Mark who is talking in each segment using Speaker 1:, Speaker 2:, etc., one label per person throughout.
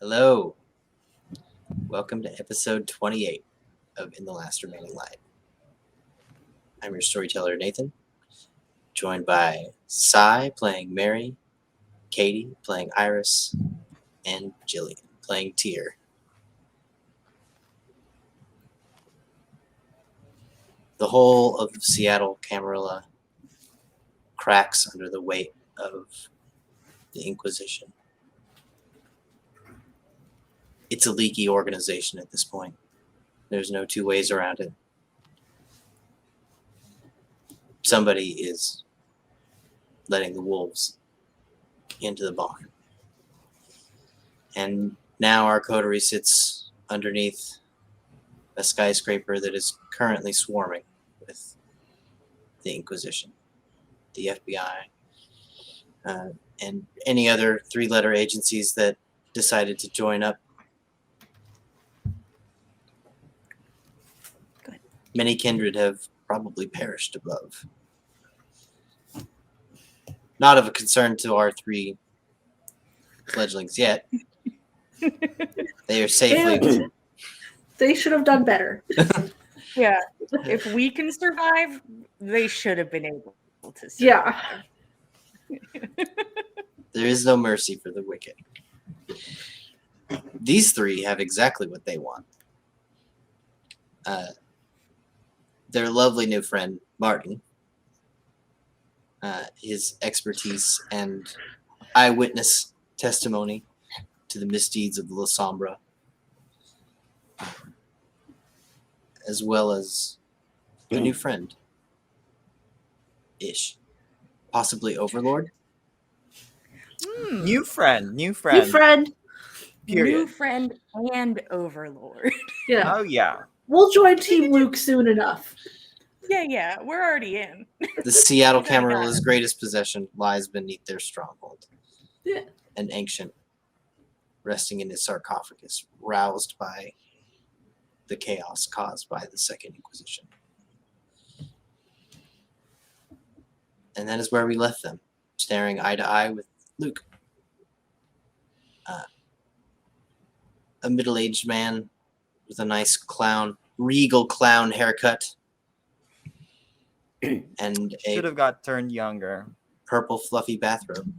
Speaker 1: Hello. Welcome to episode 28 of In the Last Remaining Light. I'm your storyteller, Nathan, joined by Sai playing Mary, Katie playing Iris, and Jillian playing Tyr. The whole of Seattle Camarilla cracks under the weight of the Inquisition. It's a leaky organization at this point. There's no two ways around it. Somebody is letting the wolves into the barn. And now our coterie sits underneath a skyscraper that is currently swarming with the Inquisition, the FBI, and any other three-letter agencies that decided to join up.
Speaker 2: Good.
Speaker 1: Many kindred have probably perished above. Not of a concern to our three fledglings yet. They are safely...
Speaker 3: They should have done better.
Speaker 2: Yeah, if we can survive, they should have been able to survive.
Speaker 3: Yeah.
Speaker 1: There is no mercy for the wicked. These three have exactly what they want. Their lovely new friend, Martin, his expertise and eyewitness testimony to the misdeeds of La Sombra, as well as a new friend, Ish, possibly Overlord.
Speaker 4: New friend.
Speaker 3: New friend.
Speaker 4: Period.
Speaker 2: New friend and Overlord.
Speaker 3: Yeah.
Speaker 4: Oh yeah.
Speaker 3: We'll join Team Luke soon enough.
Speaker 2: Yeah, we're already in.
Speaker 1: The Seattle Camarilla's greatest possession lies beneath their stronghold.
Speaker 3: Yeah.
Speaker 1: An ancient, resting in his sarcophagus, roused by the chaos caused by the Second Inquisition. And that is where we left them, staring eye to eye with Luke. A middle-aged man with a nice regal clown haircut, and
Speaker 4: Should
Speaker 1: a
Speaker 4: have got turned younger.
Speaker 1: purple fluffy bathrobe.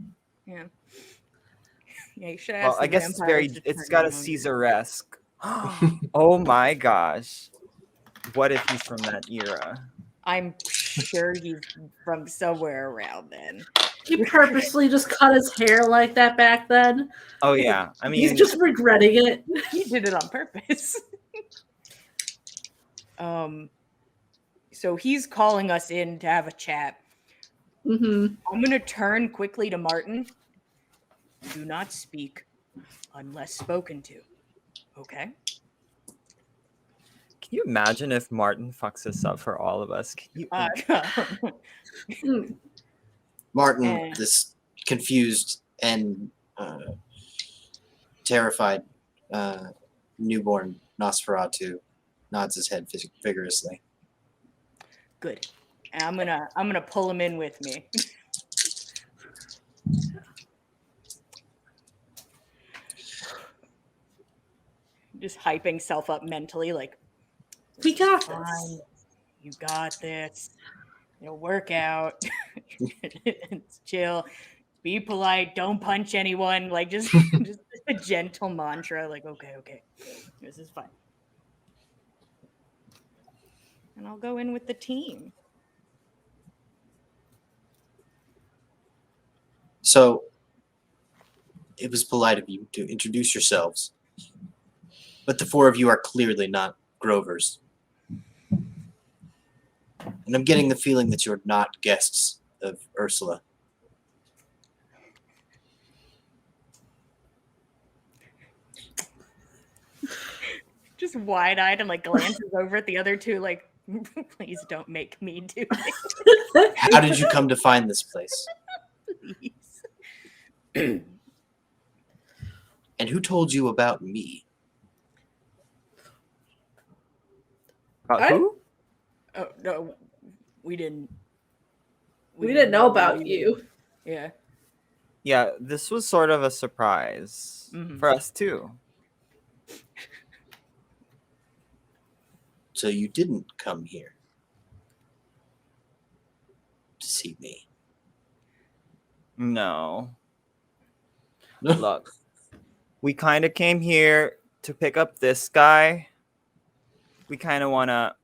Speaker 2: Yeah, you should
Speaker 4: Well,
Speaker 2: ask.
Speaker 4: I guess it's got a Caesar-esque. Oh my gosh. What if he's from that era?
Speaker 2: I'm sure he's from somewhere around then.
Speaker 3: He purposely just cut his hair like that back then.
Speaker 4: Oh yeah. I mean,
Speaker 3: He's just regretting it.
Speaker 2: He did it on purpose. So he's calling us in to have a chat.
Speaker 3: Mm-hmm.
Speaker 2: I'm going to turn quickly to Martin. Do not speak unless spoken to. Okay?
Speaker 4: can you imagine if Martin fucks this up for all of us? Can you
Speaker 1: Martin, this confused and terrified newborn Nosferatu, nods his head vigorously.
Speaker 2: Good. And I'm gonna pull him in with me. Just hyping self up mentally, like,
Speaker 3: We got
Speaker 2: fine,
Speaker 3: this.
Speaker 2: you got this. It'll work out. It's chill. Be polite. Don't punch anyone. Like just a gentle mantra. Like, okay, this is fine. And I'll go in with the team.
Speaker 1: So, it was polite of you to introduce yourselves, but the four of you are clearly not Grovers. And I'm getting the feeling that you're not guests of Ursula.
Speaker 2: Just wide-eyed and like glances over at the other two, like, please don't make me do it.
Speaker 1: How did you come to find this place?
Speaker 2: Please.
Speaker 1: And who told you about me?
Speaker 4: About who?
Speaker 2: Oh no, we didn't.
Speaker 3: We didn't know about you.
Speaker 2: Yeah.
Speaker 4: Yeah, this was sort of a surprise
Speaker 2: Mhm.
Speaker 4: for us too.
Speaker 1: So you didn't come here to see me.
Speaker 4: No. Look, we kind of came here to pick up this guy. We kind of want to.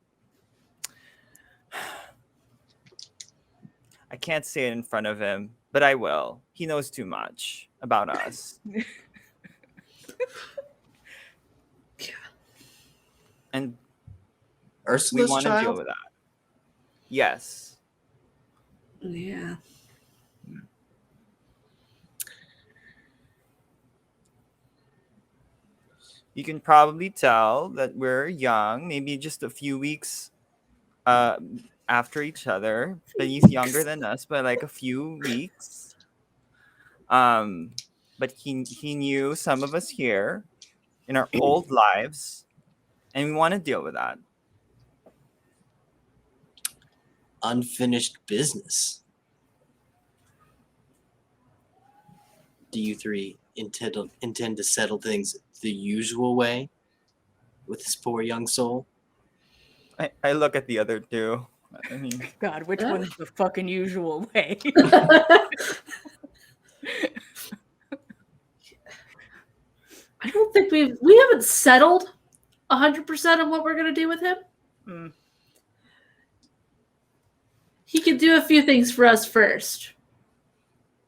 Speaker 4: I can't say it in front of him, but I will. He knows too much about us. And we
Speaker 1: Ursula's
Speaker 4: want to deal
Speaker 1: child?
Speaker 4: with that. Yes.
Speaker 3: Yeah.
Speaker 4: You can probably tell that we're young, maybe just a few weeks uh, after each other, but he's younger than us by like a few weeks. Um, but he knew some of us here in our old lives, and we want to deal with that.
Speaker 1: Unfinished business. Do you three intend to settle things the usual way with this poor young soul?
Speaker 4: I look at the other two. I mean,
Speaker 2: God, which one's the fucking usual way?
Speaker 3: I don't think we haven't settled 100% on what we're gonna do with him.
Speaker 2: Mm.
Speaker 3: He could do a few things for us first,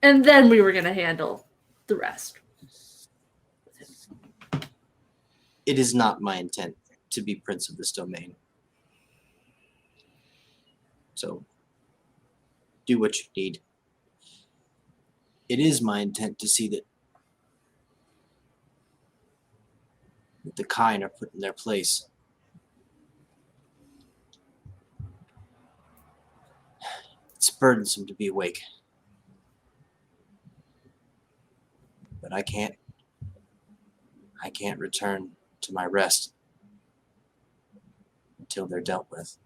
Speaker 3: and then we were gonna handle the rest.
Speaker 1: It is not my intent to be prince of this domain. So, do what you need. It is my intent to see that the kind are put in their place. It's burdensome to be awake. But I can't return to my rest until they're dealt with.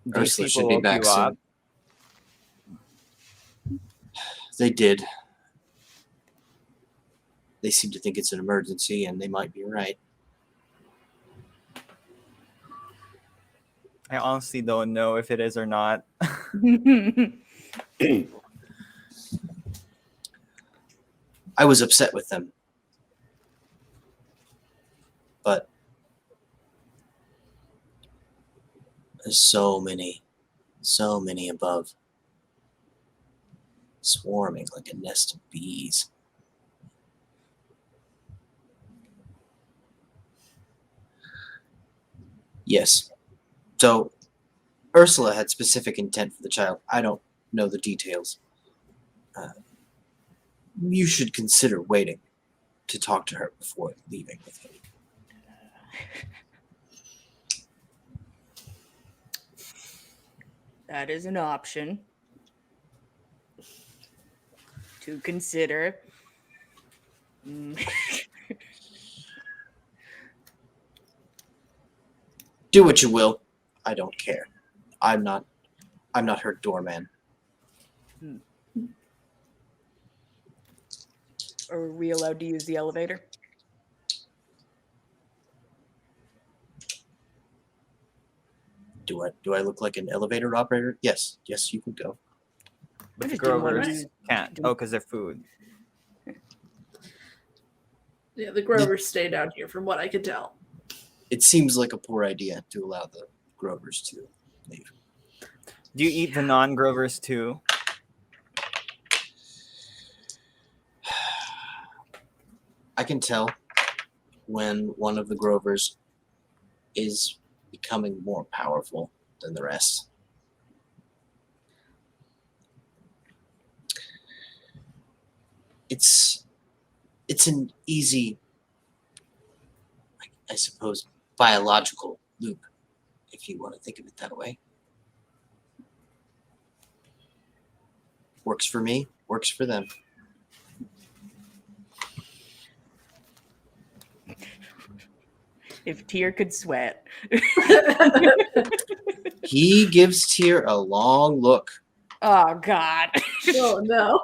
Speaker 4: these
Speaker 1: Ursula should
Speaker 4: people
Speaker 1: be
Speaker 4: woke
Speaker 1: back
Speaker 4: you up.
Speaker 1: soon. They did. They seem to think it's an emergency, and they might be right.
Speaker 4: I honestly don't know if it is or not.
Speaker 1: I was upset with them. But there's so many above, swarming like a nest of bees. Yes. So Ursula had specific intent for the child. I don't know the details. You should consider waiting to talk to her before leaving with him.
Speaker 2: That is an option to consider.
Speaker 1: Do what you will. I don't care. I'm not her doorman.
Speaker 2: Are we allowed to use the elevator?
Speaker 1: Do I look like an elevator operator? Yes, you can go.
Speaker 4: But the
Speaker 2: just didn't want
Speaker 4: Grovers
Speaker 2: to-
Speaker 4: can't. Oh, because they're food.
Speaker 3: Yeah, the Grovers stay down here, from what I could tell.
Speaker 1: It seems like a poor idea to allow the Grovers to leave.
Speaker 4: Do you eat the non-Grovers too?
Speaker 1: I can tell when one of the Grovers is becoming more powerful than the rest. It's an easy, I suppose, biological loop, if you want to think of it that way. Works for me, works for them.
Speaker 2: If Tyr could sweat.
Speaker 1: He gives Tyr a long look.
Speaker 2: Oh God.
Speaker 3: Oh no.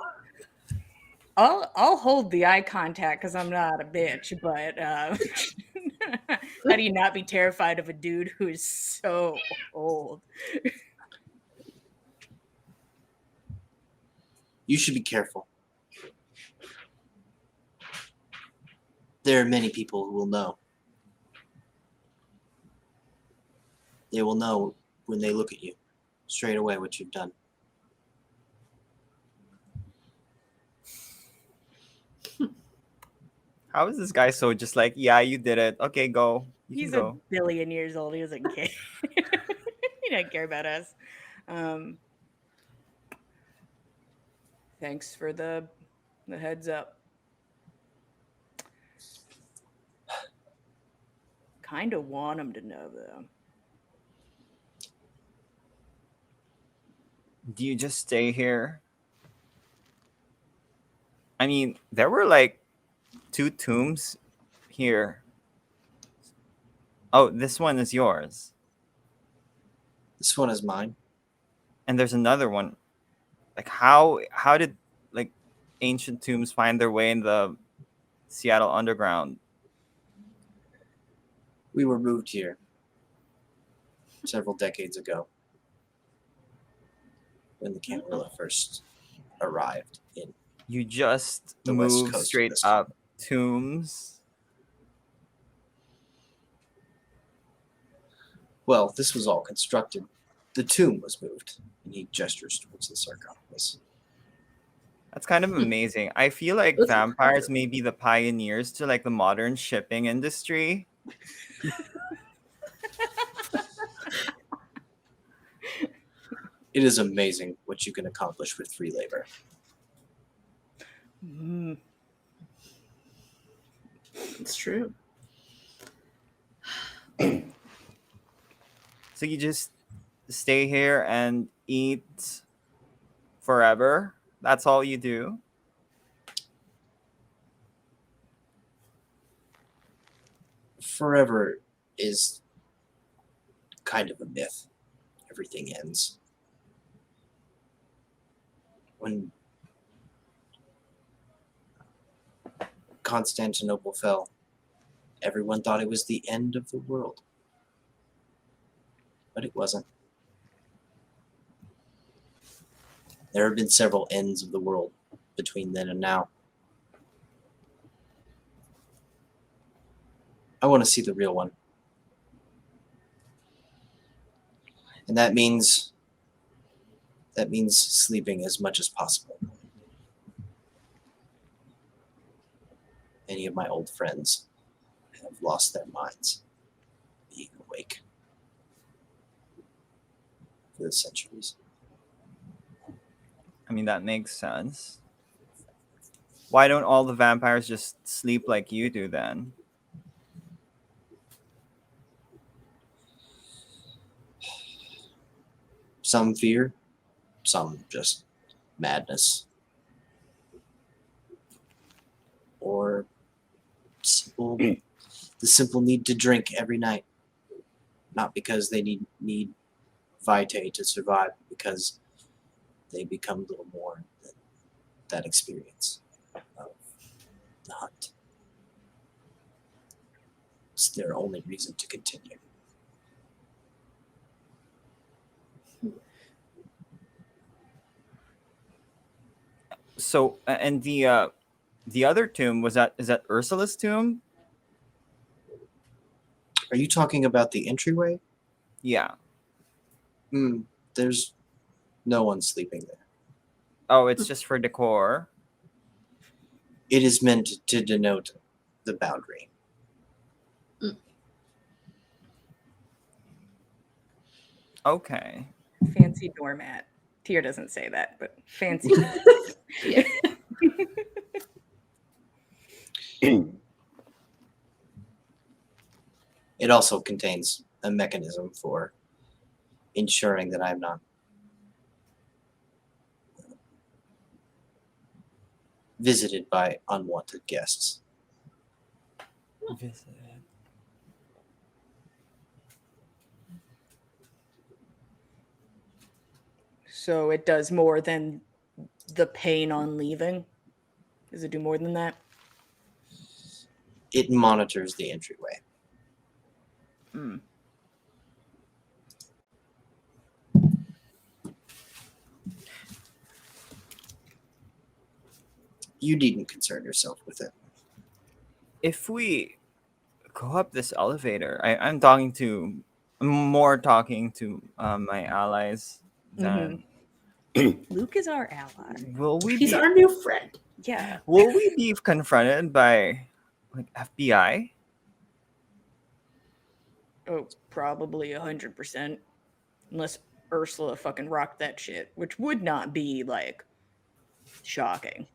Speaker 2: I'll hold the eye contact because I'm not a bitch, but how do you not be terrified of a dude who is so old?
Speaker 1: You should be careful. There are many people who will know. They will know when they look at you straight away what you've done.
Speaker 4: How is this guy so just like, yeah, you did it. Okay, go. You
Speaker 2: He's
Speaker 4: can
Speaker 2: a
Speaker 4: go.
Speaker 2: billion years old. He doesn't care. He doesn't care about us. Thanks for the heads up. Kind of want him to know though.
Speaker 4: Do you just stay here? I mean, there were like 2 tombs here. Oh, this one is yours.
Speaker 1: This one is mine.
Speaker 4: And there's another one. Like how did like ancient tombs find their way in the Seattle underground?
Speaker 1: We were moved here several decades ago when the Camarilla first arrived in.
Speaker 4: You just
Speaker 1: The west
Speaker 4: move
Speaker 1: coast of
Speaker 4: straight
Speaker 1: this
Speaker 4: up tombs.
Speaker 1: Well, this was all constructed. The tomb was moved, and he gestures towards the sarcophagus.
Speaker 4: That's kind of amazing. I feel like
Speaker 3: That's
Speaker 4: vampires may be the pioneers to like the modern shipping industry.
Speaker 1: It is amazing what you can accomplish with free labor.
Speaker 2: Mm.
Speaker 3: It's true.
Speaker 4: So you just stay here and eat forever. That's all you do.
Speaker 1: Forever is kind of a myth. Everything ends. When Constantinople fell, everyone thought it was the end of the world. But it wasn't. There have been several ends of the world between then and now. I want to see the real one. And that means sleeping as much as possible. Many of my old friends have lost their minds being awake for the centuries.
Speaker 4: I mean, that makes sense. Why don't all the vampires just sleep like you do then?
Speaker 1: Some fear, some just madness. Or the simple need to drink every night. Not because they need vitae to survive, because they become little more than that experience of the hunt. It's their only reason to continue.
Speaker 4: So, and the other tomb is that Ursula's tomb?
Speaker 1: Are you talking about the entryway?
Speaker 4: Yeah.
Speaker 1: There's no one sleeping there.
Speaker 4: Oh, it's just for decor.
Speaker 1: It is meant to denote the boundary.
Speaker 4: Okay.
Speaker 2: Fancy doormat. Tyr doesn't say that, but fancy.
Speaker 3: Yeah.
Speaker 1: It also contains a mechanism for ensuring that I'm not visited by unwanted guests.
Speaker 4: Visited.
Speaker 2: So it does more than the pain on leaving? Does it do more than that?
Speaker 1: It monitors the entryway.
Speaker 2: Hmm.
Speaker 1: You needn't concern yourself with it.
Speaker 4: If we go up this elevator, I'm more talking to my allies than.
Speaker 2: Luke is our ally.
Speaker 4: Will we
Speaker 3: He's
Speaker 4: be
Speaker 3: our new friend.
Speaker 2: Yeah.
Speaker 4: will we be confronted by like FBI?
Speaker 2: Oh, probably 100%. Unless Ursula fucking rocked that shit, which would not be, like, shocking.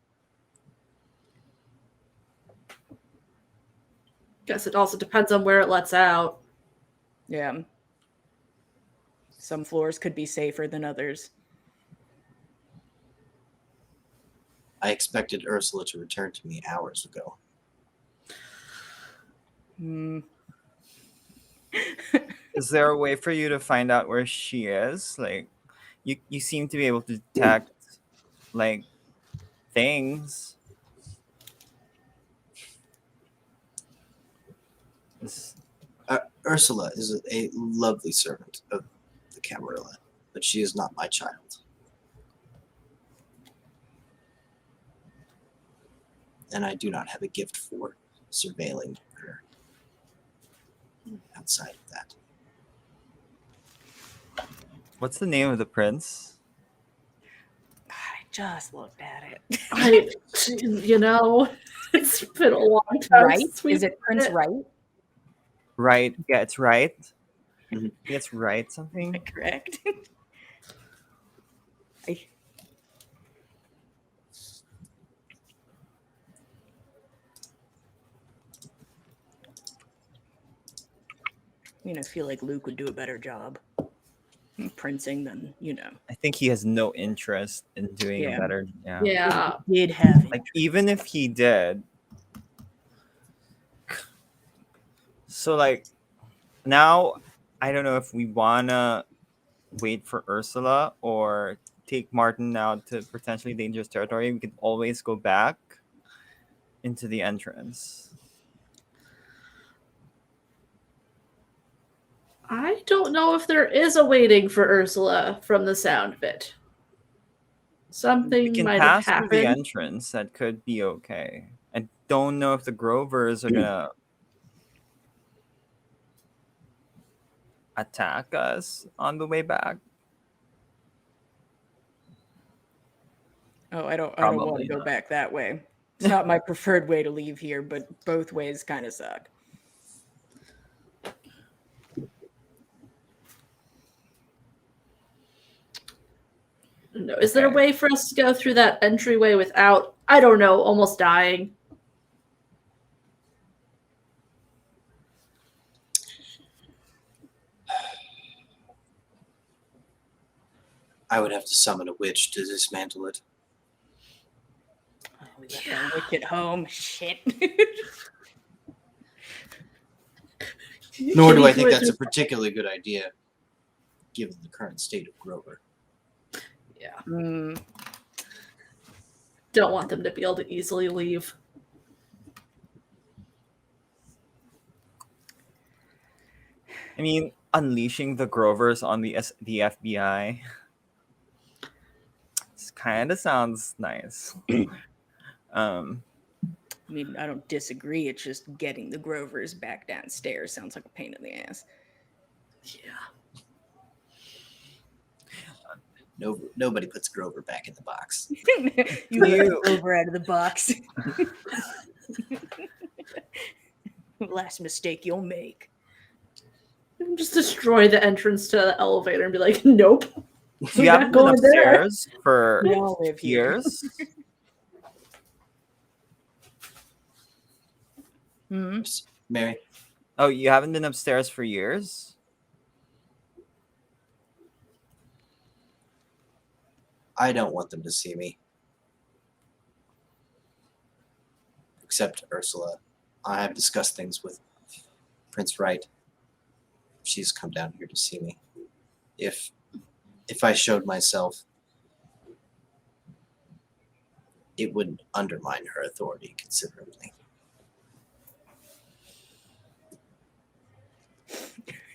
Speaker 3: Guess it also depends on where it lets out.
Speaker 2: Yeah. Some floors could be safer than others.
Speaker 1: I expected Ursula to return to me hours ago.
Speaker 2: Hmm.
Speaker 4: Is there a way for you to find out where she is? Like, you seem to be able to detect like things. Is-
Speaker 1: Ursula is a lovely servant of the Camarilla, but she is not my child. And I do not have a gift for surveilling her outside of that.
Speaker 4: What's the name of the prince?
Speaker 2: I just looked at it.
Speaker 3: It's been a long time.
Speaker 2: Right?
Speaker 3: since we've
Speaker 2: Is it Prince
Speaker 3: done
Speaker 2: Right?
Speaker 4: Right. Yeah, it's right.
Speaker 1: Mhm.
Speaker 4: It's right
Speaker 2: Am
Speaker 4: something.
Speaker 2: I correct? I... I feel like Luke would do a better job printing than,
Speaker 4: I think he has no interest in doing a
Speaker 2: Yeah.
Speaker 4: better. Yeah.
Speaker 3: Yeah.
Speaker 2: did have it.
Speaker 4: Like even if he did. So like now I don't know if we wanna wait for Ursula or take Martin out to potentially dangerous territory. We could always go back into the entrance.
Speaker 3: I don't know if there is a waiting for Ursula from the sound of it.
Speaker 4: We
Speaker 3: Something
Speaker 4: can
Speaker 3: might have
Speaker 4: pass through the
Speaker 3: happened.
Speaker 4: entrance. That could be okay. I don't know if the Grovers are gonna attack us on the way back.
Speaker 2: Oh, I don't want
Speaker 4: Probably
Speaker 2: to go
Speaker 4: not.
Speaker 2: back that way. It's not my preferred way to leave here, but both ways kind of suck.
Speaker 3: No. Is there a
Speaker 4: Okay.
Speaker 3: way for us to go through that entryway without, I don't know, almost dying?
Speaker 1: I would have to summon a witch to dismantle it.
Speaker 2: Oh, we left that witch at home. Shit.
Speaker 1: Nor
Speaker 3: Can
Speaker 1: do
Speaker 3: we
Speaker 1: I think
Speaker 3: do it
Speaker 1: that's a
Speaker 3: through-
Speaker 1: particularly good idea, given the current state of Grover.
Speaker 3: Yeah.
Speaker 2: Hmm.
Speaker 3: Don't want them to be able to easily leave.
Speaker 4: I mean, unleashing the Grovers on the FBI. Kind of sounds nice.
Speaker 2: I don't disagree. It's just getting the Grovers back downstairs sounds like a pain in the ass.
Speaker 3: Yeah.
Speaker 1: Nobody puts Grover back in the box.
Speaker 2: You let the Grover out of the box. Last mistake you'll make.
Speaker 3: Just destroy the entrance to the elevator and be like, nope.
Speaker 4: You haven't been
Speaker 3: going there.
Speaker 4: upstairs for
Speaker 2: We all live here.
Speaker 4: years.
Speaker 2: Hmm.
Speaker 1: Mary,
Speaker 4: Oh, you haven't been upstairs for years?
Speaker 1: I don't want them to see me. Except Ursula. I have discussed things with Prince Wright. She's come down here to see me. If I showed myself it would undermine her authority considerably.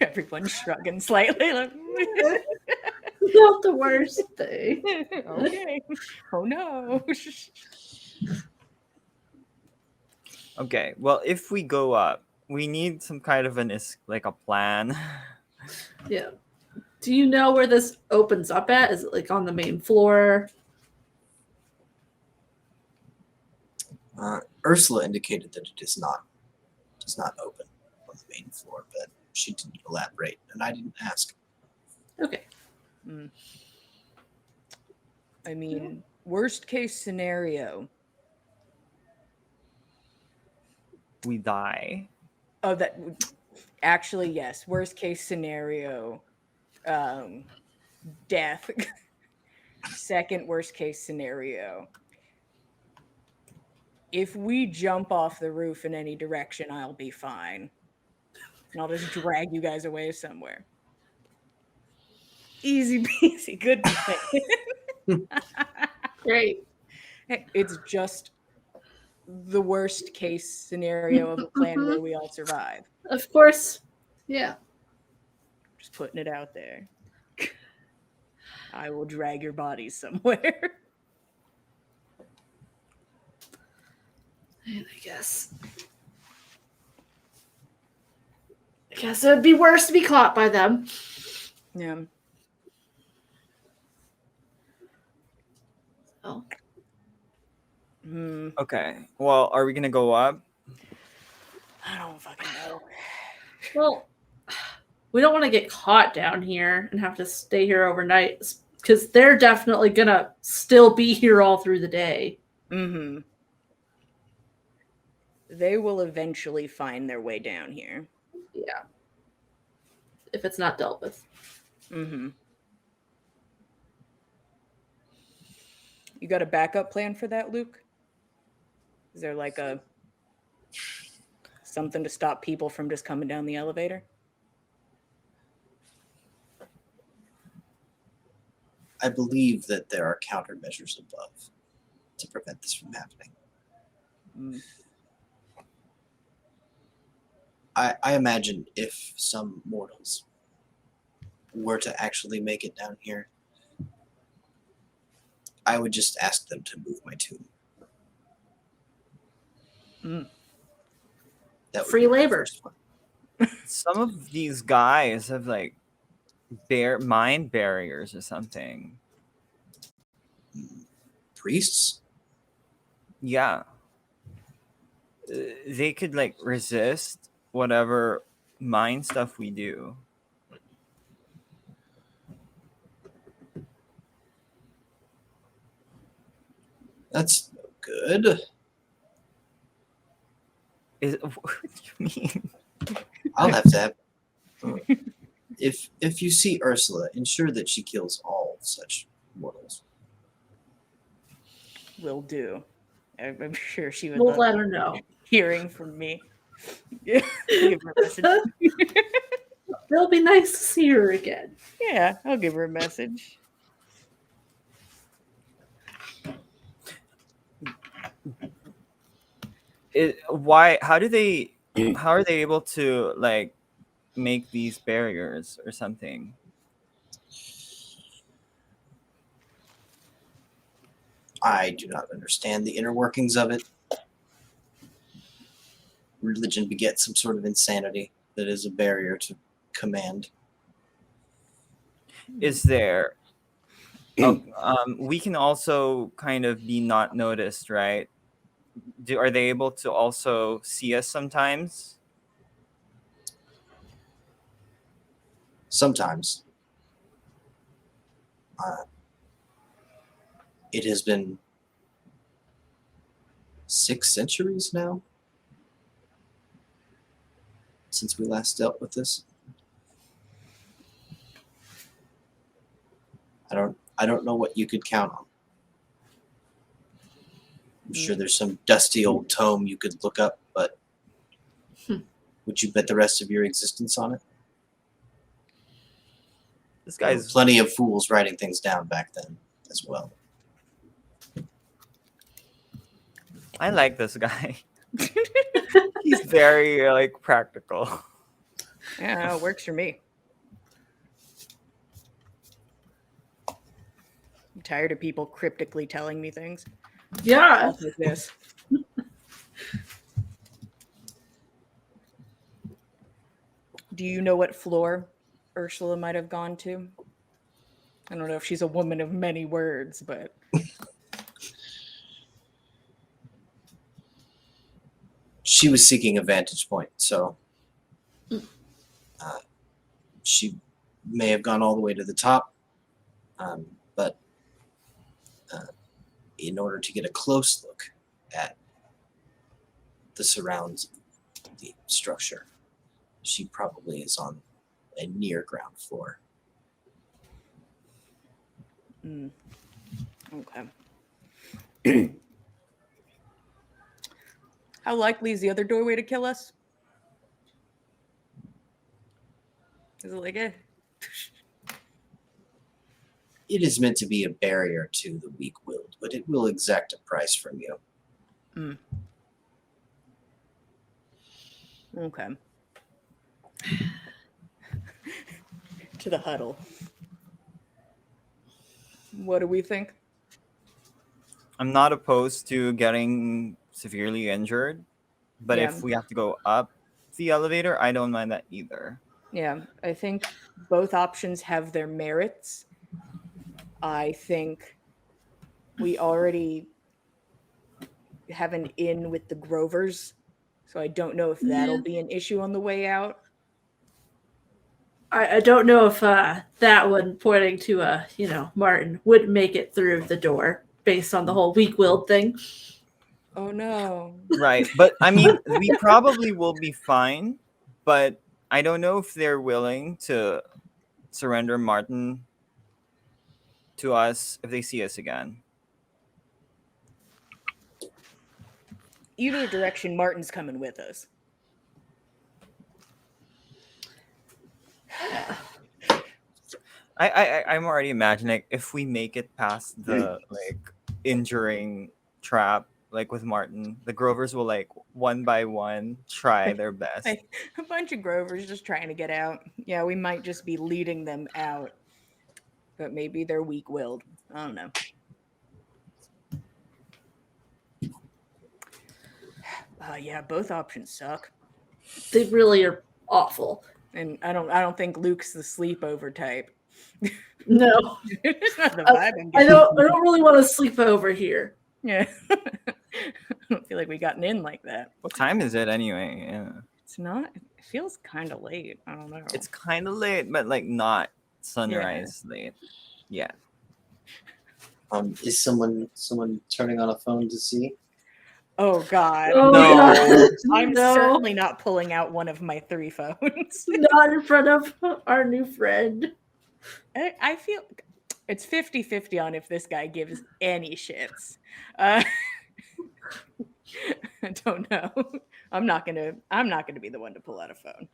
Speaker 2: Everyone's shrugging slightly. Like,
Speaker 3: Not the worst thing.
Speaker 2: okay. Oh no.
Speaker 4: Okay, well, if we go up, we need some kind of like a plan.
Speaker 3: Yeah. Do you know where this opens up at? Is it like on the main floor?
Speaker 1: Ursula indicated that it does not open on the main floor, but she didn't elaborate, and I didn't ask.
Speaker 3: Okay.
Speaker 2: I mean, worst case scenario.
Speaker 4: We die.
Speaker 2: Oh, that actually, yes. Worst case scenario, death. Second worst case scenario. If we jump off the roof in any direction, I'll be fine. And I'll just drag you guys away somewhere. Easy peasy, good plan.
Speaker 3: Great.
Speaker 2: It's just the worst case scenario of a plan where we all survive.
Speaker 3: Of course. Yeah.
Speaker 2: Just putting it out there. I will drag your bodies somewhere.
Speaker 3: I guess it would be worse to be caught by them.
Speaker 2: Yeah.
Speaker 3: Oh.
Speaker 4: Okay, well, are we gonna go up?
Speaker 2: I don't fucking know.
Speaker 3: Well, we don't want to get caught down here and have to stay here overnight because they're definitely gonna still be here all through the day.
Speaker 2: Mm-hmm. They will eventually find their way down here.
Speaker 3: Yeah. If it's not dealt with.
Speaker 2: Mm-hmm. You got a backup plan for that, Luke? Is there like a something to stop people from just coming down the elevator?
Speaker 1: I believe that there are countermeasures above to prevent this from happening. I imagine if some mortals were to actually make it down here, I would just ask them to move my tomb. That would
Speaker 3: Free
Speaker 1: be my
Speaker 3: labor.
Speaker 1: first one.
Speaker 4: Some of these guys have like mind barriers or something.
Speaker 1: Priests?
Speaker 4: Yeah. They could like resist whatever mind stuff we do.
Speaker 1: That's no good.
Speaker 4: What do you mean?
Speaker 1: I'll have to have. If you see Ursula, ensure that she kills all such mortals.
Speaker 2: Will do. I'm sure she would
Speaker 3: We'll
Speaker 2: love
Speaker 3: let her know.
Speaker 2: hearing from me. Yeah. Give her a message.
Speaker 3: It'll be nice to see her again.
Speaker 2: Yeah, I'll give her a message.
Speaker 4: How are they able to like make these barriers or something?
Speaker 1: I do not understand the inner workings of it. Religion begets some sort of insanity that is a barrier to command.
Speaker 4: Is there we can also kind of be not noticed, right? Are they able to also see us sometimes?
Speaker 1: Sometimes. It has been 6 centuries now since we last dealt with this. I don't know what you could count on. I'm sure there's some dusty old tome you could look up, but would you bet the rest of your existence on it?
Speaker 4: This
Speaker 1: There were
Speaker 4: guy's
Speaker 1: plenty of fools writing things down back then as well.
Speaker 4: I like this guy. He's very like practical.
Speaker 2: Yeah, it works for me. I'm tired of people cryptically telling me things.
Speaker 3: Yeah.
Speaker 2: Stuff like this. Do you know what floor Ursula might have gone to? I don't know if she's a woman of many words, but
Speaker 1: She was seeking a vantage point, so she may have gone all the way to the top, but in order to get a close look at the surrounds of the structure, she probably is on a near ground floor.
Speaker 2: okay. How likely is the other doorway to kill us? Is it like
Speaker 1: It is meant to be a barrier to the weak-willed, but it will exact a price from you.
Speaker 2: Okay. To the huddle. What do we think?
Speaker 4: I'm not opposed to getting severely injured, but
Speaker 2: Yeah.
Speaker 4: if we have to go up the elevator, I don't mind that either.
Speaker 2: Yeah, I think both options have their merits. I think we already have an in with the Grovers, so I don't know if that'll be an issue on the way out.
Speaker 3: I don't know if that one pointing to Martin would make it through the door based on the whole weak-willed thing.
Speaker 2: Oh no.
Speaker 4: Right. But I mean, we probably will be fine, but I don't know if they're willing to surrender Martin to us if they see us again.
Speaker 2: Either direction, Martin's coming with us.
Speaker 4: I'm already imagining if we make it past the like injuring trap, like with Martin, the Grovers will like one by one try their best.
Speaker 2: Like, a bunch of Grovers just trying to get out. Yeah, we might just be leading them out, but maybe they're weak-willed. I don't know. Yeah, both options suck,
Speaker 3: They really are awful.
Speaker 2: and I don't think Luke's the sleepover type.
Speaker 3: No,
Speaker 2: It's not the vibe I'm
Speaker 3: I
Speaker 2: getting.
Speaker 3: don't really want to sleep over here.
Speaker 2: Yeah, I don't feel like we gotten in like that.
Speaker 4: What time is it anyway? Yeah.
Speaker 2: It's not. It feels kind of late. I don't know.
Speaker 4: It's kind of late, but like not sunrise late. Yeah.
Speaker 1: Is someone turning on a phone to see?
Speaker 2: Oh God.
Speaker 3: Oh,
Speaker 4: No.
Speaker 3: God.
Speaker 2: I'm
Speaker 3: No.
Speaker 2: certainly not pulling out one of my 3 phones.
Speaker 3: Not in front of our new friend.
Speaker 2: I feel it's 50-50 on if this guy gives any shits. I don't know. I'm not gonna be the one to pull out a phone.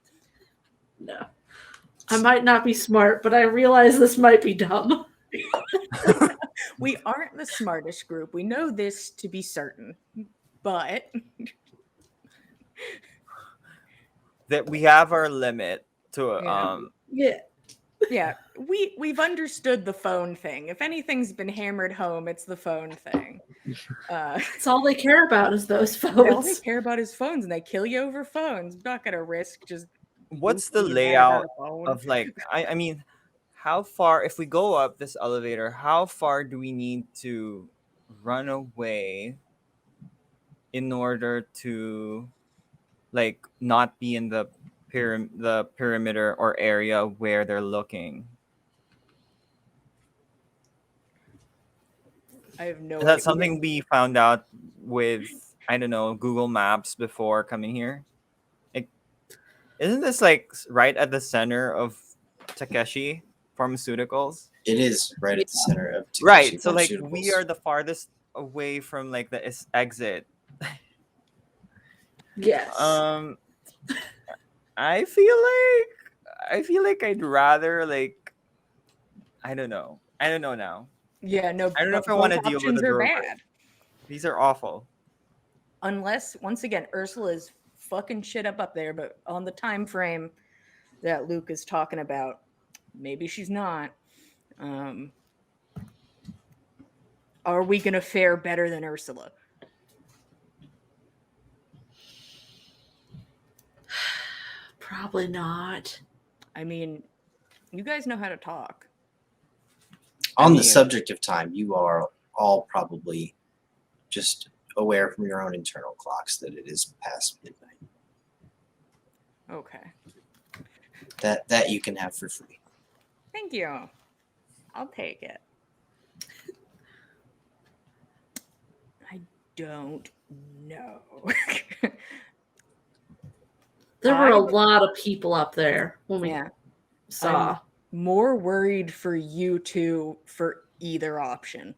Speaker 3: No. I might not be smart, but I realize this might be dumb.
Speaker 2: We aren't the smartest group. We know this to be certain. But
Speaker 4: That we have our limit to
Speaker 3: Yeah.
Speaker 2: yeah, we've understood the phone thing. If anything's been hammered home, it's the phone thing.
Speaker 3: That's all they care about is those
Speaker 2: All they
Speaker 3: phones.
Speaker 2: care about is phones, and they kill you over phones. I'm not gonna risk just.
Speaker 4: what's the
Speaker 2: being mad about
Speaker 4: layout
Speaker 2: a phone.
Speaker 4: of like I mean, how far if we go up this elevator, how far do we need to run away in order to like not be in the perimeter or area where they're looking?
Speaker 2: I have no
Speaker 4: Is that
Speaker 2: idea.
Speaker 4: something we found out with, I don't know, Google Maps before coming here? Like, isn't this like right at the center of Takeshi Pharmaceuticals?
Speaker 1: It is right at the center of Takeshi
Speaker 4: Right. So like we
Speaker 1: Pharmaceuticals.
Speaker 4: are the farthest away from like the exit.
Speaker 3: Yes.
Speaker 4: I feel like I'd rather like I don't know now.
Speaker 2: Yeah, no.
Speaker 4: I don't know if I
Speaker 2: both
Speaker 4: want to deal with
Speaker 2: options
Speaker 4: the
Speaker 2: are
Speaker 4: Grovers.
Speaker 2: bad.
Speaker 4: These are awful.
Speaker 2: unless once again Ursula is fucking shit up there, but on the time frame that Luke is talking about, maybe she's not. Are we gonna fare better than Ursula?
Speaker 3: Probably not.
Speaker 2: I mean, you guys know how to talk.
Speaker 1: On the
Speaker 4: mean-
Speaker 1: subject of time, you are all probably just aware from your own internal clocks that it is past midnight.
Speaker 2: Okay.
Speaker 1: That you can have for free.
Speaker 2: Thank you. I'll take it. I don't know.
Speaker 3: There were a
Speaker 2: I-
Speaker 3: lot of people up there when we
Speaker 2: Yeah.
Speaker 3: saw.
Speaker 2: More worried for you two for either option.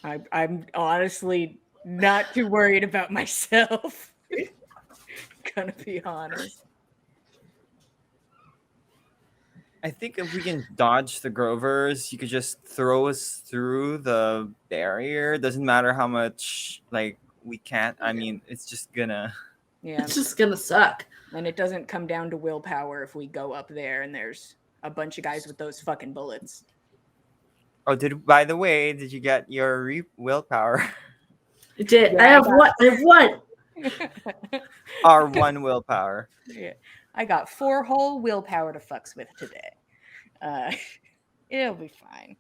Speaker 2: I'm honestly not too worried about myself. Gonna be honest.
Speaker 4: I think if we can dodge the Grovers, you could just throw us through the barrier. Doesn't matter how much like we can't. I mean, it's just gonna.
Speaker 2: Yeah.
Speaker 3: It's just gonna suck.
Speaker 2: And it doesn't come down to willpower if we go up there and there's a bunch of guys with those fucking bullets.
Speaker 4: Oh, by the way, did you get your willpower?
Speaker 3: I did.
Speaker 2: Yeah,
Speaker 3: I have
Speaker 2: I got-
Speaker 3: what? I have what?
Speaker 4: Our one willpower.
Speaker 2: Yeah. I got 4 whole willpower to fucks with today. It'll be fine.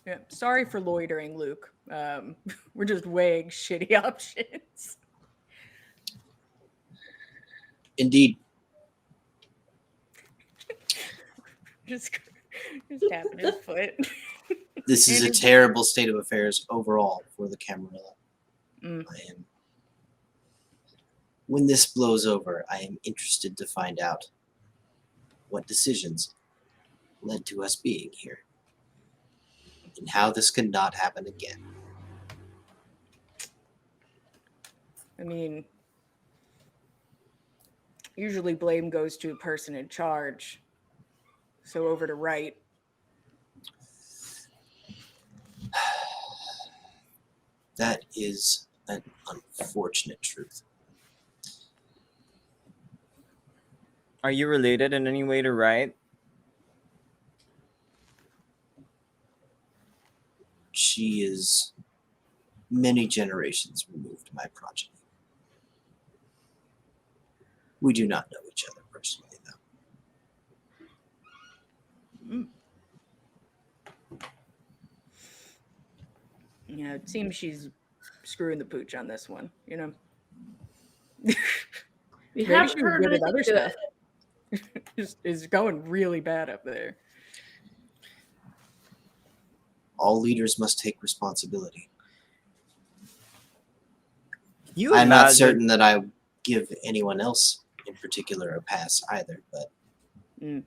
Speaker 2: Yeah, sorry for loitering, Luke. We're just weighing shitty options.
Speaker 1: Indeed,
Speaker 2: just tapping his foot.
Speaker 1: this is a
Speaker 2: And-
Speaker 1: terrible state of affairs overall for the Camarilla.
Speaker 2: Mm.
Speaker 1: I am. When this blows over, I am interested to find out what decisions led to us being here and how this could not happen again.
Speaker 2: I mean, usually blame goes to a person in charge. So over to Wright.
Speaker 1: That is an unfortunate truth.
Speaker 4: Are you related in any way to Wright?
Speaker 1: She is many generations removed my progeny. We do not know each other personally, though.
Speaker 2: Yeah, it seems she's screwing the pooch on this one, you know?
Speaker 3: We
Speaker 2: Maybe
Speaker 3: haven't
Speaker 2: she was
Speaker 3: heard
Speaker 2: good at
Speaker 3: anything
Speaker 2: other
Speaker 3: good.
Speaker 2: stuff. Is going really bad up there.
Speaker 1: All leaders must take responsibility.
Speaker 4: You
Speaker 1: I'm not
Speaker 4: imagine-
Speaker 1: certain that I give anyone else in particular a pass either, but
Speaker 2: Yeah.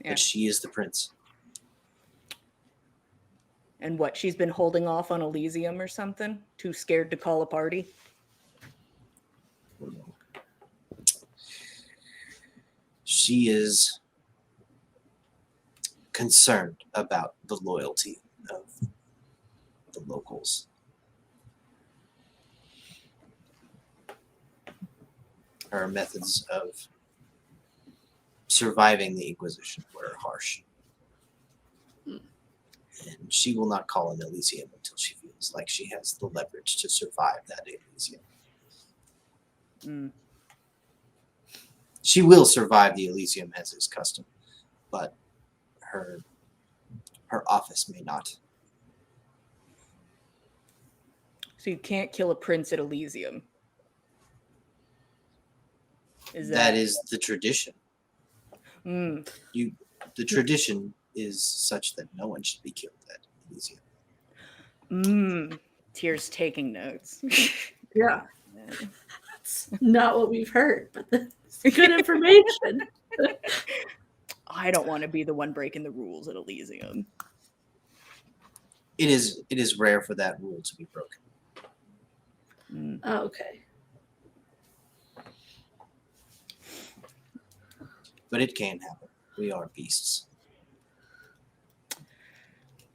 Speaker 1: but she is the prince.
Speaker 2: And what, she's been holding off on Elysium or something? Too scared to call a party?
Speaker 1: She is concerned about the loyalty of the locals. Her methods of surviving the Inquisition were harsh. And she will not call an Elysium until she feels like she has the leverage to survive that Elysium.
Speaker 2: Mm.
Speaker 1: She will survive the Elysium as is custom, but her office may not.
Speaker 2: So you can't kill a prince at Elysium.
Speaker 1: That is the tradition.
Speaker 2: Mm.
Speaker 1: The tradition is such that no one should be killed at Elysium.
Speaker 2: Tears taking notes.
Speaker 3: Yeah, that's not what we've heard, but that's good information.
Speaker 2: I don't want to be the one breaking the rules at Elysium.
Speaker 1: It is rare for that rule to be broken.
Speaker 2: Mm.
Speaker 3: Oh, okay.
Speaker 1: But it can happen. We are beasts.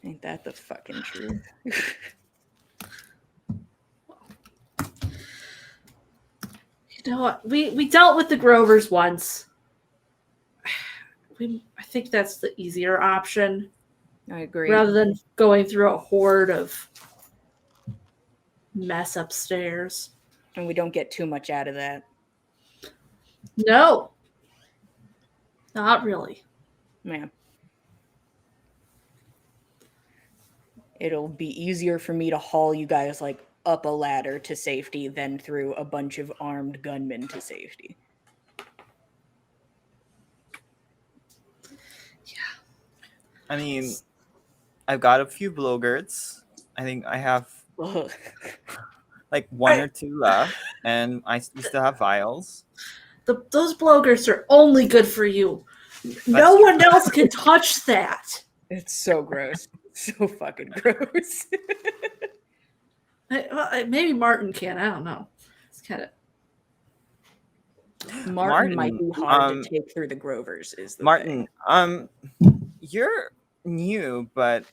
Speaker 2: Ain't that the fucking truth?
Speaker 3: You know what? We dealt with the Grovers once. I think that's the easier option
Speaker 2: I agree.
Speaker 3: rather than going through a horde of mess upstairs.
Speaker 2: And we don't get too much out of that.
Speaker 3: No, not really.
Speaker 2: Yeah. It'll be easier for me to haul you guys like up a ladder to safety than through a bunch of armed gunmen to safety.
Speaker 4: I mean, I've got a few blowgirts. I think I have
Speaker 2: Ugh.
Speaker 4: like one or two left, and we still have vials.
Speaker 3: Those blowgers are only good for you. No
Speaker 4: That's
Speaker 3: one else can touch that.
Speaker 2: It's so gross. So fucking gross.
Speaker 3: Maybe Martin can. I don't know. It's kind of.
Speaker 2: Martin might be hard to take through the Grovers. Is the
Speaker 4: Martin,
Speaker 2: thing.
Speaker 4: you're new, but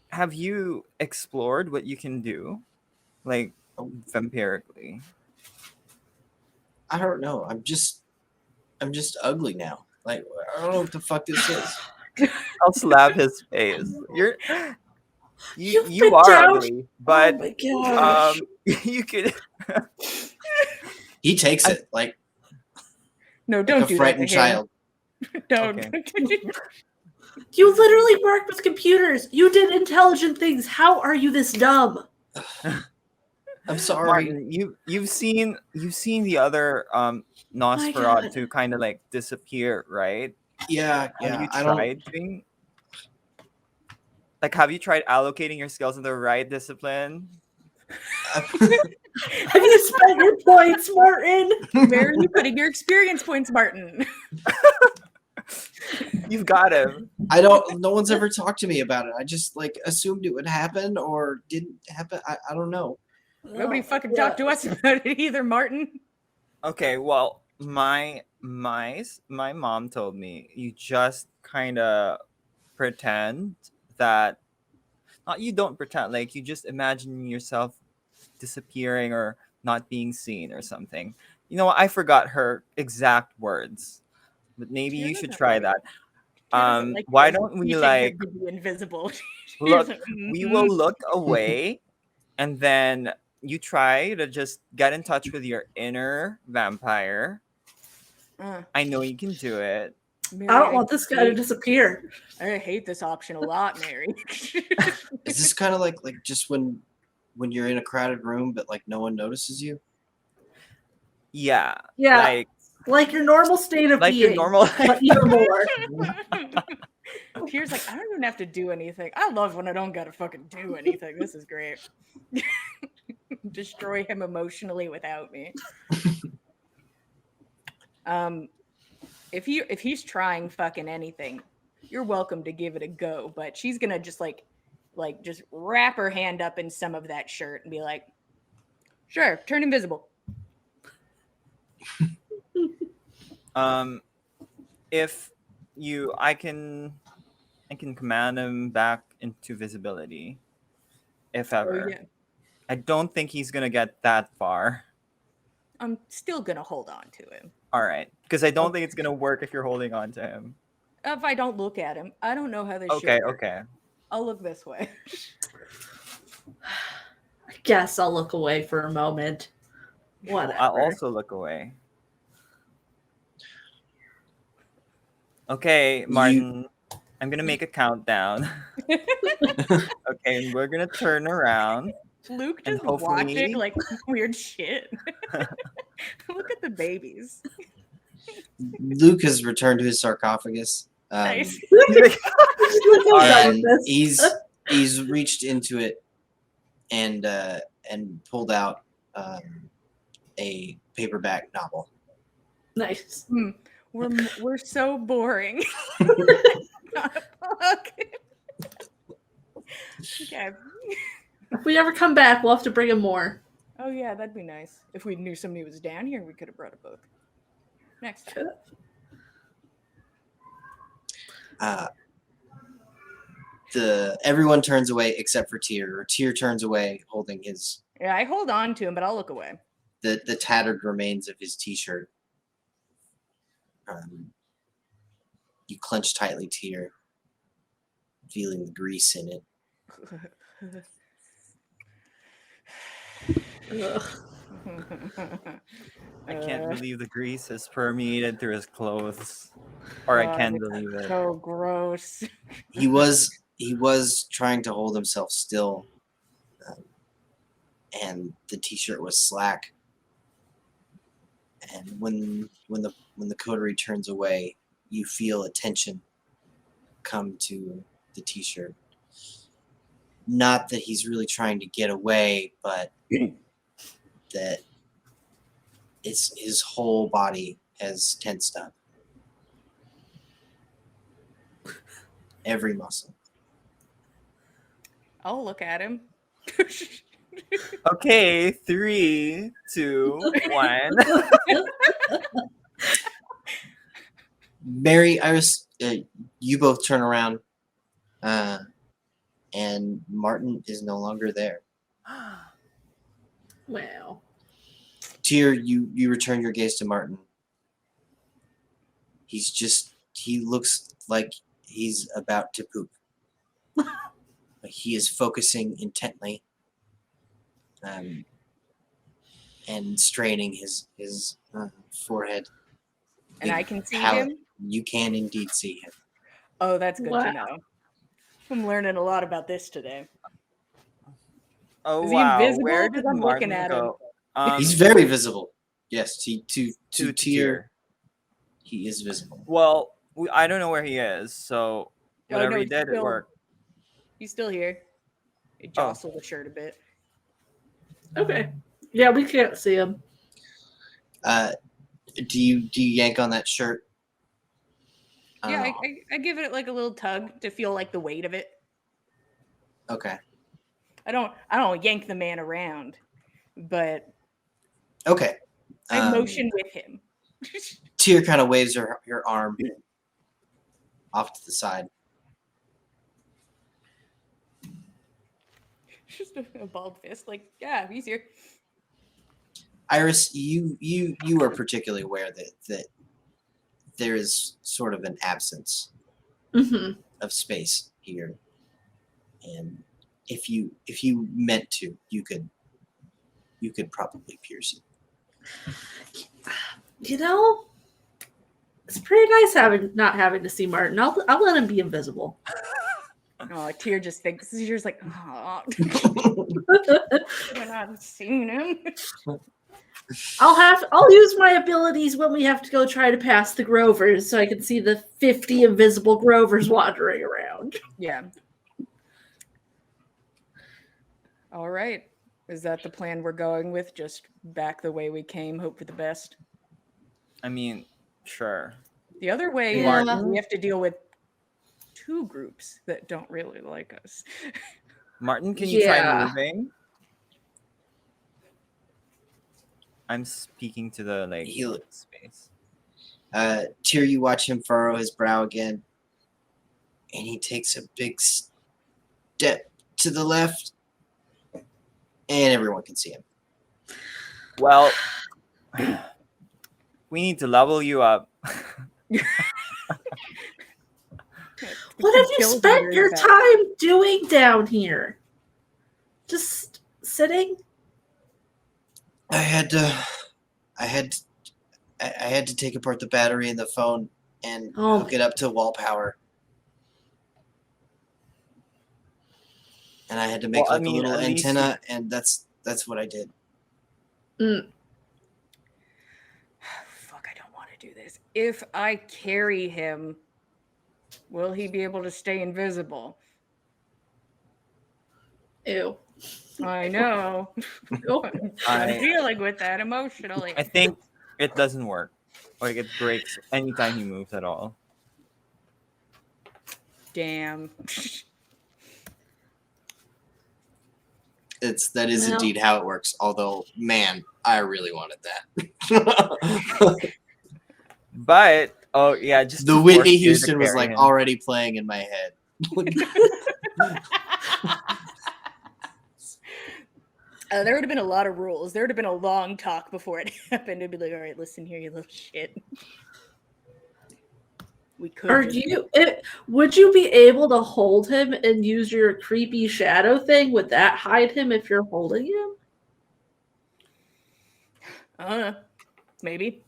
Speaker 4: have you explored what you can do, like vampirically?
Speaker 1: I don't know. I'm just ugly now. Like I don't know what the fuck this is.
Speaker 4: I'll slap his face. You
Speaker 3: You've
Speaker 4: are
Speaker 3: down-
Speaker 4: ugly, but
Speaker 3: oh my gosh.
Speaker 4: you could.
Speaker 1: He takes it like
Speaker 2: No, don't
Speaker 1: a
Speaker 2: do
Speaker 1: frightened
Speaker 2: that to him.
Speaker 1: child.
Speaker 2: Don't.
Speaker 4: Okay.
Speaker 3: You literally worked with computers. You did intelligent things. How are you this dumb?
Speaker 1: I'm sorry.
Speaker 4: Martin, you've seen the other Nosferatu kind of like disappear, right?
Speaker 1: Yeah,
Speaker 4: Have you
Speaker 1: I don't.
Speaker 4: tried doing? Like, have you tried allocating your skills in the right discipline?
Speaker 3: Have you spent your points, Martin?
Speaker 2: Where are you putting your experience points, Martin?
Speaker 4: You've got him.
Speaker 1: I don't. No one's ever talked to me about it. I just like assumed it would happen or didn't happen. I don't know.
Speaker 2: Nobody fucking talked to us about it either, Martin.
Speaker 4: Okay, well, my mom told me you just kind of pretend that, not you don't pretend, like you just imagine yourself disappearing or not being seen or something. You know, I forgot her exact words, but maybe you should try that. Why don't we like
Speaker 2: be invisible?
Speaker 4: look? We will look away, and then you try to just get in touch with your inner vampire. I know you can do it.
Speaker 2: Mary,
Speaker 3: I don't want this guy to disappear.
Speaker 2: I hate this option a lot, Mary.
Speaker 1: Is this kind of like just when you're in a crowded room but like no one notices you?
Speaker 4: Yeah.
Speaker 3: Yeah. Like your normal state of
Speaker 4: like
Speaker 3: being,
Speaker 4: your normal
Speaker 3: but even more.
Speaker 2: Pierre's like, I don't even have to do anything. I love when I don't gotta fucking do anything. This is great. Destroy him emotionally without me. If he's trying fucking anything, you're welcome to give it a go. But she's gonna just like just wrap her hand up in some of that shirt and be like, sure, turn invisible.
Speaker 4: If I can command him back into visibility, if ever.
Speaker 2: Oh, yeah.
Speaker 4: I don't think he's gonna get that far.
Speaker 2: I'm still gonna hold on to him.
Speaker 4: All right, because I don't think it's gonna work if you're holding on to him.
Speaker 2: If I don't look at him, I don't know how this.
Speaker 4: Okay,
Speaker 2: shit works.
Speaker 4: okay.
Speaker 2: I'll look this way.
Speaker 3: I guess I'll look away for a moment. Whatever.
Speaker 4: I'll also look away. Okay, Martin, I'm gonna make a countdown. Okay, and we're gonna turn around.
Speaker 2: Luke
Speaker 4: and
Speaker 2: just
Speaker 4: hopefully-
Speaker 2: watching like weird shit. Look at the babies.
Speaker 1: Luke has returned to his sarcophagus.
Speaker 2: Nice.
Speaker 1: And he's reached into it and pulled out a paperback novel.
Speaker 3: Nice.
Speaker 2: We're so boring. Not a book. Okay.
Speaker 3: If we ever come back, we'll have to bring him more.
Speaker 2: Oh yeah, that'd be nice. If we knew somebody was down here, we could have brought a book. Next time.
Speaker 1: Everyone turns away except for Tyr. Or Tyr turns away, holding his
Speaker 2: Yeah, I hold on to him, but I'll look away.
Speaker 1: the tattered remains of his t-shirt. You clench tightly, Tyr, feeling the grease in it.
Speaker 3: Ugh.
Speaker 4: I can't
Speaker 2: Uh,
Speaker 4: believe the grease has permeated through his clothes. Or I
Speaker 2: God,
Speaker 4: can
Speaker 2: it's
Speaker 4: believe it.
Speaker 2: so gross.
Speaker 1: He was trying to hold himself still, and the t-shirt was slack. And when the coterie turns away, you feel a tension come to the t-shirt. Not that he's really trying to get away, but that his whole body has tensed up. Every muscle.
Speaker 2: I'll look at him.
Speaker 4: Okay, 3, 2, 1.
Speaker 1: Mary, Iris, you both turn around, and Martin is no longer there.
Speaker 3: Wow.
Speaker 1: Tyr, you return your gaze to Martin. He looks like he's about to poop. He is focusing intently, and straining his forehead.
Speaker 2: And I can see
Speaker 1: palate.
Speaker 2: him.
Speaker 1: You can indeed see him.
Speaker 2: Oh, that's good
Speaker 3: Wow.
Speaker 2: to know. I'm learning a lot about this today.
Speaker 4: Oh
Speaker 2: Is he
Speaker 4: wow!
Speaker 2: invisible?
Speaker 4: Where
Speaker 2: 'Cause
Speaker 4: did
Speaker 2: I'm looking
Speaker 4: Martin
Speaker 2: at him.
Speaker 4: go?
Speaker 1: He's very visible. Yes, to
Speaker 4: to
Speaker 1: Tyr,
Speaker 4: Tyr.
Speaker 1: he is visible.
Speaker 4: Well, I don't know where he is, so
Speaker 2: Oh,
Speaker 4: whatever
Speaker 2: no,
Speaker 4: he
Speaker 2: he's
Speaker 4: did, it
Speaker 2: still-
Speaker 4: worked.
Speaker 2: He's still here. It
Speaker 4: Oh.
Speaker 2: jostled the shirt a bit.
Speaker 3: Okay. Yeah, we can't see him.
Speaker 1: Do you yank on that shirt?
Speaker 2: Yeah, I give it like a little tug to feel like the weight of it.
Speaker 1: Okay.
Speaker 2: I don't yank the man around, but
Speaker 1: Okay.
Speaker 2: I motion with him.
Speaker 1: Tyr kind of waves her arm off to the side.
Speaker 2: Just a bald fist, like, yeah, he's here.
Speaker 1: Iris, you are particularly aware that there is sort of an absence
Speaker 3: Mm-hmm.
Speaker 1: of space here, and if you meant to, you could probably pierce it.
Speaker 3: You know, it's pretty nice not having to see Martin. I'll let him be invisible.
Speaker 2: Oh, Tyr just thinks he's just like, oh, I've not seen him.
Speaker 3: I'll use my abilities when we have to go try to pass the Grovers so I can see the 50 invisible Grovers wandering around.
Speaker 2: Yeah. All right. Is that the plan we're going with? Just back the way we came, hope for the best?
Speaker 4: I mean, sure.
Speaker 2: The other way
Speaker 3: Yeah.
Speaker 2: is we have to deal with two groups that don't really like us.
Speaker 4: Martin, can you
Speaker 3: Yeah.
Speaker 4: try moving? I'm speaking to the space.
Speaker 1: Tyr, you watch him furrow his brow again, and he takes a big step to the left, and everyone can see him.
Speaker 4: Well, we need to level you up.
Speaker 3: What have you spent your time doing down here? Just sitting?
Speaker 1: I had to take apart the battery in the phone and hook it up to wall power. And I had to make a little antenna, and that's what I did.
Speaker 3: Mm.
Speaker 2: Fuck, I don't want to do this. If I carry him, will he be able to stay invisible?
Speaker 3: Ew.
Speaker 2: I know. I'm dealing with that emotionally.
Speaker 4: I think it doesn't work. Like, it breaks anytime he moves at all.
Speaker 2: Damn.
Speaker 1: That is indeed how it works. Although, man, I really wanted that.
Speaker 4: But just
Speaker 1: the Whitney Houston was like already playing in my head.
Speaker 2: There would have been a lot of rules. There would have been a long talk before it happened. It'd be like, all right, listen here, you little shit. We could.
Speaker 3: Would you be able to hold him and use your creepy shadow thing? Would that hide him if you're holding him?
Speaker 2: I don't know. Maybe.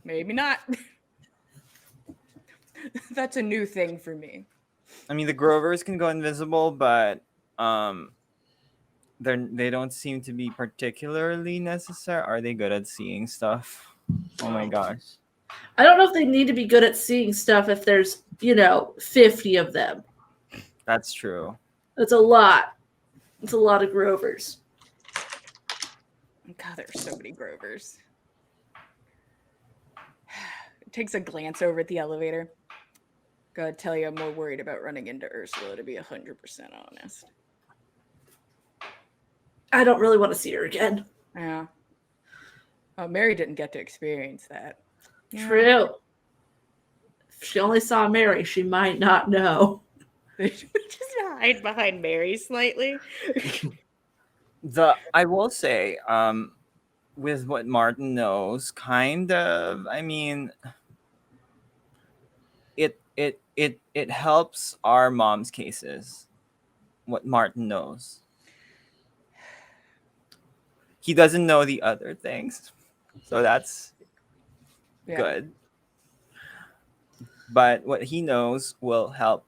Speaker 2: Maybe not. That's a new thing for me.
Speaker 4: I mean, the Grovers can go invisible, but they don't seem to be particularly necessary. Are they good at seeing stuff? Oh my gosh.
Speaker 3: I don't know if they need to be good at seeing stuff if there's, 50 of them.
Speaker 4: That's true.
Speaker 3: That's a lot. It's a lot of Grovers.
Speaker 2: God, there's so many Grovers. Takes a glance over at the elevator. Gotta tell you, I'm more worried about running into Ursula, to be 100% honest.
Speaker 3: I don't really want to see her again.
Speaker 2: Yeah. Oh, Mary didn't get to experience that. Yeah.
Speaker 3: True. If she only saw Mary, she might not know.
Speaker 2: Just hide behind Mary slightly.
Speaker 4: I will say, with what Martin knows, kind of, I mean, it helps our mom's cases. What Martin knows. He doesn't know the other things, so that's good. But what he knows will help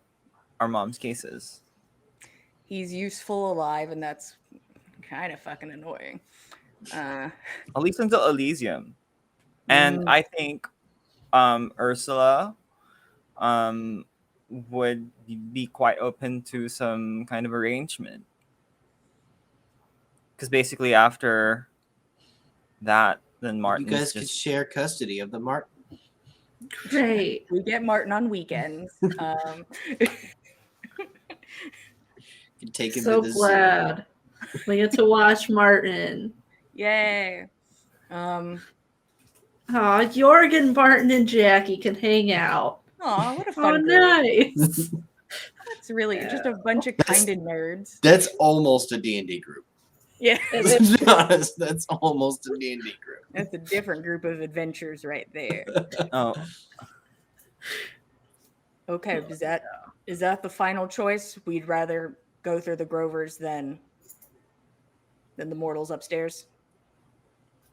Speaker 4: our mom's cases.
Speaker 2: He's useful alive, and that's kind of fucking annoying.
Speaker 4: At least until Elysium. And I think Ursula would be quite open to some kind of arrangement. Because basically after that, then Martin.
Speaker 1: You guys could share custody of the Martin.
Speaker 3: Great.
Speaker 2: We get Martin on weekends.
Speaker 1: You can take him
Speaker 3: So
Speaker 1: to the
Speaker 3: glad we get to watch Martin.
Speaker 2: Yay.
Speaker 3: Jorgen, Martin, and Jackie can hang out.
Speaker 2: Aw, what a fun group.
Speaker 3: Nice.
Speaker 2: That's really just a bunch of kind of nerds.
Speaker 1: That's almost a D&D group.
Speaker 2: Yeah.
Speaker 1: To be honest, that's almost a D&D group.
Speaker 2: That's a different group of adventures right there.
Speaker 4: Oh.
Speaker 2: Okay, is that the final choice? We'd rather go through the Grovers than the mortals upstairs?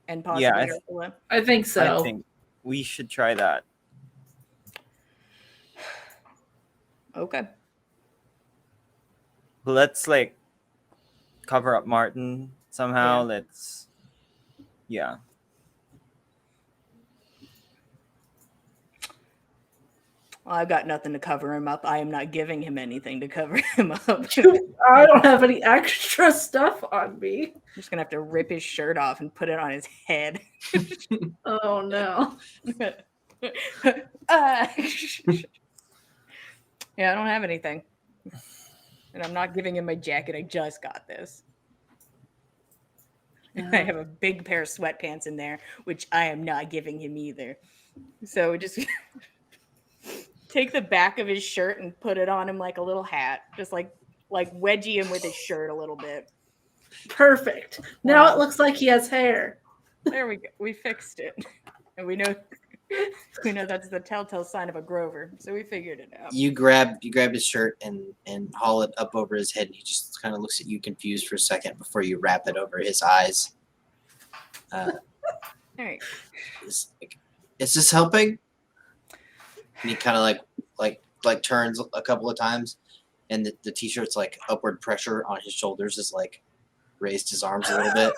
Speaker 2: And possibly Ursula?
Speaker 3: I think so.
Speaker 4: I think we should try that.
Speaker 2: Okay.
Speaker 4: Let's cover up Martin somehow. Yeah.
Speaker 2: Well, I've got nothing to cover him up. I am not giving him anything to cover him up.
Speaker 3: I don't have any extra stuff on me.
Speaker 2: I'm just going to have to rip his shirt off and put it on his head.
Speaker 3: Oh, no.
Speaker 2: Yeah, I don't have anything. And I'm not giving him my jacket. I just got this. I have a big pair of sweatpants in there, which I am not giving him either. So just take the back of his shirt and put it on him like a little hat. Just like wedgie him with his shirt a little bit.
Speaker 3: Perfect. Now it looks like he has hair.
Speaker 2: There we go. We fixed it. And we know that's the telltale sign of a Grover. So we figured it out.
Speaker 1: You grab his shirt and haul it up over his head, and he just kind of looks at you confused for a second before you wrap it over his eyes.
Speaker 2: All right.
Speaker 1: Is this helping? And he kind of like turns a couple of times, and the t-shirt's upward pressure on his shoulders is raised his arms a little bit.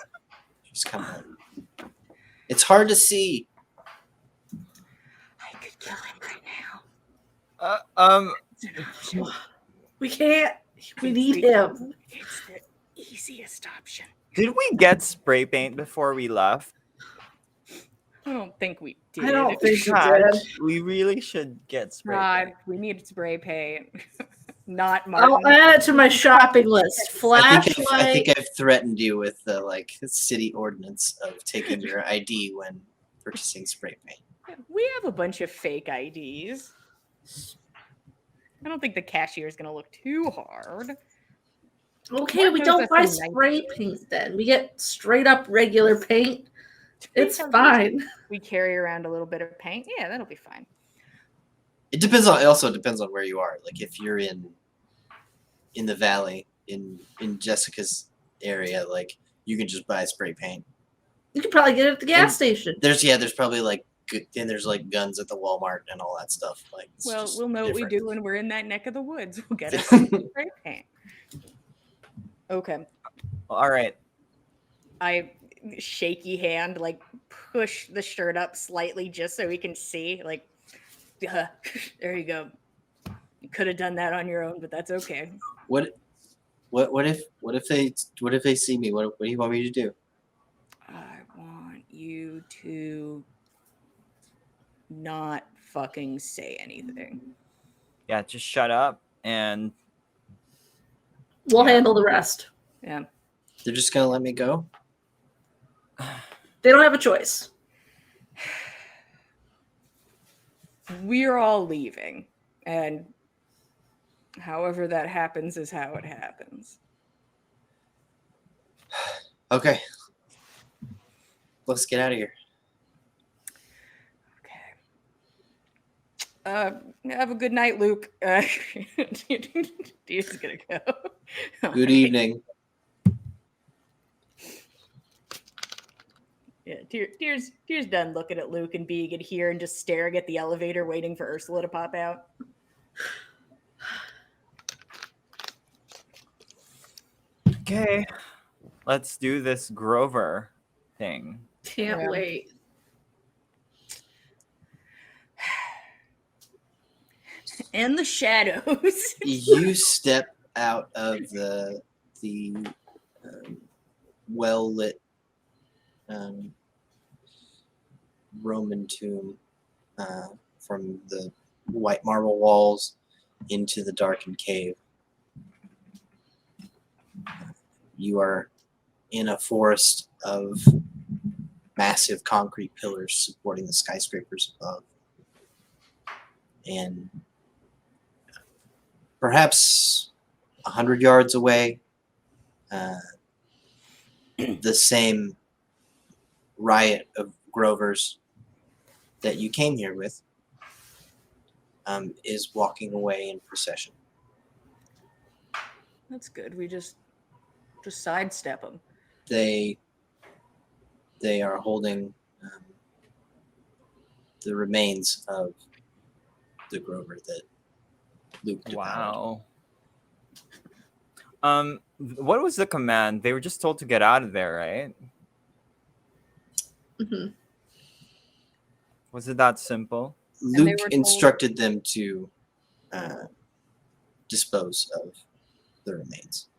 Speaker 1: Just kind of. It's hard to see.
Speaker 2: I could kill him right now.
Speaker 3: We can't. We need him.
Speaker 2: It's the easiest option.
Speaker 4: Did we get spray paint before we left?
Speaker 2: I don't think we did.
Speaker 3: I don't think we
Speaker 4: God,
Speaker 3: did.
Speaker 4: we really should get spray paint.
Speaker 2: We need spray paint. Not Martin.
Speaker 3: I'll add it to my shopping list. Flashlight.
Speaker 1: I think I've threatened you with the city ordinance of taking your ID when purchasing spray paint.
Speaker 2: We have a bunch of fake IDs. I don't think the cashier is going to look too hard.
Speaker 3: Okay,
Speaker 2: What
Speaker 3: we
Speaker 2: knows
Speaker 3: don't
Speaker 2: us
Speaker 3: buy
Speaker 2: some nice
Speaker 3: spray
Speaker 2: food?
Speaker 3: paint then. We get straight up regular paint. It's
Speaker 2: Yeah,
Speaker 3: fine.
Speaker 2: We carry around a little bit of paint. Yeah, that'll be fine.
Speaker 1: It depends on. It also depends on where you are. Like if you're in the valley, in Jessica's area, like you can just buy spray paint.
Speaker 3: You could probably get it at the gas
Speaker 1: And
Speaker 3: station.
Speaker 1: There's probably like then there's like guns at the Walmart and all that stuff. Like it's
Speaker 2: Well,
Speaker 1: just
Speaker 2: we'll know what we
Speaker 1: different.
Speaker 2: do when we're in that neck of the woods. We'll get us some spray paint. Okay.
Speaker 4: All right.
Speaker 2: I shaky hand, like push the shirt up slightly just so we can see. Like, there you go. You could have done that on your own, but that's okay.
Speaker 1: What if they see me? What do you want me to do?
Speaker 2: I want you to not fucking say anything.
Speaker 4: Yeah, just shut up and
Speaker 3: We'll
Speaker 4: Yeah.
Speaker 3: handle the rest.
Speaker 2: Yeah.
Speaker 1: They're just gonna let me go?
Speaker 3: They don't have a choice.
Speaker 2: We're all leaving, and however that happens is how it happens.
Speaker 1: Okay. Let's get out of here.
Speaker 2: Okay. Have a good night, Luke. Deer's gonna go.
Speaker 1: Good evening.
Speaker 2: Yeah, Deer's done looking at Luke and being in here and just staring at the elevator, waiting for Ursula to pop out.
Speaker 4: okay. Let's do this Grover thing.
Speaker 3: Can't
Speaker 2: Yeah.
Speaker 3: wait.
Speaker 2: In the shadows.
Speaker 1: You step out of the well lit Roman tomb from the white marble walls into the darkened cave. You are in a forest of massive concrete pillars supporting the skyscrapers above. And perhaps 100 yards away, the same riot of Grovers that you came here with is walking away in procession.
Speaker 2: That's good. We just sidestep them.
Speaker 1: They are holding the remains of the Grover that Luke devoured.
Speaker 4: Wow. What was the command? They were just told to get out of there, right?
Speaker 3: Mhm.
Speaker 4: Was it that simple?
Speaker 2: they
Speaker 1: Luke
Speaker 2: were told-
Speaker 1: instructed them to dispose of the remains.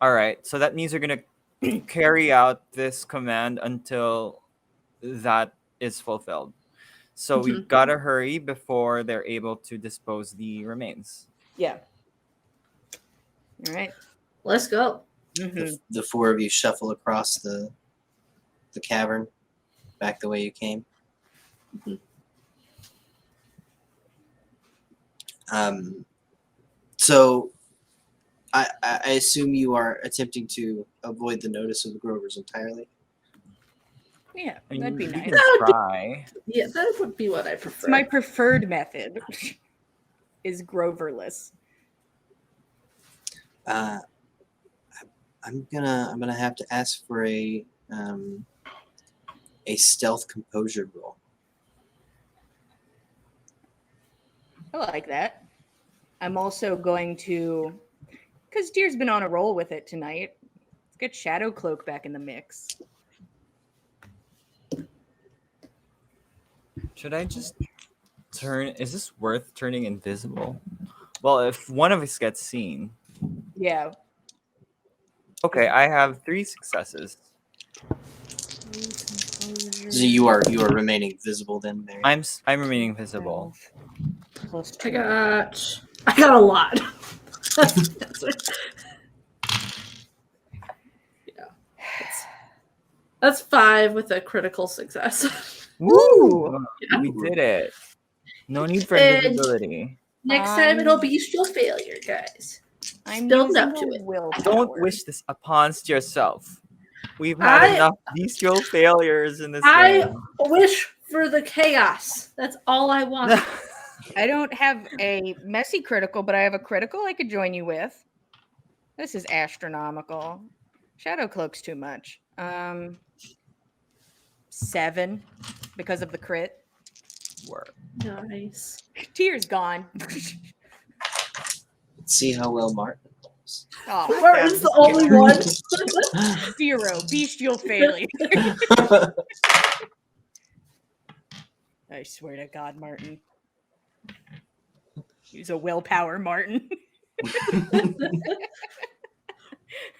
Speaker 4: All right. So that means they're going to carry out this command until that is fulfilled. So we've got to hurry before they're able to dispose the remains.
Speaker 2: Yeah. All right.
Speaker 3: Let's go.
Speaker 1: The four of you shuffle across the cavern back the way you came. So I assume you are attempting to avoid the notice of the Grovers entirely.
Speaker 2: Yeah,
Speaker 4: I mean,
Speaker 2: that'd be
Speaker 4: you
Speaker 2: nice.
Speaker 4: can
Speaker 3: That would be-
Speaker 4: try.
Speaker 3: Yeah, that would be what I prefer.
Speaker 2: It's my preferred method. Is Groverless.
Speaker 1: I'm gonna have to ask for a stealth composure roll.
Speaker 2: I like that. I'm also going to, because Deer's been on a roll with it tonight. Let's get Shadow Cloak back in the mix.
Speaker 4: Should I just turn? Is this worth turning invisible? Well, if one of us gets seen.
Speaker 2: Yeah.
Speaker 4: Okay, I have 3 successes.
Speaker 1: So you are remaining visible then, Mary?
Speaker 4: I'm remaining visible.
Speaker 2: Plus
Speaker 3: I
Speaker 2: 2.
Speaker 3: got a lot. Yeah. That's 5 with a critical success.
Speaker 2: Woo!
Speaker 4: We did it. No need for
Speaker 3: And-
Speaker 4: invisibility.
Speaker 3: Next time it'll be still failure, guys.
Speaker 2: I'm
Speaker 3: Building
Speaker 2: using
Speaker 3: up to
Speaker 2: a
Speaker 3: it.
Speaker 2: willpower.
Speaker 4: Don't wish this upon yourself. We've had enough bestial failures in this
Speaker 3: I
Speaker 4: game.
Speaker 3: wish for the chaos. That's all I want.
Speaker 2: I don't have a messy critical, but I have a critical I could join you with. This is astronomical. Shadow Cloak's too much. 7 because of the crit.
Speaker 4: Work.
Speaker 3: Nice.
Speaker 2: Tear's gone.
Speaker 1: Let's see how well Martin rolls.
Speaker 2: Oh,
Speaker 3: Martin's the only one.
Speaker 2: 0 bestial failure. I swear to God, Martin. Use a willpower, Martin.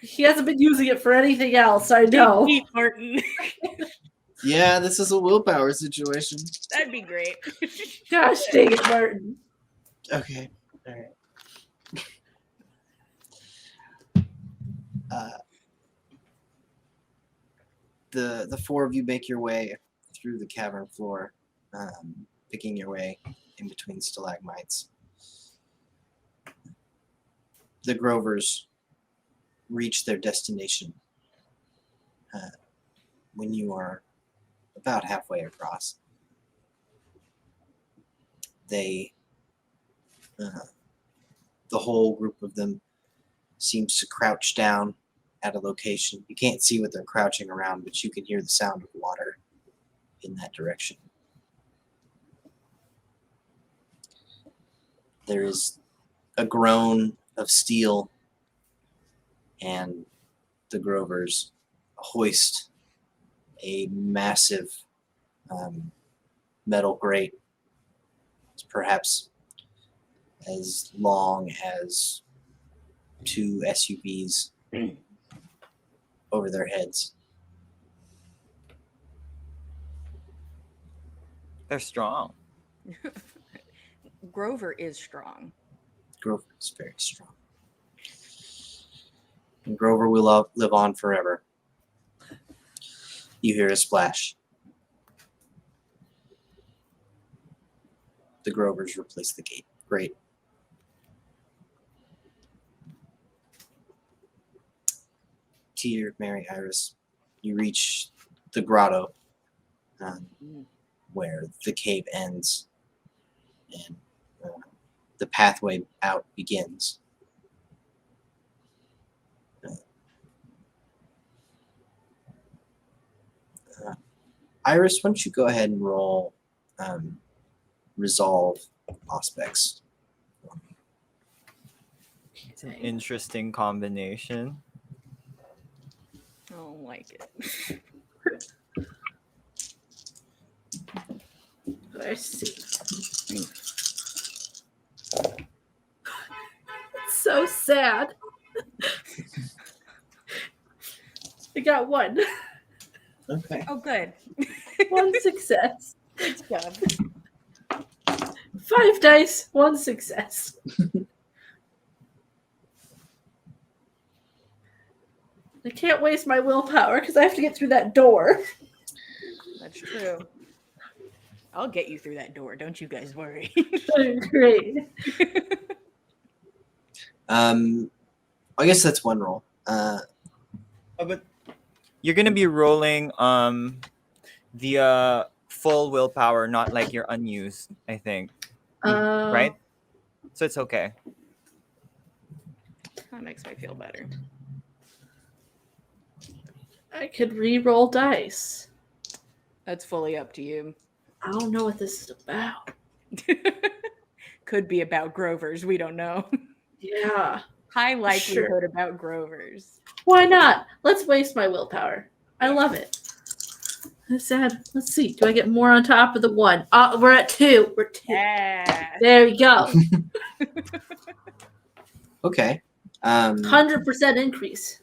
Speaker 3: He hasn't been using it for anything else, I know.
Speaker 2: Keep Martin.
Speaker 1: Yeah, this is a willpower situation.
Speaker 2: That'd be great.
Speaker 3: Gosh dang it, Martin.
Speaker 1: Okay. All right. The four of you make your way through the cavern floor, picking your way in between stalagmites. The Grovers reach their destination when you are about halfway across. They, the whole group of them, seems to crouch down at a location. You can't see what they're crouching around, but you can hear the sound of water in that direction. There is a groan of steel, and the Grovers hoist a massive metal grate. It's perhaps as long as 2 SUVs over their heads.
Speaker 4: They're strong.
Speaker 2: Grover is strong.
Speaker 1: Grover is very strong. And Grover will live on forever. You hear a splash. The Grovers replace the gate. Great. Tear, Mary, Iris, you reach the grotto where the cave ends and the pathway out begins. Iris, why don't you go ahead and roll resolve aspects?
Speaker 4: It's an interesting combination.
Speaker 2: I don't like it.
Speaker 3: Let's see. It's so sad. I got 1.
Speaker 1: Okay.
Speaker 2: Oh, good.
Speaker 3: 1 success.
Speaker 2: Good job.
Speaker 3: 5 dice, 1 success. I can't waste my willpower because I have to get through that door.
Speaker 2: That's true. I'll get you through that door. Don't you guys worry.
Speaker 3: Great.
Speaker 1: I guess that's one roll.
Speaker 4: But you're gonna be rolling the full willpower, not like your unused, I think. Right? So it's okay.
Speaker 2: That makes me feel better.
Speaker 3: I could re-roll dice.
Speaker 2: That's fully up to you.
Speaker 3: I don't know what this is about.
Speaker 2: Could be about Grovers. We don't know.
Speaker 3: Yeah.
Speaker 2: High likelihood about Grovers.
Speaker 3: Why not? Let's waste my willpower. I love it. That's sad. Let's see. Do I get more on top of the 1? We're at 2. We're 2.
Speaker 2: Yeah.
Speaker 3: There we go.
Speaker 1: Okay.
Speaker 3: 100% increase.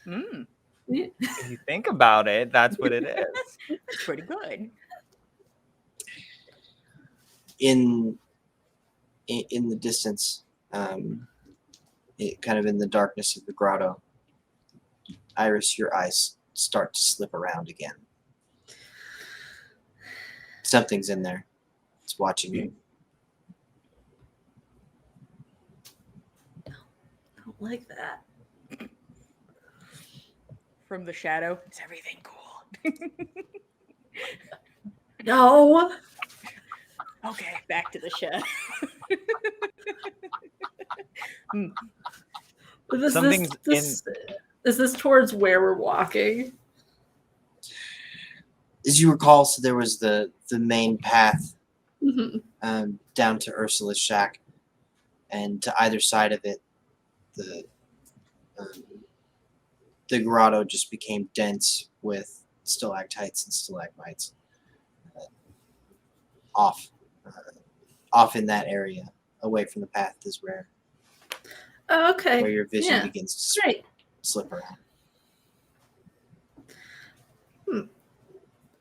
Speaker 2: Mm,
Speaker 4: If you think about it, that's what it is.
Speaker 2: that's pretty good.
Speaker 1: In the distance, kind of in the darkness of the grotto, Iris, your eyes start to slip around again. Something's in there. It's watching you.
Speaker 3: like that.
Speaker 2: From the shadow, is everything cool?
Speaker 3: No.
Speaker 2: Okay, back to the shadow.
Speaker 4: Something's
Speaker 3: Is this towards where we're walking?
Speaker 1: As you recall, so there was the main path
Speaker 3: Mm-hmm.
Speaker 1: down to Ursula's shack, and to either side of it, um, the grotto just became dense with stalactites and stalagmites. Off, off in that area, away from the path, is where
Speaker 3: Okay.
Speaker 1: your vision
Speaker 3: Yeah.
Speaker 1: begins to
Speaker 3: Great.
Speaker 1: slip around.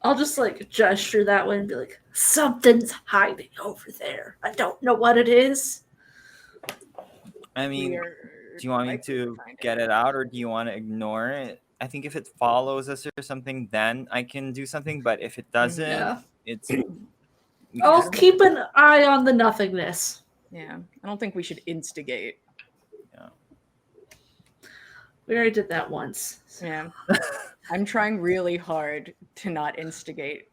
Speaker 3: I'll just like gesture that way and be like, something's hiding over there. I don't know what it is.
Speaker 4: I mean,
Speaker 2: We are
Speaker 4: do you want me
Speaker 2: likely
Speaker 4: to
Speaker 2: find
Speaker 4: get it out or do you want to ignore it? I think if it follows us or something, then I can do something. But if it doesn't,
Speaker 3: Yeah.
Speaker 4: it's.
Speaker 3: I'll keep an eye on the nothingness.
Speaker 2: Yeah, I don't think we should instigate.
Speaker 4: Yeah.
Speaker 3: We already did that once.
Speaker 2: Yeah, I'm trying really hard to not instigate.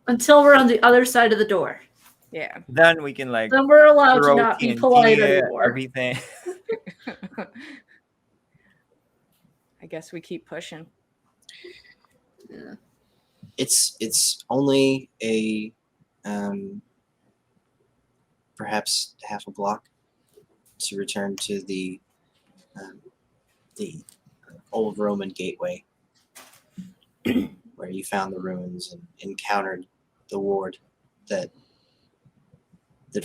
Speaker 3: Until we're on the other side of the door.
Speaker 2: Yeah.
Speaker 4: Then we can like.
Speaker 3: Then we're allowed to
Speaker 4: throw
Speaker 3: not be
Speaker 4: TNT
Speaker 3: polite
Speaker 4: at
Speaker 3: anymore.
Speaker 4: everything.
Speaker 2: I guess we keep pushing.
Speaker 3: Yeah.
Speaker 1: It's only a perhaps half a block to return to the old Roman gateway where you found the ruins and encountered the ward that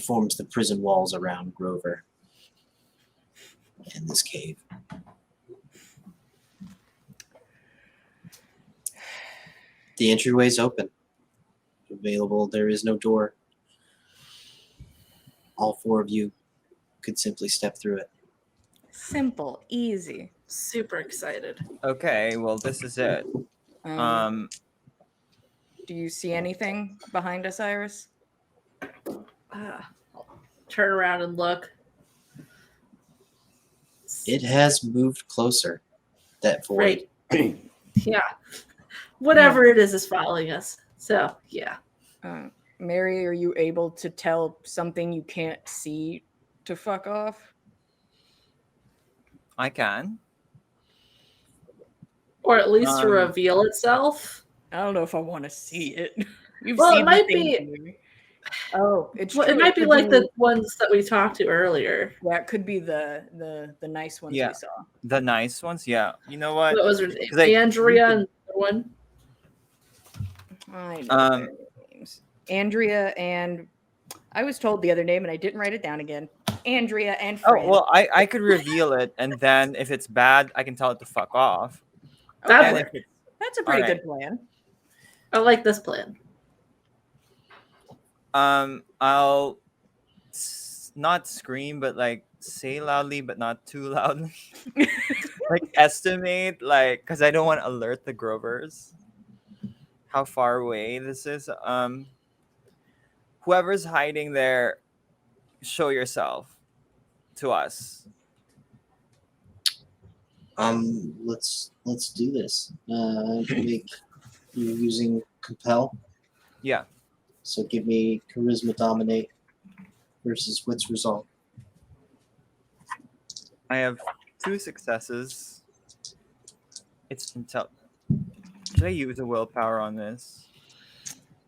Speaker 1: forms the prison walls around Grover and this cave. The entryway is open. Available. There is no door. All four of you could simply step through it.
Speaker 2: Simple, easy.
Speaker 3: Super excited.
Speaker 4: Okay, well this is it.
Speaker 2: Do you see anything behind us, Iris?
Speaker 3: I'll turn around and look.
Speaker 1: It has moved closer. That void.
Speaker 3: Great. Yeah. Whatever it is following us. So, yeah.
Speaker 2: Mary, are you able to tell something you can't see to fuck off?
Speaker 4: I can.
Speaker 3: Or at least to reveal itself.
Speaker 2: I don't know if I want to see it. You've
Speaker 3: Well,
Speaker 2: seen
Speaker 3: it might
Speaker 2: the thing,
Speaker 3: be.
Speaker 2: Mary. Oh, it's
Speaker 3: Well,
Speaker 2: true.
Speaker 3: it might be
Speaker 2: could
Speaker 3: like the ones that we talked to earlier.
Speaker 2: Yeah, it could be the nice ones we saw.
Speaker 4: The nice ones, yeah. You know what?
Speaker 3: What was her name?
Speaker 4: Like,
Speaker 3: Andrea and the one.
Speaker 2: I know their names. Andrea and I was told the other name and I didn't write it down again. Andrea and Fran.
Speaker 4: Oh well, I could reveal it, and then if it's bad, I can tell it to fuck off.
Speaker 3: That
Speaker 2: Okay.
Speaker 3: works.
Speaker 2: That's a pretty
Speaker 4: Alright.
Speaker 2: good plan.
Speaker 3: I like this plan.
Speaker 4: I'll not scream, but like say loudly, but not too loudly. Like estimate, like, because I don't want to alert the Grovers how far away this is. Whoever's hiding there, show yourself to us.
Speaker 1: Let's do this. You're using compel.
Speaker 4: Yeah.
Speaker 1: So give me charisma dominate versus wits resolve.
Speaker 4: I have 2 successes. It's intel. Should I use a willpower on this?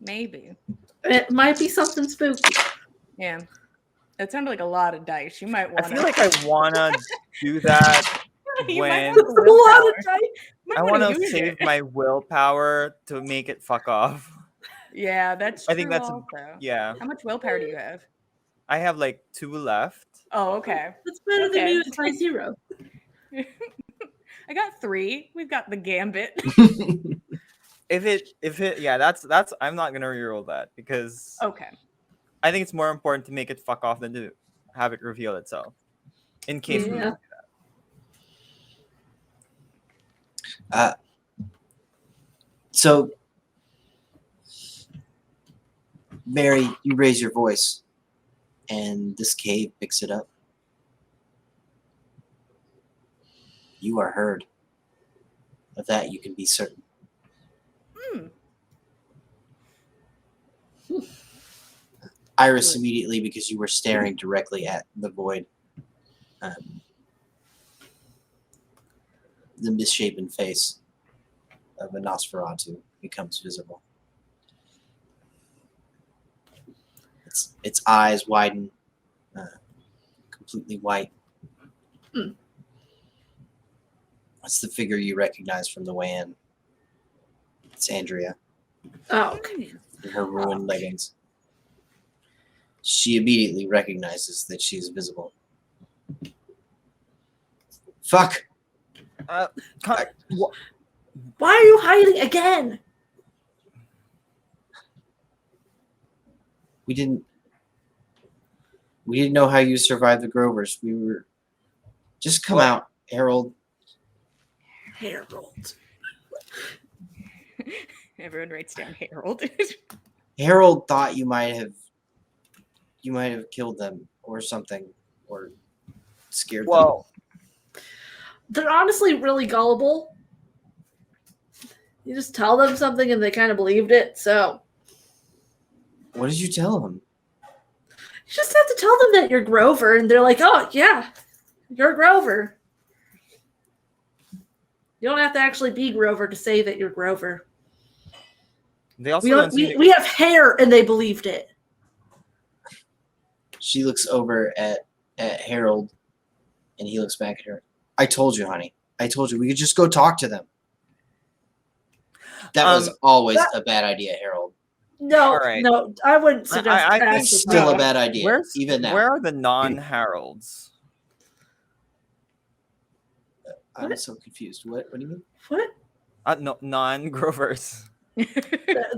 Speaker 2: Maybe.
Speaker 3: It might be something spooky.
Speaker 2: Yeah. That sounded like a lot of dice. You might want
Speaker 4: I feel like I wanna do that when
Speaker 3: It's a lot of dice.
Speaker 4: I want to save my willpower to make it fuck off.
Speaker 2: Yeah, that's true.
Speaker 4: I think that's
Speaker 2: also.
Speaker 4: yeah.
Speaker 2: How much willpower do you have?
Speaker 4: I have like 2 left.
Speaker 2: Oh, okay.
Speaker 3: That's better than me with my 0.
Speaker 2: I got 3. We've got the gambit.
Speaker 4: If it yeah, that's I'm not gonna reroll that because
Speaker 2: Okay.
Speaker 4: I think it's more important to make it fuck off than to have it reveal itself. In case we do that.
Speaker 1: So, Mary, you raise your voice, and this cave picks it up. You are heard. Of that you can be certain. Iris
Speaker 2: Good.
Speaker 1: immediately, because you were staring directly at the void. The misshapen face of a Nosferatu becomes visible. Its eyes widen, completely white. That's the figure you recognize from the way in. It's Andrea
Speaker 3: Oh, okay.
Speaker 1: in her ruined leggings. She immediately recognizes that she is visible. Fuck!
Speaker 3: Why are you hiding again?
Speaker 1: We didn't know how you survived the Grovers. We were... Just come out, Harold.
Speaker 3: Harold.
Speaker 2: Everyone writes down Harold.
Speaker 1: Harold thought you might have killed them or something, or scared them.
Speaker 4: Well,
Speaker 3: They're honestly really gullible. You just tell them something and they kind of believed it, so
Speaker 1: What did you tell him?
Speaker 3: you just have to tell them that you're Grover, and they're like, oh, yeah, you're Grover. You don't have to actually be Grover to say that you're Grover.
Speaker 4: they also don't seem
Speaker 3: We have hair, and they believed it.
Speaker 1: She looks over at Harold, and he looks back at her. I told you, honey. I told you. We could just go talk to them. That was always a bad idea, Harold.
Speaker 3: No,
Speaker 4: right.
Speaker 3: no, I wouldn't suggest
Speaker 4: I
Speaker 3: that.
Speaker 4: think
Speaker 1: It's still a bad idea,
Speaker 4: Where's,
Speaker 1: even now.
Speaker 4: Where are the non-Harolds?
Speaker 1: I'm
Speaker 3: What?
Speaker 1: so confused. What do you mean?
Speaker 3: What?
Speaker 4: No, non-Grovers.
Speaker 2: They're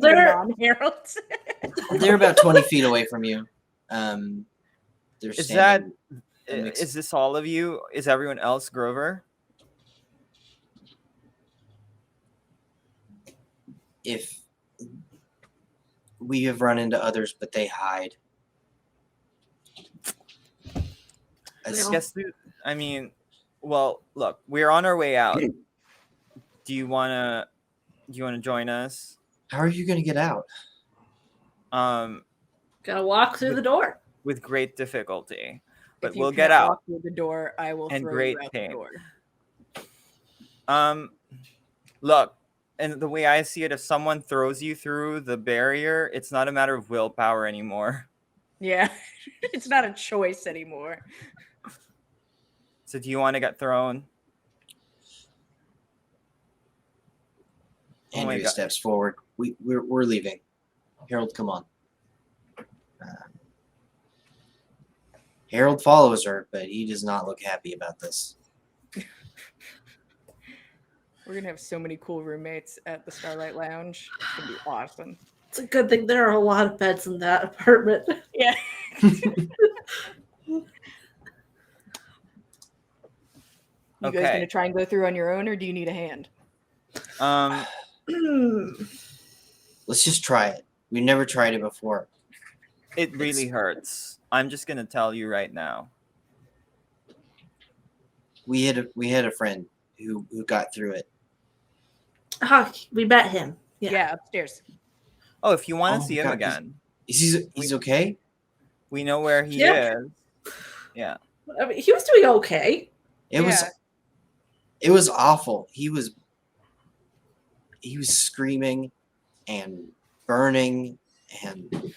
Speaker 3: They're-
Speaker 2: non-heralds.
Speaker 1: They're about 20 feet away from you. They're
Speaker 4: Is
Speaker 1: standing.
Speaker 4: Is this all of you? Is everyone else Grover?
Speaker 1: If we have run into others, but they hide.
Speaker 3: Well.
Speaker 4: I mean, well, look, we're on our way out. Do you wanna join us?
Speaker 1: How are you going to get out?
Speaker 3: Gotta walk through the door.
Speaker 4: With great difficulty, but
Speaker 2: If you
Speaker 4: we'll
Speaker 2: can't
Speaker 4: get out.
Speaker 2: walk through the door, I will
Speaker 4: And
Speaker 2: throw
Speaker 4: great
Speaker 2: you out
Speaker 4: pain.
Speaker 2: the door.
Speaker 4: Look, and the way I see it, if someone throws you through the barrier, it's not a matter of willpower anymore.
Speaker 2: Yeah, it's not a choice anymore.
Speaker 4: So do you want to get thrown? Oh my
Speaker 1: Andrea
Speaker 4: God.
Speaker 1: steps forward. We're leaving. Harold, come on. Harold follows her, but he does not look happy about this.
Speaker 2: We're gonna have so many cool roommates at the Starlight Lounge. It's gonna be awesome.
Speaker 3: It's a good thing there are a lot of beds in that apartment.
Speaker 2: Yeah. You guys
Speaker 4: Okay.
Speaker 2: gonna try and go through on your own, or do you need a hand?
Speaker 1: Let's just try it. We've never tried it before.
Speaker 4: It really hurts. I'm just gonna tell you right now.
Speaker 1: We had a friend who got through it.
Speaker 3: Ah, we met him.
Speaker 2: Yeah, upstairs.
Speaker 4: Oh, if you want
Speaker 1: Oh
Speaker 4: to see
Speaker 1: my
Speaker 4: him
Speaker 1: God,
Speaker 4: again,
Speaker 1: He's okay?
Speaker 4: we know where he
Speaker 3: Yeah.
Speaker 4: is. Yeah.
Speaker 3: I mean, he was doing okay.
Speaker 1: It was awful. He was screaming and burning and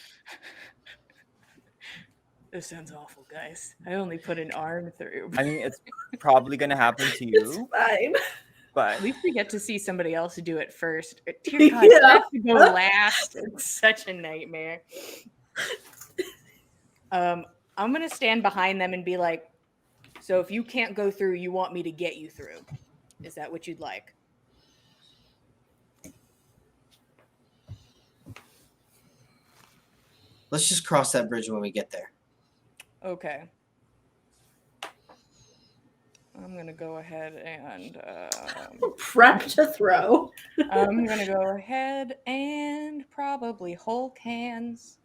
Speaker 2: This sounds awful, guys. I only put an arm through.
Speaker 4: I mean, it's probably gonna happen to
Speaker 3: It's
Speaker 4: you,
Speaker 3: fine.
Speaker 4: but
Speaker 2: At least we get to see somebody else do it first. Dear God,
Speaker 3: Yeah.
Speaker 2: I have to go last. It's such a nightmare. I'm gonna stand behind them and be like, so if you can't go through, you want me to get you through. Is that what you'd like?
Speaker 1: let's just cross that bridge when we get there.
Speaker 2: Okay. I'm gonna go ahead and
Speaker 3: Prep to throw.
Speaker 2: I'm gonna go ahead and probably Hulk hands.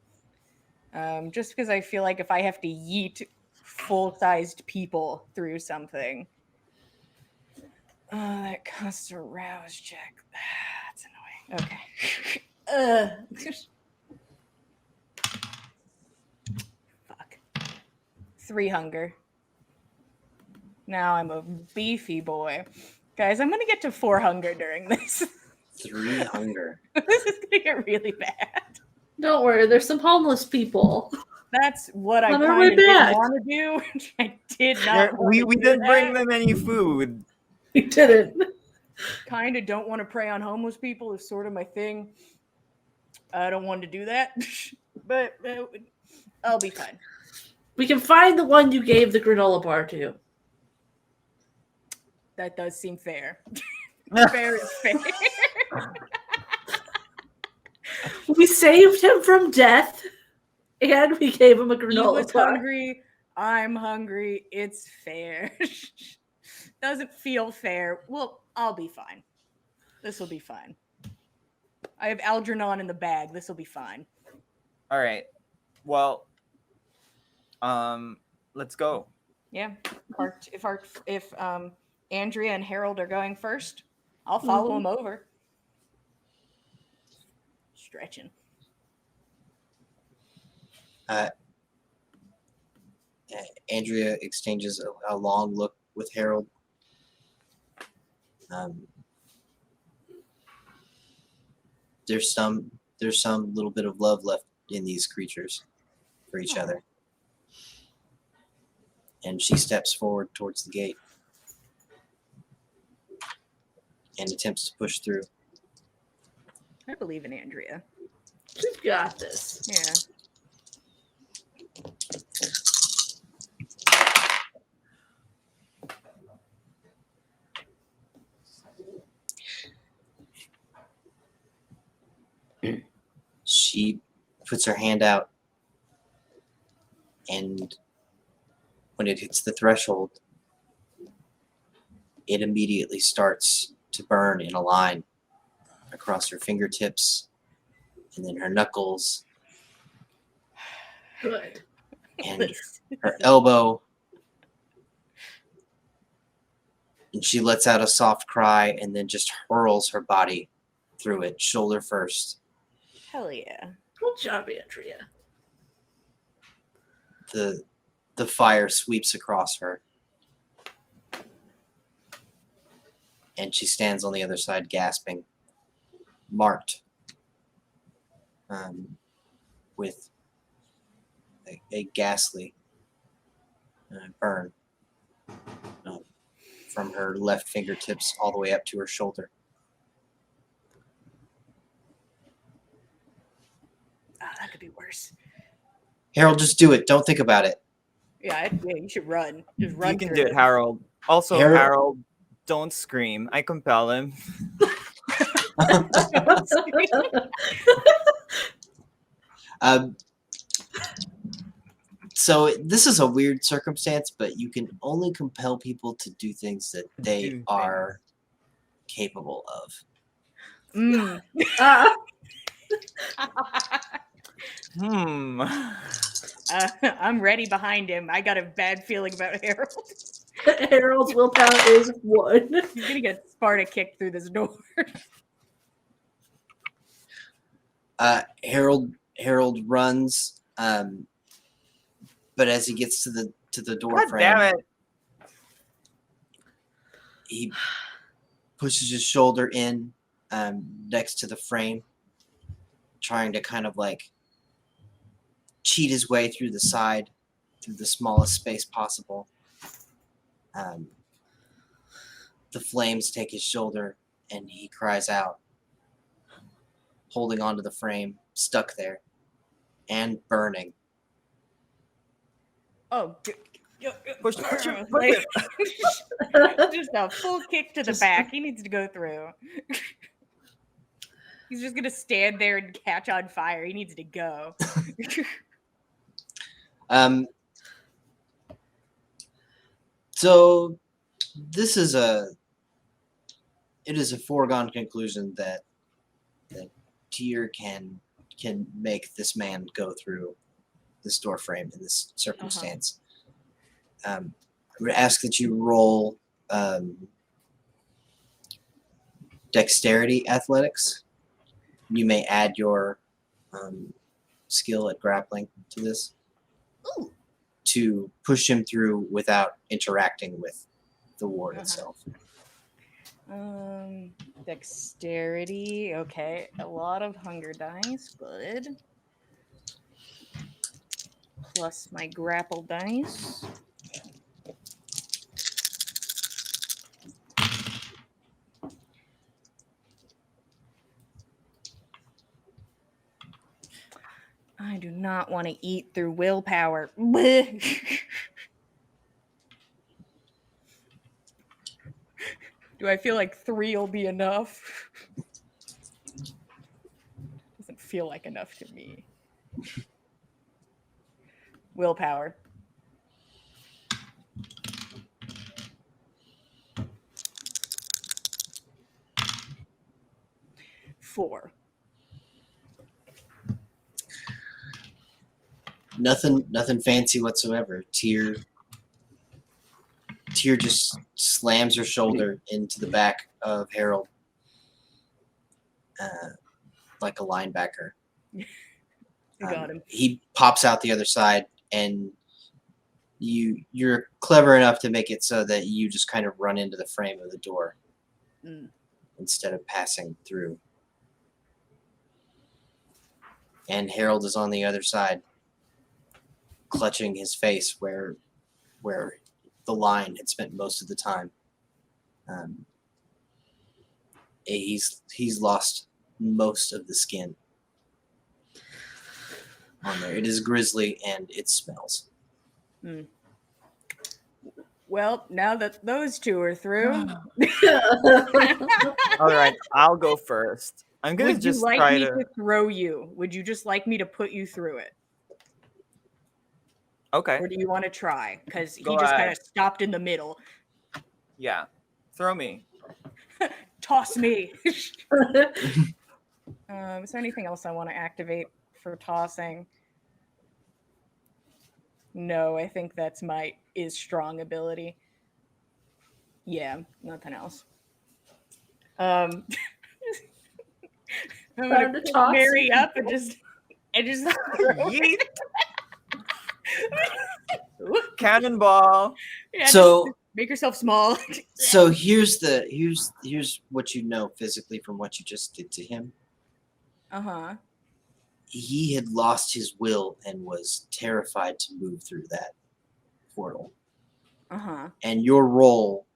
Speaker 2: Just because I feel like if I have to yeet full-sized people through something, That costs a rouse check. That's annoying. Okay. Fuck. 3 hunger. Now I'm a beefy boy. Guys, I'm gonna get to 4 hunger during this.
Speaker 1: 3 hunger.
Speaker 2: This is gonna get really bad.
Speaker 3: Don't worry, there's some homeless people.
Speaker 2: That's what I
Speaker 3: On our
Speaker 2: kind
Speaker 3: way
Speaker 2: of didn't
Speaker 3: back.
Speaker 2: want to do. I did
Speaker 4: Yeah,
Speaker 2: not.
Speaker 4: we didn't bring them any food.
Speaker 3: We didn't.
Speaker 2: Kind of don't want to prey on homeless people. Is sort of my thing. I don't want to do that, but I'll be fine.
Speaker 3: We can find the one you gave the granola bar to.
Speaker 2: That does seem fair. Fair is fair.
Speaker 3: We saved him from death, and we gave him a
Speaker 2: He
Speaker 3: granola
Speaker 2: was
Speaker 3: bar.
Speaker 2: hungry. I'm hungry. It's fair. Doesn't feel fair. Well, I'll be fine. This will be fine. I have Algernon in the bag. This will be fine.
Speaker 4: All right. Well, let's go.
Speaker 2: Yeah. If Andrea and Harold are going first, I'll follow them over. Stretching.
Speaker 1: Andrea exchanges a long look with Harold. There's some little bit of love left in these creatures for each other. And she steps forward towards the gate and attempts to push through.
Speaker 2: I believe in Andrea.
Speaker 3: We've got this.
Speaker 2: Yeah.
Speaker 1: She puts her hand out, and when it hits the threshold, it immediately starts to burn in a line across her fingertips and then her knuckles
Speaker 3: Good.
Speaker 1: and her elbow. And she lets out a soft cry and then just hurls her body through it, shoulder first.
Speaker 2: Hell yeah.
Speaker 3: Good job, Andrea.
Speaker 1: The fire sweeps across her. And she stands on the other side gasping, marked with a ghastly burn from her left fingertips all the way up to her shoulder.
Speaker 2: That could be worse.
Speaker 1: Harold, just do it. Don't think about it.
Speaker 2: Yeah, you should run. Just run.
Speaker 4: You can
Speaker 2: through
Speaker 4: do it, Harold. Also,
Speaker 1: Harold-
Speaker 4: Harold, don't scream. I compel him.
Speaker 1: So this is a weird circumstance, but you can only compel people to do things that they
Speaker 4: Do
Speaker 1: are capable of.
Speaker 2: I'm ready behind him. I got a bad feeling about Harold.
Speaker 3: Harold's willpower is 1.
Speaker 2: He's gonna get Sparta kicked through this door.
Speaker 1: Harold runs, but as he gets to the door
Speaker 4: God
Speaker 1: frame,
Speaker 4: damn it.
Speaker 1: he pushes his shoulder in next to the frame, trying to kind of like cheat his way through the side, through the smallest space possible. The flames take his shoulder, and he cries out, holding onto the frame, stuck there, and burning.
Speaker 2: Oh,
Speaker 4: Push
Speaker 2: like, just a full kick to the back. He needs to go through. He's just gonna stand there and catch on fire. He needs to go.
Speaker 1: So this is it is a foregone conclusion that Tyr can make this man go through this door frame in this circumstance. I would ask that you roll dexterity athletics. You may add your skill at grappling to this
Speaker 2: Ooh.
Speaker 1: to push him through without interacting with the ward itself.
Speaker 2: Dexterity. Okay, a lot of hunger dice. Good. Plus my grapple dice. I do not want to eat through willpower. Do I feel like 3 will be enough? Doesn't feel like enough to me. Willpower. Four.
Speaker 1: Nothing fancy whatsoever. Tyr just slams her shoulder into the back of Harold like a linebacker.
Speaker 2: Got him.
Speaker 1: He pops out the other side, and you're clever enough to make it so that you just kind of run into the frame of the door instead of passing through. And Harold is on the other side, clutching his face where the line had spent most of the time. He's lost most of the skin on there. It is grisly and it smells.
Speaker 2: Well, now that those two are through,
Speaker 4: All right, I'll go first. I'm gonna
Speaker 2: would you
Speaker 4: just
Speaker 2: like
Speaker 4: try
Speaker 2: me
Speaker 4: to.
Speaker 2: to throw you? Would you just like me to put you through it?
Speaker 4: Okay.
Speaker 2: Or do you want to try? Because he
Speaker 4: Go
Speaker 2: just kind
Speaker 4: ahead.
Speaker 2: of stopped in the middle.
Speaker 4: Yeah. Throw me.
Speaker 2: Toss me. Is there anything else I want to activate for tossing? No, I think that's my is strong ability. Yeah, nothing else. I'm gonna
Speaker 3: Time to
Speaker 2: pick
Speaker 3: toss.
Speaker 2: Mary up and just throw
Speaker 4: Yeet.
Speaker 2: it.
Speaker 4: Cannonball.
Speaker 2: Yeah,
Speaker 1: So
Speaker 2: just make yourself small.
Speaker 1: so here's what you know physically from what you just did to him.
Speaker 2: Uh-huh.
Speaker 1: He had lost his will and was terrified to move through that portal.
Speaker 2: Uh-huh.
Speaker 1: And your role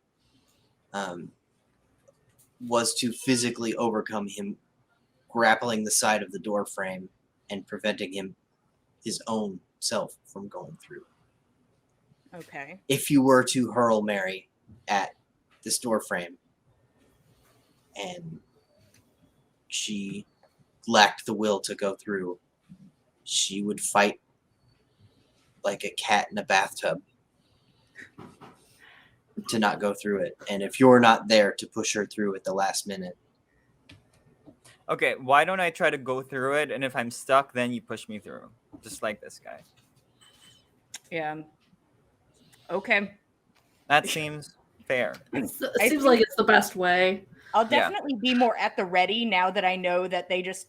Speaker 1: was to physically overcome him, grappling the side of the door frame and preventing his own self from going through.
Speaker 2: Okay.
Speaker 1: If you were to hurl Mary at this door frame and she lacked the will to go through, she would fight like a cat in a bathtub to not go through it. And if you're not there to push her through at the last minute,
Speaker 4: Okay, why don't I try to go through it, and if I'm stuck, then you push me through, just like this guy.
Speaker 2: Yeah. Okay.
Speaker 4: That seems fair.
Speaker 3: It
Speaker 2: I
Speaker 3: seems
Speaker 2: think-
Speaker 3: like it's the best way.
Speaker 2: I'll
Speaker 4: Yeah.
Speaker 2: definitely be more at the ready now that I know that they just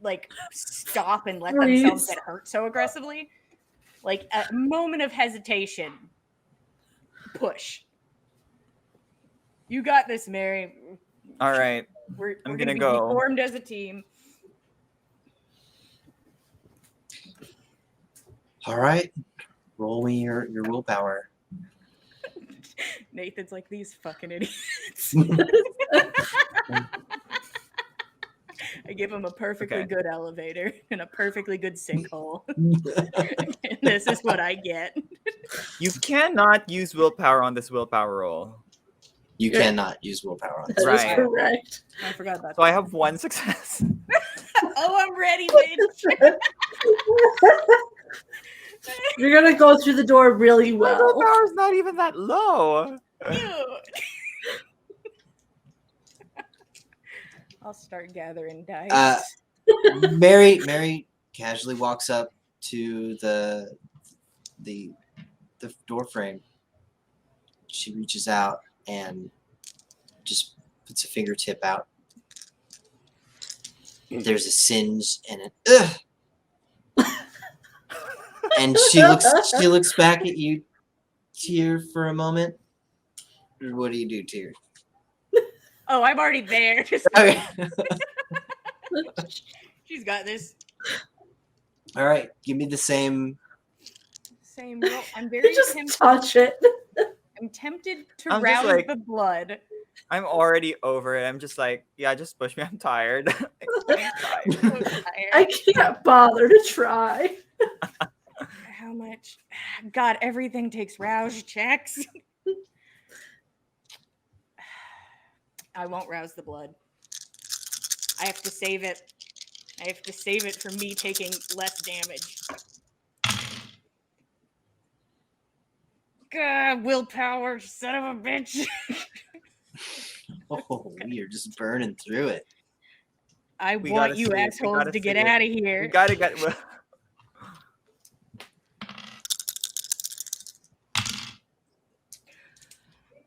Speaker 2: like stop and let
Speaker 3: Freeze.
Speaker 2: themselves get hurt so aggressively. Like a moment of hesitation. Push. You got this, Mary.
Speaker 4: All right.
Speaker 2: We're
Speaker 4: I'm
Speaker 2: gonna
Speaker 4: gonna
Speaker 2: be
Speaker 4: go.
Speaker 2: formed as a team.
Speaker 1: all right, roll me your willpower.
Speaker 2: Nathan's like, these fucking idiots. I give him a perfectly
Speaker 4: Okay.
Speaker 2: good elevator and a perfectly good sinkhole. And this is what I get.
Speaker 4: You cannot use willpower on this willpower roll.
Speaker 1: You
Speaker 3: Yeah.
Speaker 1: cannot use willpower on this.
Speaker 3: That is
Speaker 4: Right.
Speaker 3: correct.
Speaker 2: I forgot about
Speaker 4: So I
Speaker 2: that.
Speaker 4: have one success.
Speaker 2: Oh, I'm ready, bitch.
Speaker 3: You're gonna go through the door really
Speaker 4: My
Speaker 3: well.
Speaker 4: willpower is not even that low.
Speaker 2: Ew. I'll start gathering dice.
Speaker 1: Mary casually walks up to the door frame. She reaches out and just puts a fingertip out. There's a singe and an ugh. And she looks back at you, Tyr, for a moment. What do you do, Tyr?
Speaker 2: Oh, I'm already there.
Speaker 1: Okay.
Speaker 2: She's got this.
Speaker 1: All right, give me the same.
Speaker 2: Same roll. I'm very
Speaker 3: Just
Speaker 2: tempted.
Speaker 3: touch it.
Speaker 2: I'm tempted to
Speaker 4: I'm just
Speaker 2: rouse
Speaker 4: like-
Speaker 2: the blood.
Speaker 4: I'm already over it. I'm just like, yeah, just push me. I'm tired.
Speaker 2: I'm so tired.
Speaker 3: I can't bother to try.
Speaker 2: How much? God, everything takes rouse checks. I won't rouse the blood. I have to save it. I have to save it for me taking less damage. God, willpower, son of a bitch.
Speaker 1: Oh, you're just burning through it.
Speaker 2: I
Speaker 4: We
Speaker 2: want
Speaker 4: gotta
Speaker 2: you
Speaker 4: see it. We
Speaker 2: assholes
Speaker 4: gotta
Speaker 2: to get
Speaker 4: see it.
Speaker 2: out of
Speaker 4: We
Speaker 2: here.
Speaker 4: gotta get.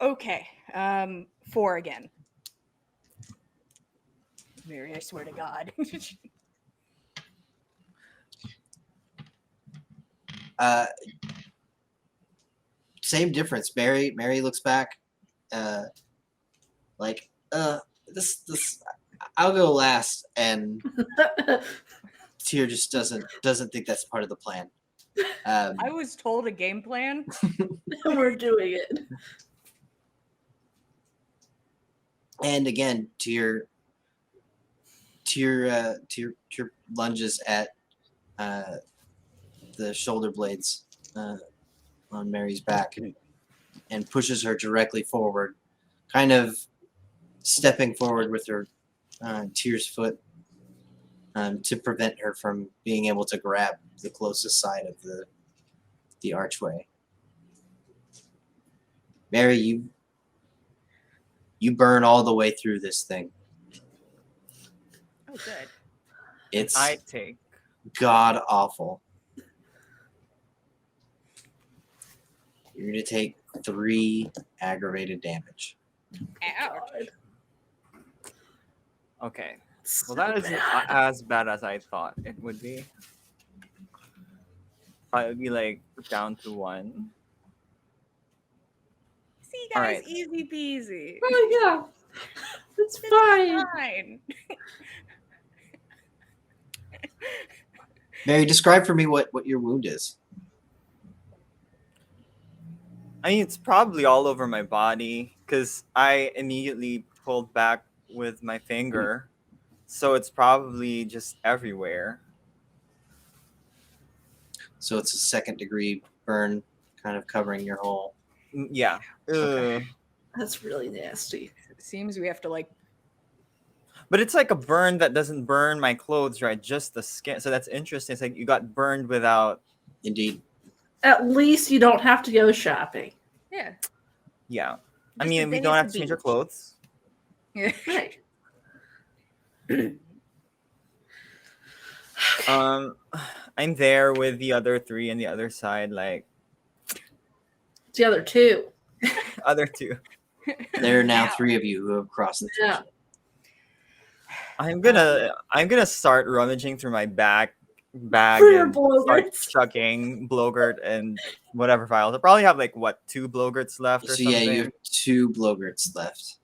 Speaker 2: Okay, 4 again. Mary, I swear to God.
Speaker 1: Same difference. Mary looks back, like, this. I'll go last, and Tyr just doesn't think that's part of the plan.
Speaker 2: I was told a game plan.
Speaker 3: We're doing it.
Speaker 1: And again, Tyr lunges at the shoulder blades on Mary's back and pushes her directly forward, kind of stepping forward with her Tyr's foot to prevent her from being able to grab the closest side of the archway. Mary, you burn all the way through this thing.
Speaker 2: Oh, good.
Speaker 1: It's
Speaker 4: I take.
Speaker 1: god awful. You're gonna take 3 aggravated damage.
Speaker 2: Ouch.
Speaker 4: Okay.
Speaker 3: So
Speaker 4: Well, that is
Speaker 3: bad.
Speaker 4: as bad as I thought it would be. I would be like down to 1.
Speaker 2: See,
Speaker 4: All
Speaker 2: guys,
Speaker 4: right.
Speaker 2: easy peasy.
Speaker 3: Oh yeah, it's fine.
Speaker 2: Fine.
Speaker 1: Mary, describe for me what your wound is.
Speaker 4: I mean, it's probably all over my body because I immediately pulled back with my finger. So it's probably just everywhere.
Speaker 1: So it's a 2nd degree burn, kind of covering your whole.
Speaker 4: Yeah.
Speaker 1: Okay.
Speaker 4: Ugh.
Speaker 3: That's really nasty.
Speaker 2: Seems we have to like.
Speaker 4: But it's like a burn that doesn't burn my clothes, right? Just the skin. So that's interesting. It's like you got burned without.
Speaker 1: Indeed.
Speaker 3: At least you don't have to go shopping.
Speaker 2: Yeah.
Speaker 4: Yeah. I
Speaker 2: Just a
Speaker 4: mean, we
Speaker 2: day
Speaker 4: don't
Speaker 2: at
Speaker 4: have
Speaker 2: the
Speaker 4: to change our
Speaker 2: beach.
Speaker 4: clothes.
Speaker 2: Yeah.
Speaker 3: Right.
Speaker 4: I'm there with the other 3 on the other side, like
Speaker 3: The other 2.
Speaker 4: other 2.
Speaker 1: There are now 3 of you who have crossed the
Speaker 3: Yeah.
Speaker 1: threshold.
Speaker 4: I'm gonna start rummaging through my bag
Speaker 3: For your
Speaker 4: and start
Speaker 3: blowgerts.
Speaker 4: chucking blowgurt and whatever files. I probably have like what 2 blowgurts left or
Speaker 1: So yeah,
Speaker 4: something.
Speaker 1: you have 2 blowgurts left.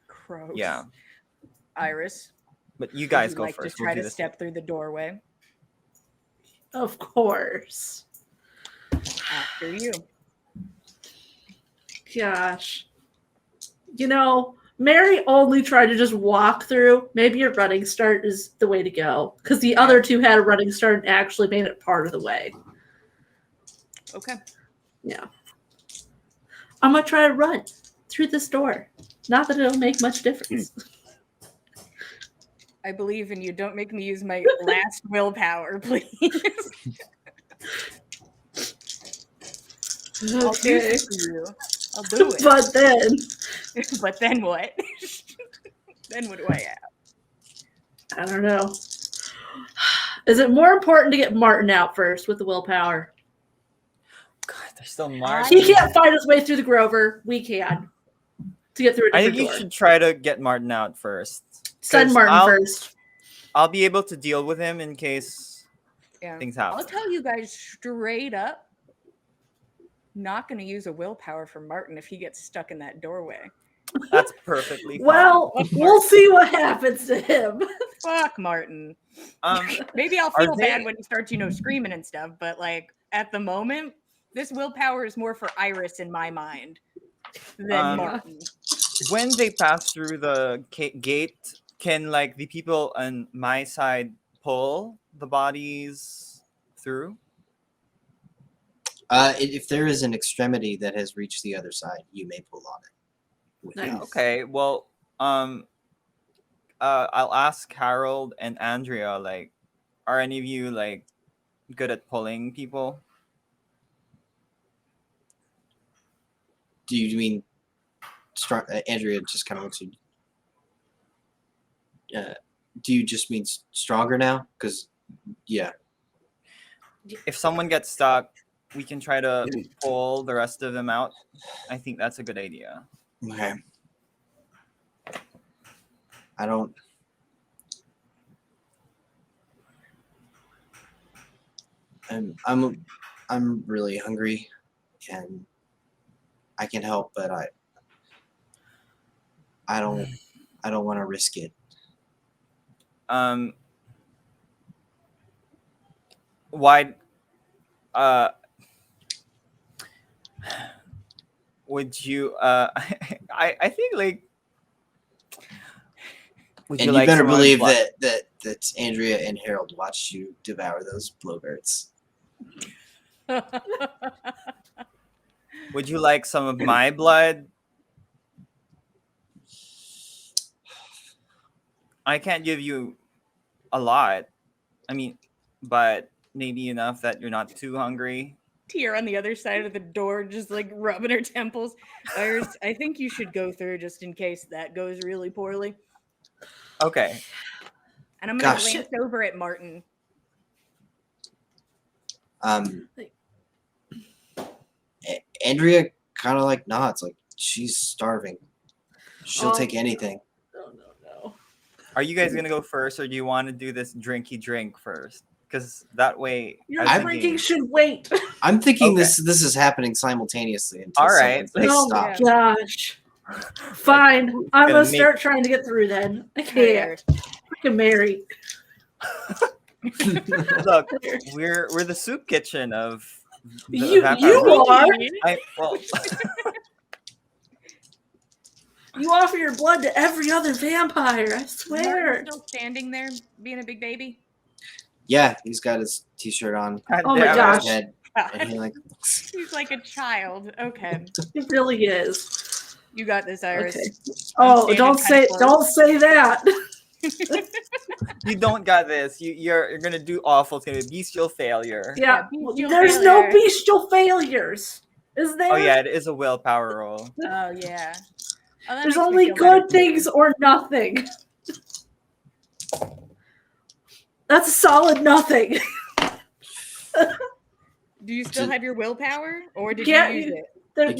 Speaker 2: Gross.
Speaker 4: Yeah,
Speaker 2: Iris.
Speaker 4: but you
Speaker 2: would
Speaker 4: guys
Speaker 2: you
Speaker 4: go
Speaker 2: like
Speaker 4: first.
Speaker 2: to
Speaker 4: We'll
Speaker 2: try
Speaker 4: do
Speaker 2: to
Speaker 4: this.
Speaker 2: step through the doorway
Speaker 3: Of course.
Speaker 2: after you.
Speaker 3: Gosh. You know, Mary only tried to just walk through. Maybe a running start is the way to go. Because the other 2 had a running start and actually made it part of the way.
Speaker 2: Okay.
Speaker 3: Yeah. I'm going to try to run through this door. Not that it'll make much difference.
Speaker 2: I believe in you. Don't make me use my last willpower, please. I'll do
Speaker 3: Okay.
Speaker 2: it for you. I'll do it.
Speaker 3: But then,
Speaker 2: But then what? Then what do I have?
Speaker 3: I don't know. Is it more important to get Martin out first with the willpower?
Speaker 4: God, there's still
Speaker 3: He
Speaker 4: Martin.
Speaker 3: can't fight his way through the Grover. We can. to get through a
Speaker 4: I
Speaker 3: different
Speaker 4: think you
Speaker 3: door.
Speaker 4: should try to get Martin out first.
Speaker 3: Send
Speaker 4: 'Cause
Speaker 3: Martin first.
Speaker 4: I'll be able to deal with him in case
Speaker 2: Yeah.
Speaker 4: things
Speaker 2: I'll
Speaker 4: happen.
Speaker 2: tell you guys straight up. Not going to use a willpower for Martin if he gets stuck in that doorway.
Speaker 4: That's perfectly fine.
Speaker 3: Well, we'll see what happens to him.
Speaker 2: Fuck Martin.
Speaker 4: Um,
Speaker 2: Maybe I'll
Speaker 4: Are
Speaker 2: feel
Speaker 4: they-
Speaker 2: bad when he starts, screaming and stuff. But like at the moment, this willpower is more for Iris in my mind than Martin.
Speaker 4: when they pass through the gate, can like the people on my side pull the bodies through?
Speaker 1: If there is an extremity that has reached the other side, you may pull on it. with
Speaker 3: Nice.
Speaker 1: you.
Speaker 4: Okay, well, I'll ask Harold and Andrea. Like, are any of you like good at pulling people?
Speaker 1: Do you mean strong? Andrea just kind of looks at you. Do you just mean stronger now? Because, yeah.
Speaker 4: If someone gets stuck, we can try to pull the rest of them out. I think that's a good idea.
Speaker 1: Okay. I don't. I'm really hungry, and I can help, but I don't want to risk it.
Speaker 4: Why? Would you? I think like. Would
Speaker 1: And you
Speaker 4: like
Speaker 1: better
Speaker 4: some of
Speaker 1: believe
Speaker 4: blood?
Speaker 1: that Andrea and Harold watched you devour those blowbirds.
Speaker 4: Would you like some of my blood? I can't give you a lot. I mean, but maybe enough that you're not too hungry.
Speaker 2: Tear on the other side of the door, just like rubbing her temples. Iris, I think you should go through just in case that goes really poorly.
Speaker 4: Okay.
Speaker 2: And I'm gonna
Speaker 1: Gosh.
Speaker 2: glance over at Martin.
Speaker 1: Andrea kind of like nods, like she's starving. She'll take anything.
Speaker 3: No.
Speaker 4: Are you guys gonna go first, or do you want to do this drinky drink first? Because that way,
Speaker 3: Your
Speaker 4: I was
Speaker 3: drinking
Speaker 4: thinking-
Speaker 3: should wait.
Speaker 1: I'm thinking
Speaker 4: Okay.
Speaker 1: this is happening simultaneously until
Speaker 4: All right.
Speaker 1: someone
Speaker 3: Oh my
Speaker 1: stops.
Speaker 3: gosh. Fine. I'm
Speaker 4: gonna
Speaker 3: gonna
Speaker 4: make-
Speaker 3: start trying to get through then. I can't. Freaking Mary.
Speaker 4: Look, we're the soup kitchen of the
Speaker 3: You
Speaker 4: vampire world.
Speaker 3: are.
Speaker 4: Well,
Speaker 3: You offer your blood to every other vampire. I swear.
Speaker 2: Martin's still standing there, being a big baby.
Speaker 1: Yeah, he's got his t-shirt on,
Speaker 3: Oh my
Speaker 4: damn it.
Speaker 3: gosh.
Speaker 1: head, and he like
Speaker 2: He's like a child. Okay,
Speaker 3: It really is.
Speaker 2: you got this, Iris.
Speaker 3: Okay. Oh,
Speaker 2: standing
Speaker 3: don't
Speaker 2: kinda
Speaker 3: say that.
Speaker 4: You don't got this. You're gonna do awful. It's gonna be bestial failure.
Speaker 3: Yeah.
Speaker 2: bestial
Speaker 3: There's no
Speaker 2: failure.
Speaker 3: bestial failures. Is there?
Speaker 4: Oh yeah, it is a willpower roll.
Speaker 2: Oh yeah. Oh, that
Speaker 3: There's
Speaker 2: makes me
Speaker 3: only
Speaker 2: feel better.
Speaker 3: good things or nothing. That's a solid nothing.
Speaker 2: Do you still have your willpower, or did
Speaker 3: Can't
Speaker 2: you use
Speaker 3: you-
Speaker 2: it?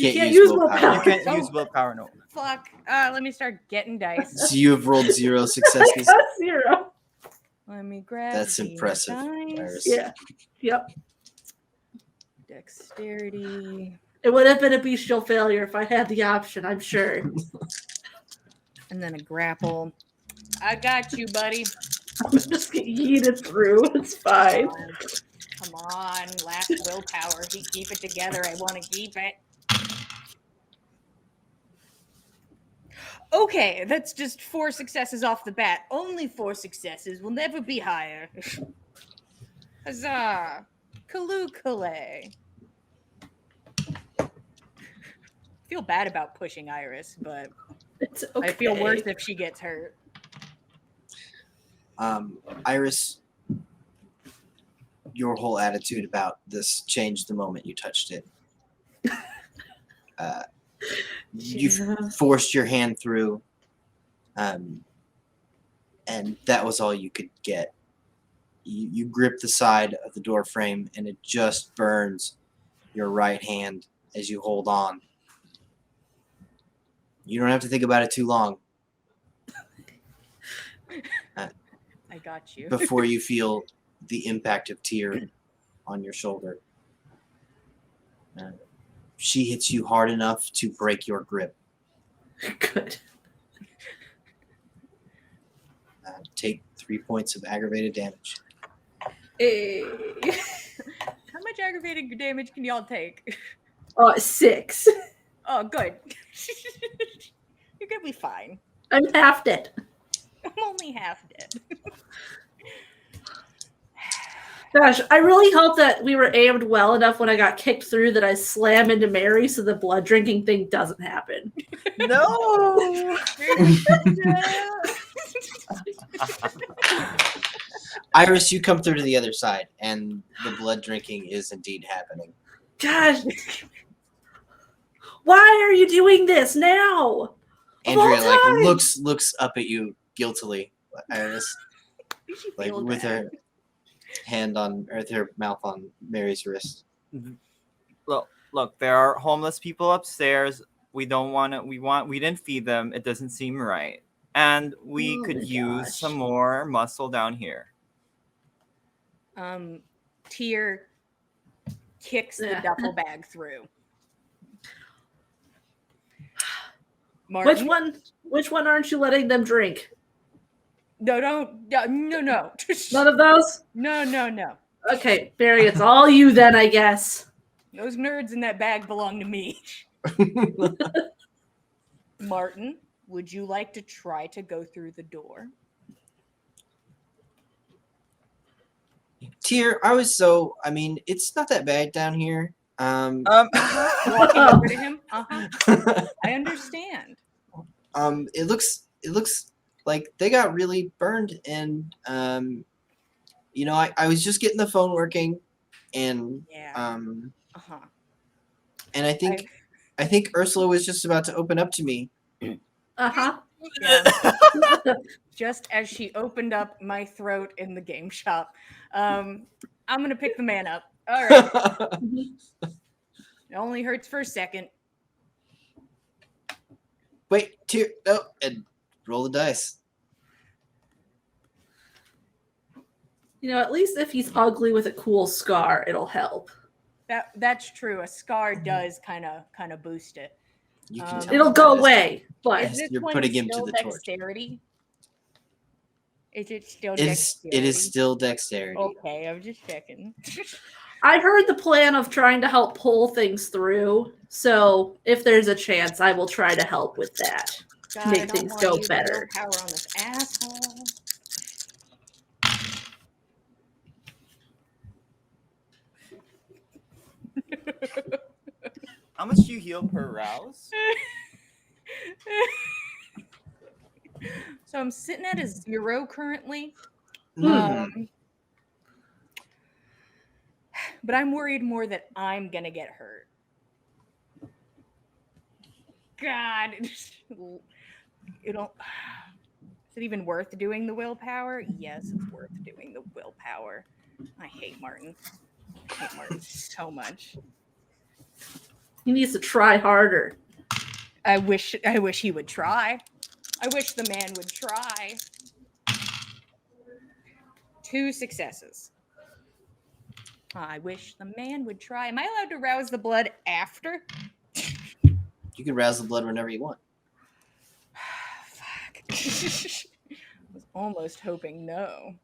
Speaker 3: You can't use willpower.
Speaker 4: You can't use willpower. No.
Speaker 2: Fuck. Let me start getting dice.
Speaker 1: so you have rolled 0
Speaker 3: I
Speaker 1: successes.
Speaker 3: got 0.
Speaker 2: Let me grab.
Speaker 1: That's
Speaker 2: the
Speaker 1: impressive,
Speaker 2: dice.
Speaker 1: Iris.
Speaker 3: Yeah. Yep.
Speaker 2: Dexterity,
Speaker 3: It would have been a bestial failure if I had the option, I'm sure.
Speaker 2: and then a grapple. I got you, buddy.
Speaker 3: I'm just getting yeeted through. It's fine.
Speaker 2: Come on, last willpower. Keep it together. I want to keep it. Okay, that's just 4 successes off the bat. Only 4 successes. Will never be higher. Huzzah! Kalukale. Feel bad about pushing Iris, but
Speaker 3: It's okay.
Speaker 2: I feel worse if she gets hurt.
Speaker 1: Iris, your whole attitude about this changed the moment you touched it. You
Speaker 3: Yeah.
Speaker 1: forced your hand through, and that was all you could get. You grip the side of the door frame, and it just burns your right hand as you hold on. You don't have to think about it too long
Speaker 2: I got you.
Speaker 1: before you feel the impact of Tyr on your shoulder. She hits you hard enough to break your grip.
Speaker 3: Good.
Speaker 1: Take 3 points of aggravated damage.
Speaker 3: Hey.
Speaker 2: How much aggravated damage can y'all take?
Speaker 3: 6.
Speaker 2: Oh, good. You're gonna be fine.
Speaker 3: I'm half dead.
Speaker 2: I'm only half dead.
Speaker 3: Gosh, I really hope that we were aimed well enough when I got kicked through that I slam into Mary so the blood drinking thing doesn't happen.
Speaker 4: No.
Speaker 1: Iris, you come through to the other side, and the blood drinking is indeed happening.
Speaker 3: Gosh. Why are you doing this now?
Speaker 1: Andrea
Speaker 3: all time!
Speaker 1: looks up at you guiltily. Iris,
Speaker 2: She
Speaker 1: like
Speaker 2: feels
Speaker 1: with
Speaker 2: bad.
Speaker 1: her hand on, or with her mouth on Mary's wrist.
Speaker 4: Look, there are homeless people upstairs. We didn't feed them. It doesn't seem right. And we
Speaker 3: Oh
Speaker 4: could
Speaker 3: my
Speaker 4: use
Speaker 3: gosh.
Speaker 4: some more muscle down here.
Speaker 2: Tyr kicks the
Speaker 3: Yeah.
Speaker 2: duffel bag through. Martin?
Speaker 3: Which one aren't you letting them drink?
Speaker 2: No.
Speaker 3: None of those?
Speaker 2: No.
Speaker 3: Okay, Barry, it's all you then, I guess.
Speaker 2: Those nerds in that bag belong to me. Martin, would you like to try to go through the door?
Speaker 1: Tyr, it's not that bad down here.
Speaker 2: Walking over to him? I understand.
Speaker 1: It looks like they got really burned, and I was just getting the phone working, and
Speaker 2: Yeah.
Speaker 1: and I think Ursula was just about to open up to me.
Speaker 3: Uh-huh.
Speaker 2: Yeah. Just as she opened up my throat in the game shop. I'm gonna pick the man up. All right. It only hurts for a second.
Speaker 1: Wait, Tyr, no, and roll the dice.
Speaker 3: At least if he's ugly with a cool scar, it'll help.
Speaker 2: That's true. A scar does kind of boost it.
Speaker 1: You can tell
Speaker 3: It'll
Speaker 1: me
Speaker 3: go
Speaker 1: that.
Speaker 3: away, but
Speaker 2: Is this
Speaker 1: You're
Speaker 2: one
Speaker 1: putting him to
Speaker 2: still
Speaker 1: the torch.
Speaker 2: dexterity? Is it still
Speaker 1: It
Speaker 2: dexterity?
Speaker 1: is still dexterity.
Speaker 2: Okay, I'm just checking.
Speaker 3: I've heard the plan of trying to help pull things through, so if there's a chance, I will try to help with that.
Speaker 2: God, I
Speaker 3: Make
Speaker 2: don't
Speaker 3: things
Speaker 2: wanna
Speaker 3: go
Speaker 2: use
Speaker 3: better.
Speaker 2: willpower on this asshole.
Speaker 4: How much do you heal per rouse?
Speaker 2: So I'm sitting at a 0 currently.
Speaker 1: Mm.
Speaker 2: But I'm worried more that I'm gonna get hurt. God, you don't. Is it even worth doing the willpower? Yes, it's worth doing the willpower. I hate Martin. I hate Martin so much.
Speaker 3: He needs to try harder.
Speaker 2: I wish he would try. I wish the man would try. 2 successes. I wish the man would try. Am I allowed to rouse the blood after?
Speaker 1: You can rouse the blood whenever you want.
Speaker 2: Fuck. I was almost hoping no.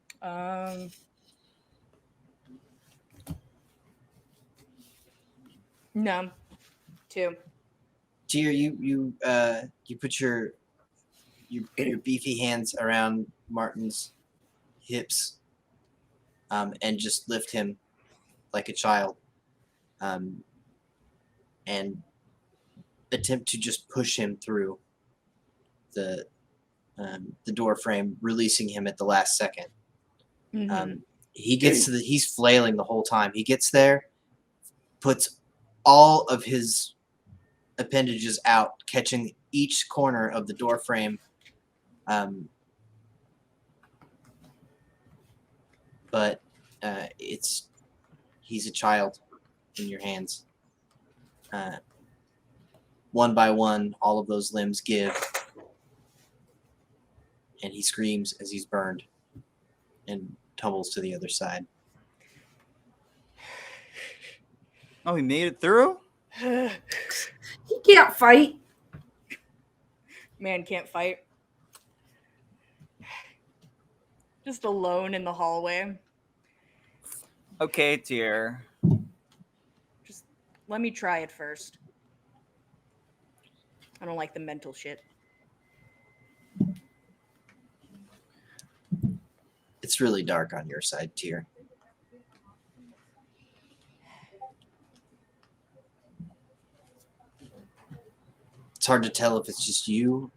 Speaker 2: No. 2.
Speaker 1: Tyr, you put your beefy hands around Martin's hips, and just lift him like a child, and attempt to just push him through the door frame, releasing him at the last second.
Speaker 2: Mm-hmm.
Speaker 1: He gets to he's flailing the whole time. He gets there, puts all of his appendages out, catching each corner of the door frame. But he's a child in your hands. one by one, all of those limbs give, and he screams as he's burned and tumbles to the other side.
Speaker 4: Oh, he made it through?
Speaker 3: He can't fight.
Speaker 2: Man can't fight. Just alone in the hallway.
Speaker 4: Okay, dear.
Speaker 2: Just let me try it first. I don't like the mental shit.
Speaker 1: It's really dark on your side, Tyr. It's hard to tell if it's just you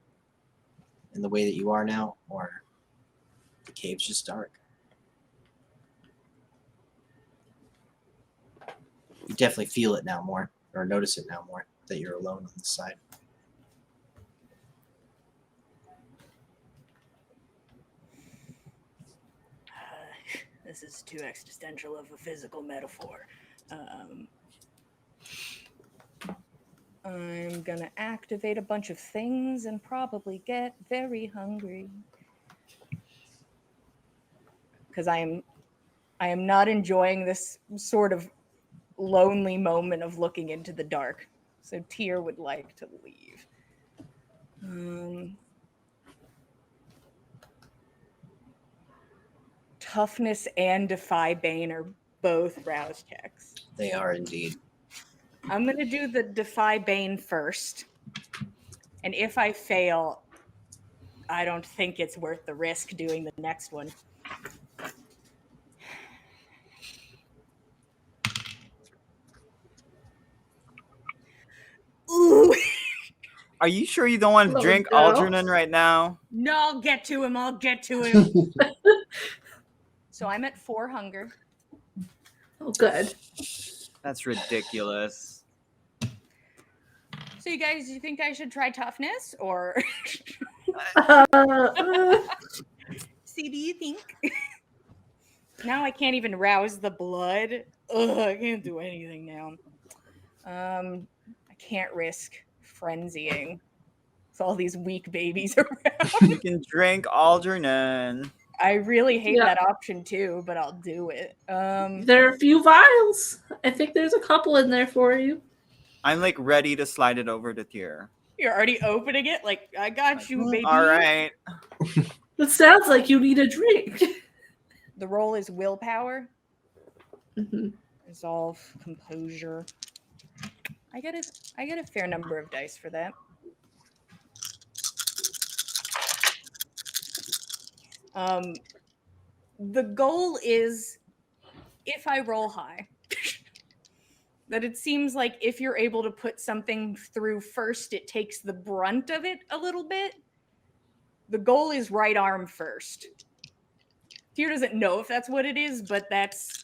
Speaker 1: and the way that you are now, or the cave's just dark. You definitely feel it now more, or notice it now more, that you're alone on this side.
Speaker 2: This is too existential of a physical metaphor. I'm gonna activate a bunch of things and probably get very hungry. Because I am not enjoying this sort of lonely moment of looking into the dark. So Tyr would like to leave. Toughness and Defy Bane are both rouse checks.
Speaker 1: They are indeed.
Speaker 2: I'm going to do the Defy Bane first. And if I fail, I don't think it's worth the risk doing the next one. Ooh.
Speaker 4: Are you sure you don't want to
Speaker 3: Oh,
Speaker 4: drink
Speaker 3: no.
Speaker 4: Algernon right now?
Speaker 2: No, I'll get to him. So I'm at 4 hunger.
Speaker 3: Oh, good.
Speaker 4: That's ridiculous.
Speaker 2: So you guys, do you think I should try toughness or see, do you think? Now I can't even rouse the blood. Ugh, I can't do anything now. I can't risk frenzying with all these weak babies around.
Speaker 4: You can drink Algernon.
Speaker 2: I really hate
Speaker 3: Yeah.
Speaker 2: that option too, but I'll do it.
Speaker 3: There are a few vials. I think there's a couple in there for you.
Speaker 4: I'm like ready to slide it over to Tyr.
Speaker 2: You're already opening it? Like, I got you, baby.
Speaker 4: All right.
Speaker 3: It sounds like you need a drink.
Speaker 2: The roll is willpower.
Speaker 3: Mhm.
Speaker 2: Resolve, composure. I get a fair number of dice for that. The goal is, if I roll high, that it seems like if you're able to put something through first, it takes the brunt of it a little bit. The goal is right arm first. Tyr doesn't know if that's what it is, but that's...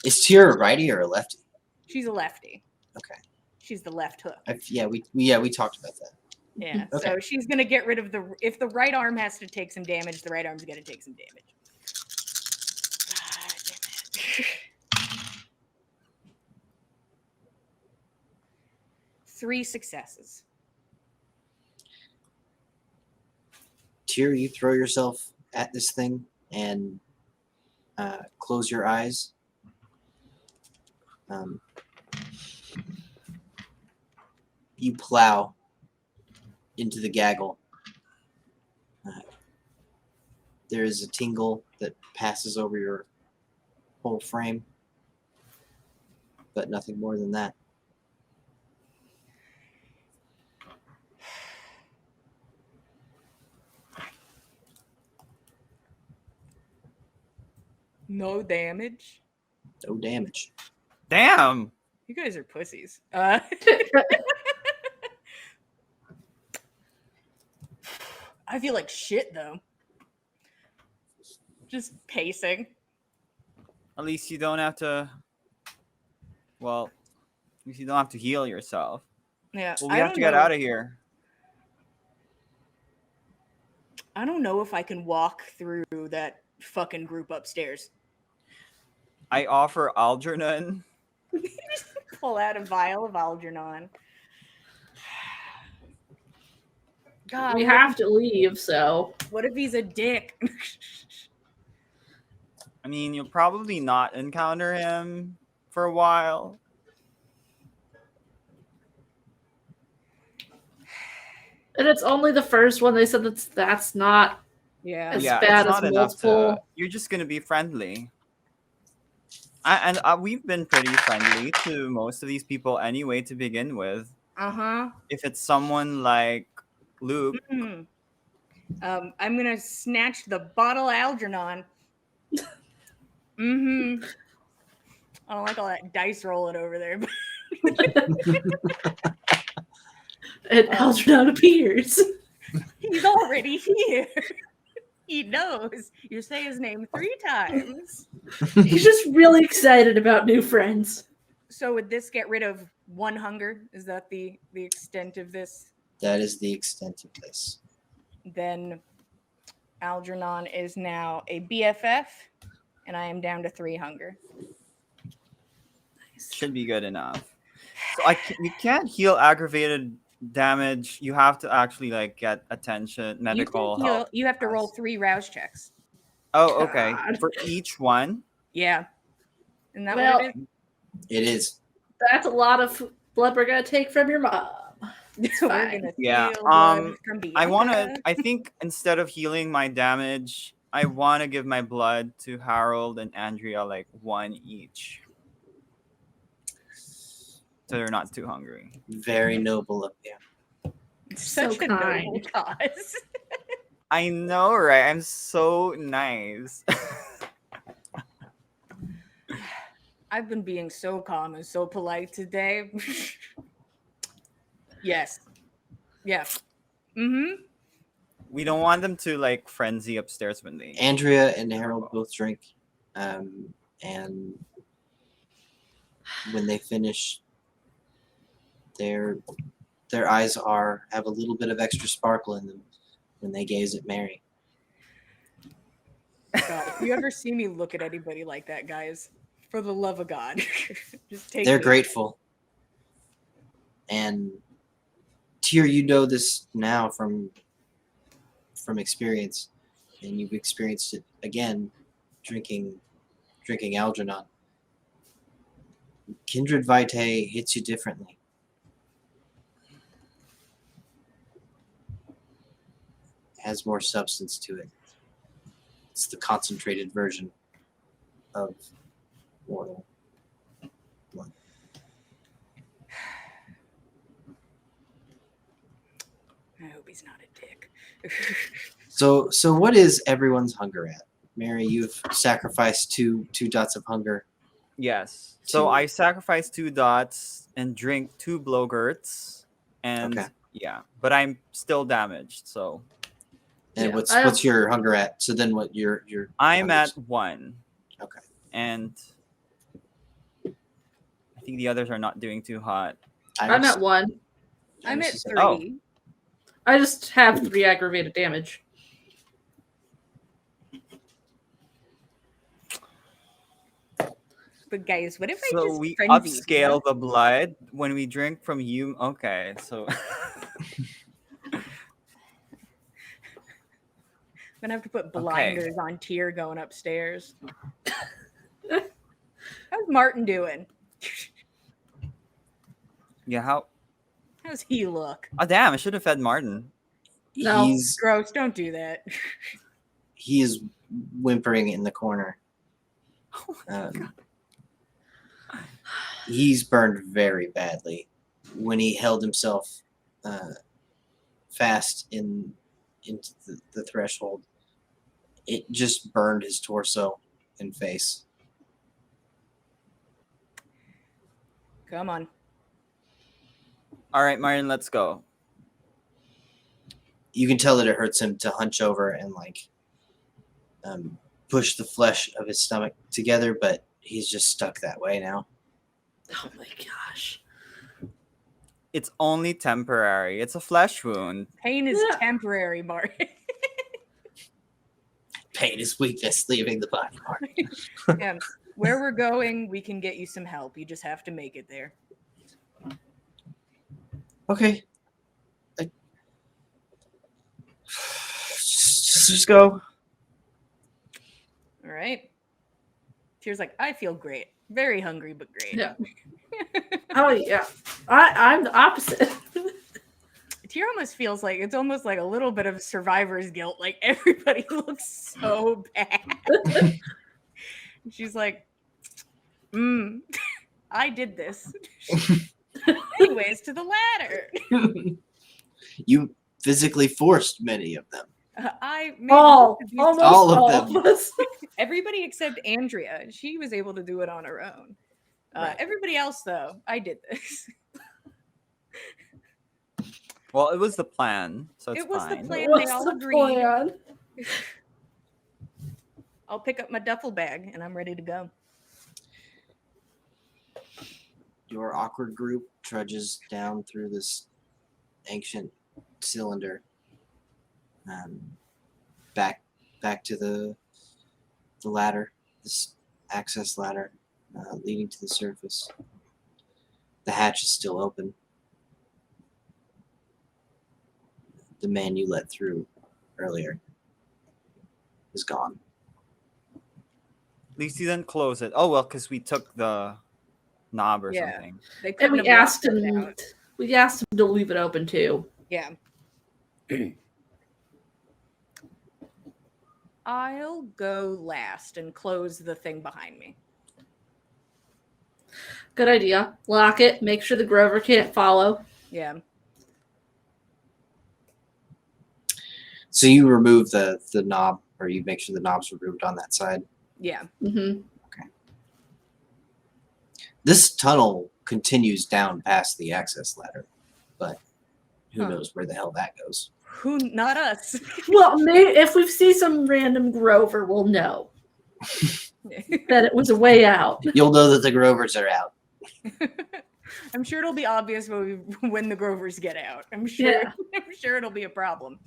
Speaker 1: Is Tyr a righty or a lefty?
Speaker 2: She's a lefty.
Speaker 1: Okay.
Speaker 2: She's the left hook.
Speaker 1: We talked about that.
Speaker 2: Yeah,
Speaker 1: Okay.
Speaker 2: so she's going to get rid of the... If the right arm has to take some damage, the right arm's going to take some damage. Ah, damn it. 3 successes.
Speaker 1: Tyr, you throw yourself at this thing and close your eyes. You plow into the gaggle. There is a tingle that passes over your whole frame, but nothing more than that.
Speaker 2: No damage.
Speaker 1: No damage.
Speaker 4: Damn.
Speaker 2: You guys are pussies. I feel like shit, though. Just pacing.
Speaker 4: At least you don't have to. Well, at least you don't have to heal yourself.
Speaker 2: Yeah,
Speaker 4: Well, we
Speaker 2: I
Speaker 4: have
Speaker 2: don't
Speaker 4: to get
Speaker 2: know-
Speaker 4: out of here.
Speaker 2: I don't know if I can walk through that fucking group upstairs.
Speaker 4: I offer Algernon.
Speaker 2: Pull out a vial of Algernon. God,
Speaker 3: we
Speaker 2: what if-
Speaker 3: have to leave, so
Speaker 2: What if he's a dick?
Speaker 4: I mean, you'll probably not encounter him for a while.
Speaker 3: and it's only the first one. They said that's not
Speaker 2: Yeah.
Speaker 3: as
Speaker 4: Yeah,
Speaker 3: bad
Speaker 4: it's
Speaker 3: as
Speaker 4: not enough to.
Speaker 3: multiple.
Speaker 4: You're just gonna be friendly. We've been pretty friendly to most of these people anyway to begin with.
Speaker 2: Uh-huh.
Speaker 4: If it's someone like Luke,
Speaker 2: Mm. I'm gonna snatch the bottle of Algernon. Mm-hmm. I don't like all that dice rolling over there.
Speaker 3: And Algernon appears.
Speaker 2: He's already here. He knows. You say his name 3 times.
Speaker 3: He's just really excited about new friends.
Speaker 2: So would this get rid of 1 hunger? Is that the extent of this?
Speaker 1: That is the extent of this.
Speaker 2: Then Algernon is now a BFF, and I am down to 3 hunger.
Speaker 4: should be good enough. So you can't heal aggravated damage. You have to actually like get attention, medical
Speaker 2: You can heal.
Speaker 4: help.
Speaker 2: You have to roll 3 rouse checks.
Speaker 4: Oh, okay.
Speaker 3: God.
Speaker 4: For each one.
Speaker 2: Yeah. Isn't that
Speaker 3: Well,
Speaker 2: what it
Speaker 1: It is.
Speaker 3: That's a lot of blood we're gonna take from your mom.
Speaker 2: is?
Speaker 3: It's
Speaker 2: We're
Speaker 3: fine.
Speaker 2: gonna
Speaker 4: Yeah,
Speaker 2: steal blood from
Speaker 4: I think instead of healing my damage, I want to give my blood to Harold and Andrea like 1 each. So they're not too hungry.
Speaker 1: Very noble of you.
Speaker 2: Such
Speaker 3: So
Speaker 2: a noble
Speaker 3: kind.
Speaker 2: cause.
Speaker 4: I know, right? I'm so nice.
Speaker 2: I've been being so calm and so polite today. Yes. Yeah. Mm-hmm.
Speaker 4: We don't want them to like frenzy upstairs when they.
Speaker 1: Andrea and Harold both drink, and when they finish, their eyes have a little bit of extra sparkle in them when they gaze at Mary.
Speaker 2: God, if you ever see me look at anybody like that, guys, for the love of God, just take
Speaker 1: They're
Speaker 2: me.
Speaker 1: grateful, and Tyr, you know this now from experience, and you've experienced it again, drinking Algernon. Kindred Vitae hits you differently. It has more substance to it. It's the concentrated version of mortal blood.
Speaker 2: I hope he's not a dick.
Speaker 1: So what is everyone's hunger at? Mary, you've sacrificed two dots of hunger.
Speaker 4: Yes. So
Speaker 1: Two.
Speaker 4: I sacrifice 2 dots and drink 2 blowgurts, and
Speaker 1: Okay.
Speaker 4: yeah, but I'm still damaged. So
Speaker 1: And
Speaker 3: Yeah,
Speaker 1: what's your hunger at? So then what your
Speaker 4: I'm at
Speaker 1: hunger's-
Speaker 4: 1.
Speaker 1: Okay.
Speaker 4: And I think the others are not doing too hot.
Speaker 3: I'm at 1.
Speaker 2: I'm at
Speaker 1: Iris is
Speaker 2: 3.
Speaker 4: Oh.
Speaker 3: I just have 3 aggravated damage.
Speaker 2: But guys, what if I
Speaker 4: So
Speaker 2: just
Speaker 4: we
Speaker 2: frenzied
Speaker 4: upscale the blood when we drink from you. Okay, so
Speaker 2: I'm gonna have to put blinders on Tyr going upstairs. How's Martin doing?
Speaker 4: yeah, how?
Speaker 2: How's he look?
Speaker 4: Oh damn! I should have fed Martin.
Speaker 3: No.
Speaker 1: He's
Speaker 2: Gross, don't do that.
Speaker 1: he is whimpering in the corner. He's burned very badly when he held himself fast into the threshold. It just burned his torso and face.
Speaker 2: Come on.
Speaker 4: All right, Martin, let's go.
Speaker 1: You can tell that it hurts him to hunch over and push the flesh of his stomach together, but he's just stuck that way now.
Speaker 3: Oh my gosh.
Speaker 4: It's only temporary. It's a flesh wound.
Speaker 2: Pain is
Speaker 3: Yeah.
Speaker 2: temporary, Martin.
Speaker 1: Pain is weakness leaving the body. Mark.
Speaker 2: Yeah. Where we're going, we can get you some help. You just have to make it there.
Speaker 1: Okay.
Speaker 4: just go.
Speaker 2: All right. Tear's like, I feel great. Very hungry, but great.
Speaker 3: Yeah. Oh yeah. I'm the opposite.
Speaker 2: Tear almost feels like it's almost like a little bit of survivor's guilt. Like everybody looks so bad. She's like, I did this. Anyways, to the ladder.
Speaker 1: You physically forced many of them.
Speaker 2: I made
Speaker 3: Almost
Speaker 1: All of
Speaker 3: all
Speaker 1: them.
Speaker 3: of us.
Speaker 2: everybody except Andrea. She was able to do it on her own.
Speaker 1: Right.
Speaker 2: Everybody else, though, I did this.
Speaker 4: Well, it was the plan, so it's
Speaker 2: It was the
Speaker 4: fine.
Speaker 2: plan.
Speaker 3: What's
Speaker 2: They all
Speaker 3: the
Speaker 2: agreed.
Speaker 3: plan?
Speaker 2: I'll pick up my duffel bag and I'm ready to go.
Speaker 1: Your awkward group trudges down through this ancient cylinder, back to the ladder, this access ladder leading to the surface. The hatch is still open. The man you let through earlier is gone.
Speaker 4: At least he didn't close it. Oh well, because we took the knob or
Speaker 2: Yeah.
Speaker 4: something.
Speaker 2: They
Speaker 3: And
Speaker 2: couldn't
Speaker 3: we
Speaker 2: have
Speaker 3: asked
Speaker 2: locked us
Speaker 3: him.
Speaker 2: out.
Speaker 3: We asked him to leave it open too.
Speaker 2: Yeah. I'll go last and close the thing behind me.
Speaker 3: Good idea. Lock it. Make sure the Grover can't follow.
Speaker 2: Yeah.
Speaker 1: So you remove the knob, or you make sure the knob's removed on that side.
Speaker 2: Yeah.
Speaker 3: Mm-hmm.
Speaker 1: This tunnel continues down past the access ladder, but who
Speaker 2: Huh.
Speaker 1: knows where the hell that goes.
Speaker 2: Who? Not us.
Speaker 3: Well, maybe if we see some random Grover, we'll know that it was a way out.
Speaker 1: You'll know that the Grovers are out.
Speaker 2: I'm sure it'll be obvious when the Grovers get out. I'm sure.
Speaker 3: Yeah.
Speaker 2: I'm sure it'll be a problem.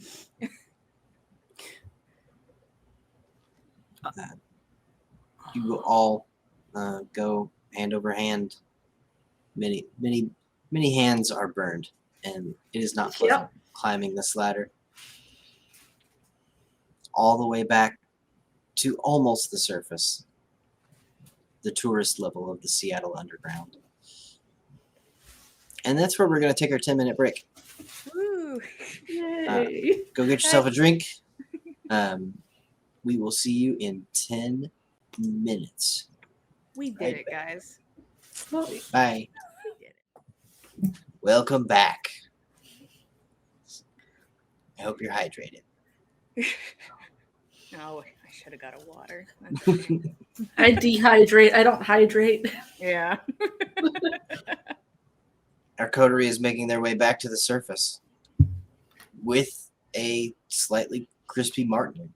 Speaker 1: You will all go hand over hand. Many hands are burned, and it is not pleasant climbing this ladder all the way back to almost the surface, the tourist level of the Seattle Underground. And that's where we're going to take our 10-minute break.
Speaker 2: Woo.
Speaker 3: Yay.
Speaker 1: Go get yourself a drink. We will see you in 10 minutes.
Speaker 2: We did
Speaker 1: Right
Speaker 2: it, guys.
Speaker 1: Bye.
Speaker 2: We did it.
Speaker 1: Welcome back. I hope you're hydrated.
Speaker 2: Oh, I should have got a water.
Speaker 3: I dehydrate. I don't hydrate.
Speaker 2: Yeah.
Speaker 1: Our coterie is making their way back to the surface with a slightly crispy martin,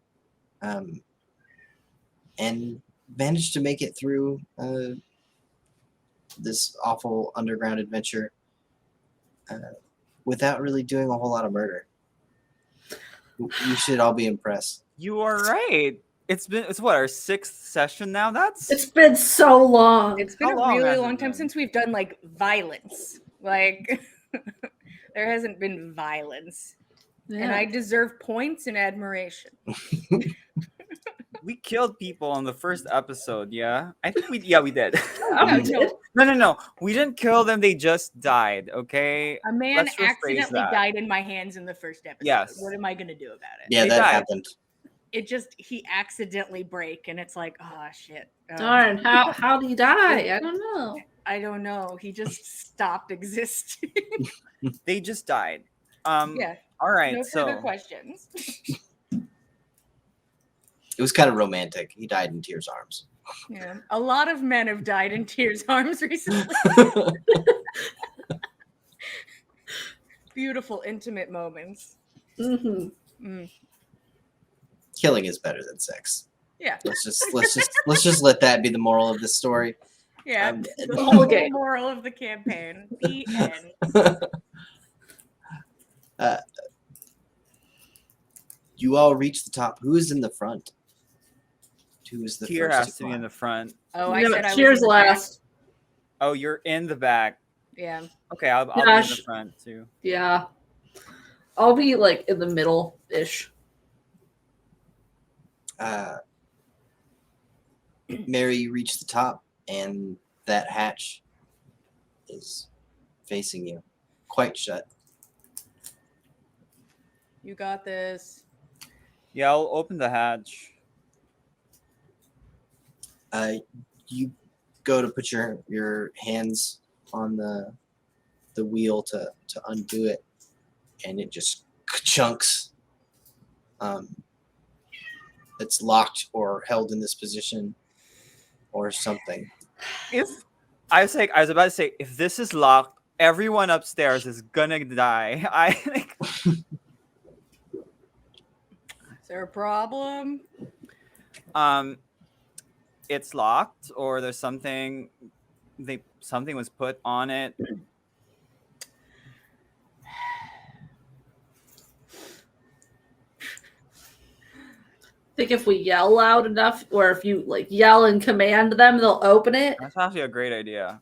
Speaker 1: and managed to make it through this awful underground adventure without really doing a whole lot of murder. You should all be impressed.
Speaker 4: You are right. It's what, our 6th session now?
Speaker 3: It's been so long.
Speaker 2: It's been
Speaker 4: How
Speaker 2: a
Speaker 4: long
Speaker 2: really
Speaker 4: has it
Speaker 2: long time
Speaker 4: been?
Speaker 2: since we've done like violence. Like there hasn't been violence. And I deserve points and admiration.
Speaker 4: We killed people on the first episode, yeah? I think we did.
Speaker 3: Yeah, we did.
Speaker 4: No. We didn't kill them, they just died, okay?
Speaker 2: A man
Speaker 4: Let's rephrase
Speaker 2: accidentally
Speaker 4: that.
Speaker 2: died in my hands in the first episode.
Speaker 4: Yes.
Speaker 2: What am I going to do about it?
Speaker 1: Yeah,
Speaker 4: They
Speaker 1: that
Speaker 4: died.
Speaker 1: happened.
Speaker 2: It just, he accidentally break and it's like, oh shit.
Speaker 3: Darn, how did he die? I don't know.
Speaker 2: I don't know. He just stopped existing.
Speaker 4: They just died.
Speaker 2: Yeah.
Speaker 4: All right,
Speaker 2: No
Speaker 4: so
Speaker 2: further questions.
Speaker 1: It was kind of romantic. He died in Tears' arms.
Speaker 2: Yeah. A lot of men have died in Tears' arms recently. Beautiful, intimate moments.
Speaker 3: Mm-hmm.
Speaker 2: Mm.
Speaker 1: Killing is better than sex.
Speaker 2: Yeah.
Speaker 1: Let's just let that be the moral of this story.
Speaker 2: Yeah.
Speaker 1: The
Speaker 2: The
Speaker 3: whole
Speaker 2: whole
Speaker 3: game.
Speaker 2: moral of the campaign. The end.
Speaker 1: You all reach the top. Who is in the front? Who is the
Speaker 4: Tier
Speaker 1: first
Speaker 4: has
Speaker 1: to
Speaker 4: to be in
Speaker 1: climb?
Speaker 4: the front.
Speaker 2: Oh, I
Speaker 3: No,
Speaker 2: said I was
Speaker 3: cheers
Speaker 2: in the back.
Speaker 3: last.
Speaker 4: Oh, you're in the back.
Speaker 2: Yeah.
Speaker 4: Okay, I'll be in the
Speaker 3: Gosh.
Speaker 4: front too.
Speaker 3: Yeah. I'll be like in the middle-ish.
Speaker 1: Uh, Mary, you reach the top, and that hatch is facing you, quite shut.
Speaker 2: You got this.
Speaker 4: Yeah, I'll open the hatch.
Speaker 1: You go to put your hands on the wheel to undo it, and it just chunks. It's locked or held in this position or something.
Speaker 4: If I was about to say, if this is locked, everyone upstairs is gonna die. I think.
Speaker 2: Is there a problem?
Speaker 4: It's locked, or there's something something was put on it.
Speaker 3: I think if we yell loud enough, or if you like yell and command them, they'll open it.
Speaker 4: That's actually a great idea.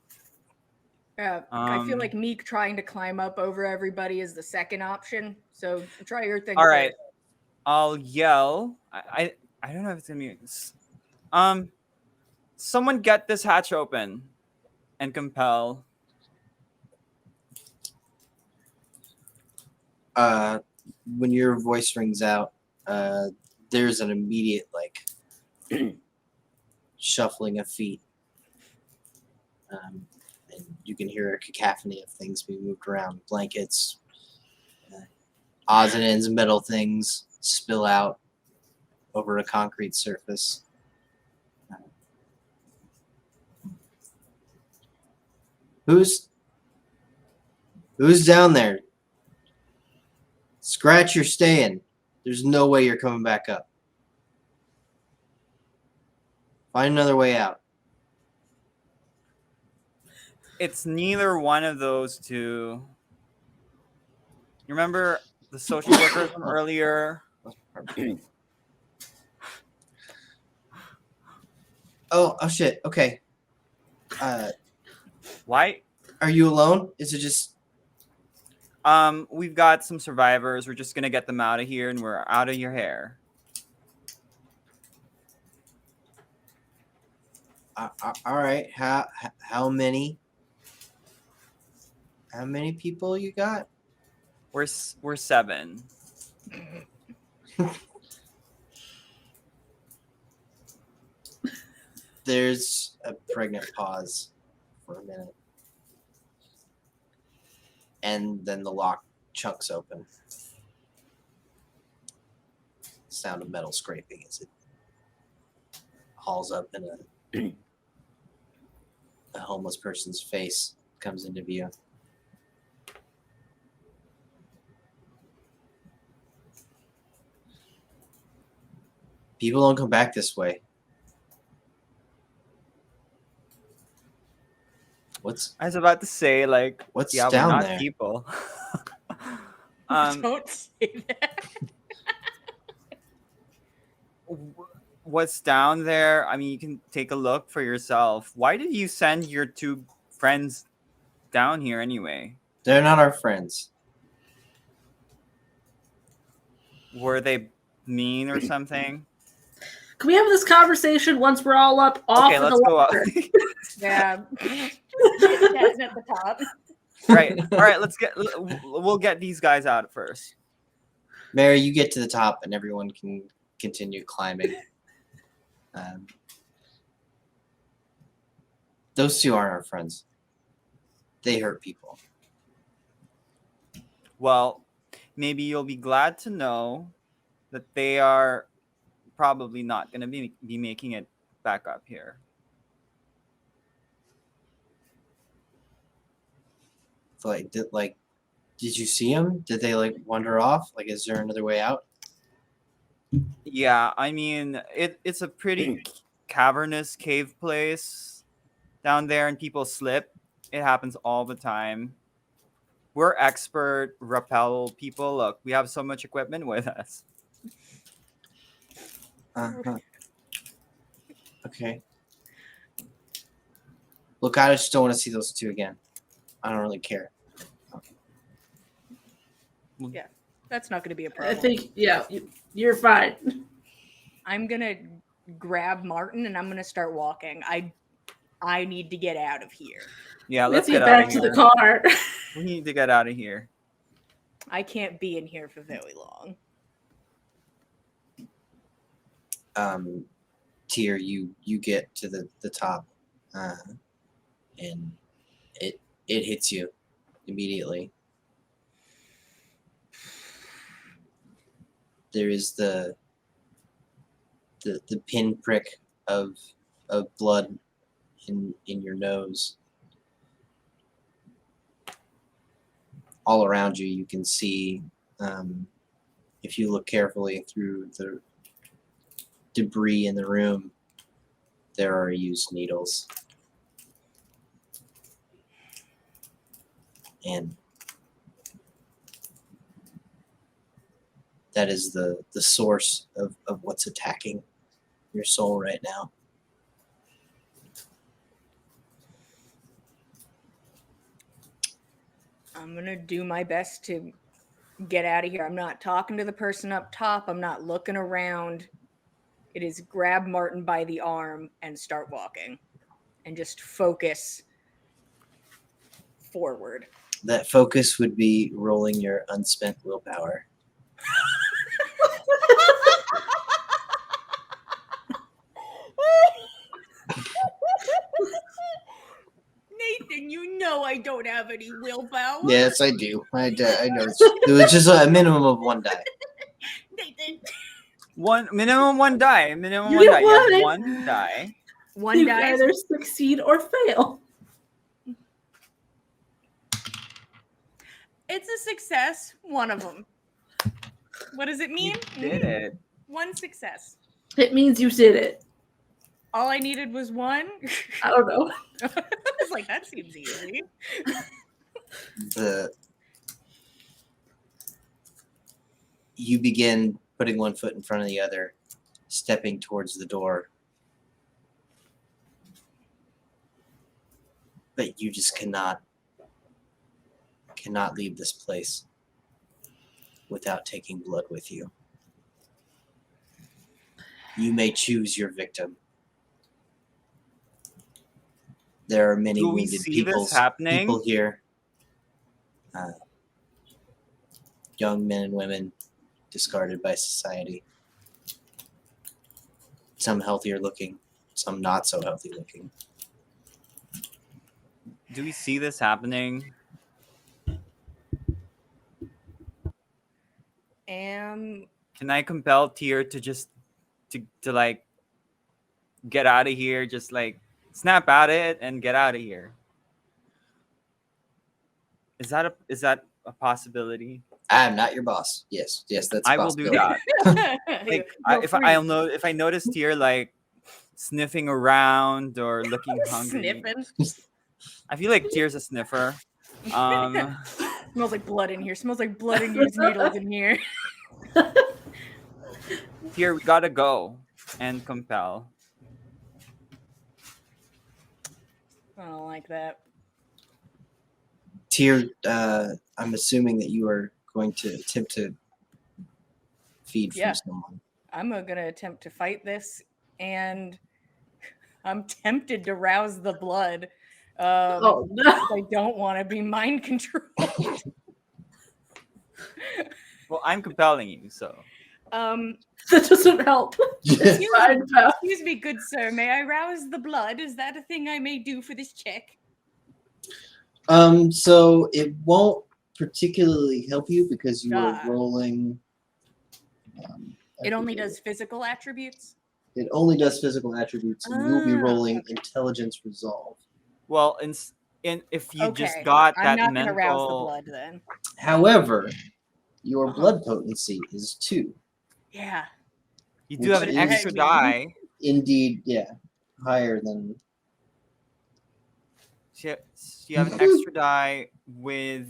Speaker 2: Yeah, I feel
Speaker 4: Um,
Speaker 2: like Meek trying to climb up over everybody is the second option. So try your thing.
Speaker 4: All right,
Speaker 2: first.
Speaker 4: I'll yell. I don't know if it's gonna be. Someone get this hatch open and compel.
Speaker 1: When your voice rings out, there's an immediate shuffling of feet, and you can hear a cacophony of things being moved around. Blankets, odds and ends, metal things spill out over a concrete surface. Who's down there? Scratch, you're staying. There's no way you're coming back up. Find another way out.
Speaker 4: It's neither one of those two. You remember the social worker from earlier?
Speaker 1: Oh shit. Okay.
Speaker 4: Why?
Speaker 1: Are you alone? Is it just
Speaker 4: We've got some survivors. We're just gonna get them out of here, and we're out of your hair.
Speaker 1: all right? How many? How many people you got?
Speaker 4: We're 7.
Speaker 1: There's a pregnant pause for a minute, and then the lock chunks open. Sound of metal scraping as it hauls up, and a homeless person's face comes into view. People don't come back this way.
Speaker 4: I was about to say, like,
Speaker 1: What's
Speaker 4: yeah,
Speaker 1: down
Speaker 4: we're not
Speaker 1: there?
Speaker 4: people.
Speaker 2: Don't say that.
Speaker 4: What's down there? I mean, you can take a look for yourself. Why did you send your 2 friends down here anyway?
Speaker 1: They're not our friends.
Speaker 4: Were they mean or something?
Speaker 3: Can we have this conversation once we're all up off
Speaker 4: Okay,
Speaker 3: of
Speaker 4: let's
Speaker 3: the
Speaker 4: go up.
Speaker 3: ladder?
Speaker 2: Yeah. Chit-chatting at the top.
Speaker 4: Right. All right, we'll get these guys out first.
Speaker 1: Mary, you get to the top, and everyone can continue climbing. Those 2 aren't our friends. They hurt people.
Speaker 4: Well, maybe you'll be glad to know that they are probably not going to be making it back up here.
Speaker 1: So, did you see them? Did they wander off? Is there another way out?
Speaker 4: Yeah, I mean, it's a pretty cavernous cave place down there, and people slip. It happens all the time. We're expert rappel people. Look, we have so much equipment with us.
Speaker 1: Uh-huh. Okay. Look, I just don't want to see those 2 again. I don't really care.
Speaker 2: Yeah, that's not going to be a
Speaker 3: I
Speaker 2: problem.
Speaker 3: think, yeah, you're fine.
Speaker 2: I'm gonna grab Martin and I'm gonna start walking. I need to get out of here.
Speaker 4: Yeah,
Speaker 3: Let's
Speaker 4: let's
Speaker 3: get
Speaker 4: get out
Speaker 3: back
Speaker 4: of
Speaker 3: to the
Speaker 4: here.
Speaker 3: car.
Speaker 4: We need to get out of here.
Speaker 2: I can't be in here for very long.
Speaker 1: Tyr, you get to the top, and it hits you immediately. There is the pinprick of blood in your nose. All around you, you can see, if you look carefully through the debris in the room, there are used needles. And that is the source of what's attacking your soul right now.
Speaker 2: I'm gonna do my best to get out of here. I'm not talking to the person up top. I'm not looking around. It is grab Martin by the arm and start walking and just focus forward.
Speaker 1: That focus would be rolling your unspent willpower.
Speaker 2: Nathan, you know I don't have any willpower.
Speaker 1: Yes, I do. I know. It was just a minimum of one die.
Speaker 2: Nathan.
Speaker 4: Minimum one die. Minimum
Speaker 3: You
Speaker 4: one
Speaker 3: get
Speaker 4: die. You have
Speaker 3: one.
Speaker 4: one die.
Speaker 2: One
Speaker 3: You
Speaker 2: die.
Speaker 3: either succeed or fail.
Speaker 2: It's a success. One of them. What does it mean?
Speaker 4: You did it.
Speaker 2: One success.
Speaker 3: It means you did it.
Speaker 2: All I needed was one.
Speaker 3: I don't know.
Speaker 2: I was like, that seems easy.
Speaker 1: You begin putting one foot in front of the other, stepping towards the door. But you just cannot leave this place without taking blood with you. You may choose your victim. There are many
Speaker 4: Do we
Speaker 1: wounded
Speaker 4: see this
Speaker 1: people
Speaker 4: happening?
Speaker 1: here. Young men and women discarded by society. Some healthier looking, some not so healthy looking.
Speaker 4: Do we see this happening? Can I compel Tyr to just to like get out of here? Just like snap at it and get out of here. Is that a possibility?
Speaker 1: I'm not your boss. Yes, that's a
Speaker 4: I will do
Speaker 1: possibility.
Speaker 4: that. Like if I notice Tyr like sniffing around or looking hungry,
Speaker 2: Sniffing.
Speaker 4: I feel like Tyr's a sniffer.
Speaker 2: Smells like blood in here. Smells like blood and used needles in here.
Speaker 4: Tyr, we gotta go and compel.
Speaker 2: I don't like that.
Speaker 1: Tyr, I'm assuming that you are going to attempt to feed
Speaker 2: Yeah.
Speaker 1: from someone.
Speaker 2: I'm gonna attempt to fight this, and I'm tempted to rouse the blood.
Speaker 3: Oh no.
Speaker 2: I don't want to be mind controlled.
Speaker 4: Well, I'm compelling you, so.
Speaker 3: That doesn't help.
Speaker 2: Excuse me, good sir. May I rouse the blood? Is that a thing I may do for this check?
Speaker 1: So it won't particularly help you because you are
Speaker 2: Ah.
Speaker 1: rolling.
Speaker 2: It only does physical attributes.
Speaker 1: It only does physical attributes, and you'll be
Speaker 2: Ah,
Speaker 1: rolling
Speaker 2: okay.
Speaker 1: intelligence resolve.
Speaker 4: Well, if you just
Speaker 2: Okay,
Speaker 4: got
Speaker 2: I'm
Speaker 4: that
Speaker 2: not
Speaker 4: mental,
Speaker 2: gonna rouse the blood then.
Speaker 1: However, your
Speaker 2: Uh-huh.
Speaker 1: blood potency is 2.
Speaker 2: Yeah.
Speaker 4: you do have
Speaker 1: Which
Speaker 4: an
Speaker 1: is-
Speaker 4: extra die.
Speaker 1: Indeed, yeah, higher than.
Speaker 4: So you have an extra die with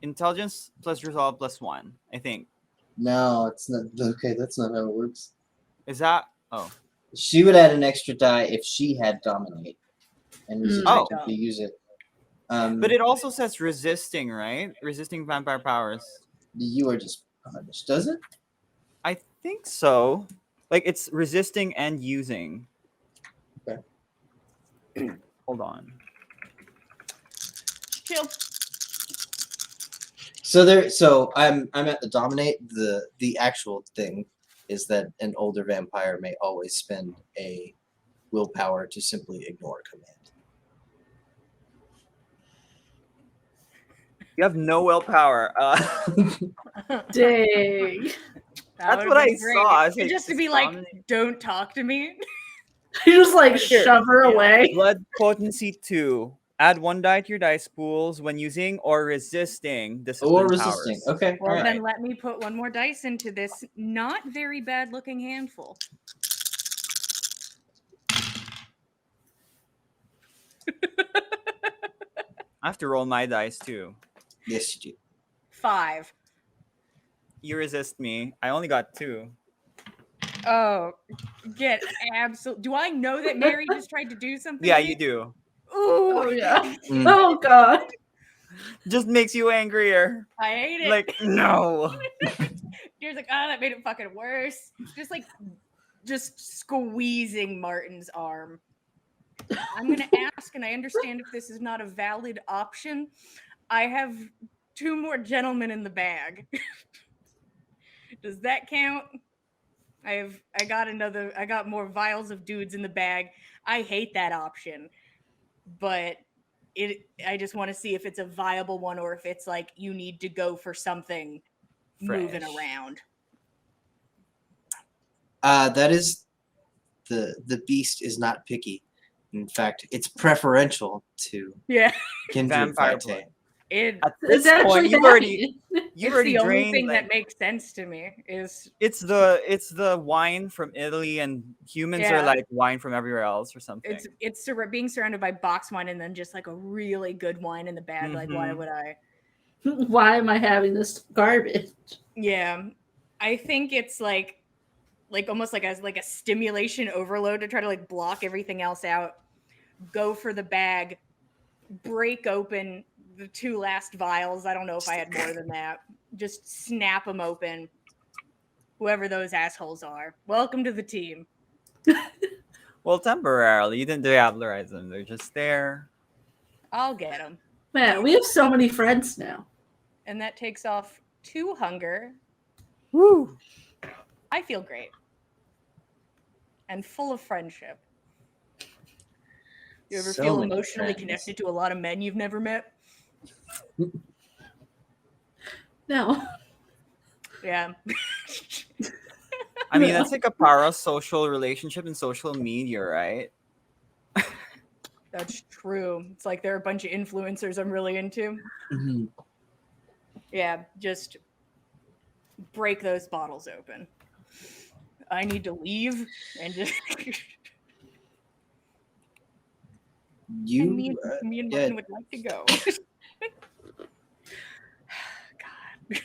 Speaker 4: intelligence plus resolve plus 1, I think.
Speaker 1: No, it's not. Okay, that's not how it works.
Speaker 4: Is that? Oh.
Speaker 1: She would add an extra die if she had dominate, and was
Speaker 3: Oh.
Speaker 1: attempting to use it.
Speaker 4: But it also says resisting, right? Resisting vampire powers.
Speaker 1: You are just punished, does it?
Speaker 4: I think so. Like it's resisting and using.
Speaker 1: Okay.
Speaker 4: Hold on.
Speaker 2: Chill.
Speaker 1: So I'm at the dominate. The actual thing is that an older vampire may always spend a willpower to simply ignore a command.
Speaker 4: You have no willpower.
Speaker 3: Dang.
Speaker 4: That's what I saw. I was like,
Speaker 2: just to
Speaker 4: just
Speaker 2: be like,
Speaker 4: dominate.
Speaker 2: don't talk to me.
Speaker 3: You just like
Speaker 4: Here.
Speaker 3: shove her
Speaker 2: Yeah.
Speaker 3: away.
Speaker 4: Blood potency 2. Add 1 die to your dice pools when using or resisting discipline
Speaker 1: Or resisting.
Speaker 4: powers.
Speaker 1: Okay.
Speaker 2: Well,
Speaker 1: all
Speaker 2: then
Speaker 1: right.
Speaker 2: let me put one more dice into this not very bad looking handful.
Speaker 4: I have to roll my dice too.
Speaker 1: Yes, you do.
Speaker 2: 5.
Speaker 4: You resist me. I only got 2.
Speaker 2: Oh, get absolute. Do I know that Mary just tried to do something?
Speaker 4: Yeah,
Speaker 2: to me?
Speaker 4: you do.
Speaker 2: Ooh,
Speaker 3: Oh yeah.
Speaker 1: Mm.
Speaker 3: Oh god.
Speaker 4: Just makes you angrier.
Speaker 2: I hate it.
Speaker 4: Like, no.
Speaker 2: You're like, oh, that made it fucking worse. Just squeezing Martin's arm. I'm gonna ask, and I understand if this is not a valid option. I have 2 more gentlemen in the bag. Does that count? I got more vials of dudes in the bag. I hate that option. But I just want to see if it's a viable one or if it's like you need to go for something moving
Speaker 4: Fresh.
Speaker 2: around.
Speaker 1: That is the beast is not picky. In fact, it's preferential to
Speaker 2: Yeah.
Speaker 1: kindred
Speaker 4: Vampire
Speaker 1: vitae.
Speaker 4: blood.
Speaker 2: It
Speaker 4: At
Speaker 3: It's
Speaker 4: this
Speaker 3: actually
Speaker 4: point, you've already
Speaker 3: happy.
Speaker 2: it's the only
Speaker 4: drained.
Speaker 2: thing
Speaker 4: Like,
Speaker 2: that makes sense to me is
Speaker 4: it's the wine from Italy, and humans are
Speaker 2: Yeah.
Speaker 4: like wine from everywhere else or something.
Speaker 2: it's being surrounded by box wine and then just like a really good wine in the bag. Like, why
Speaker 4: Mhm.
Speaker 2: would I?
Speaker 3: Why am I having this garbage?
Speaker 2: Yeah, I think it's like almost like a stimulation overload to try to like block everything else out. Go for the bag, break open the 2 last vials. I don't know if I had more than that. Just snap them open. Whoever those assholes are, welcome to the team.
Speaker 4: Well, temporarily, you didn't diablerize them. They're just there.
Speaker 2: I'll get them,
Speaker 3: Man, we have so many friends now.
Speaker 2: and that takes off 2 hunger.
Speaker 4: Woo!
Speaker 2: I feel great and full of friendship. You ever
Speaker 1: So
Speaker 2: feel
Speaker 1: many
Speaker 2: emotionally
Speaker 1: friends.
Speaker 2: connected to a lot of men you've never met?
Speaker 3: No.
Speaker 2: Yeah.
Speaker 4: I mean, that's like a parasocial relationship in social media, right?
Speaker 2: That's true. It's like there are a bunch of influencers I'm really into.
Speaker 1: Mhm.
Speaker 2: Yeah, just break those bottles open. I need to leave and just.
Speaker 1: You
Speaker 2: me and
Speaker 1: yeah.
Speaker 2: Martin would like to go. God.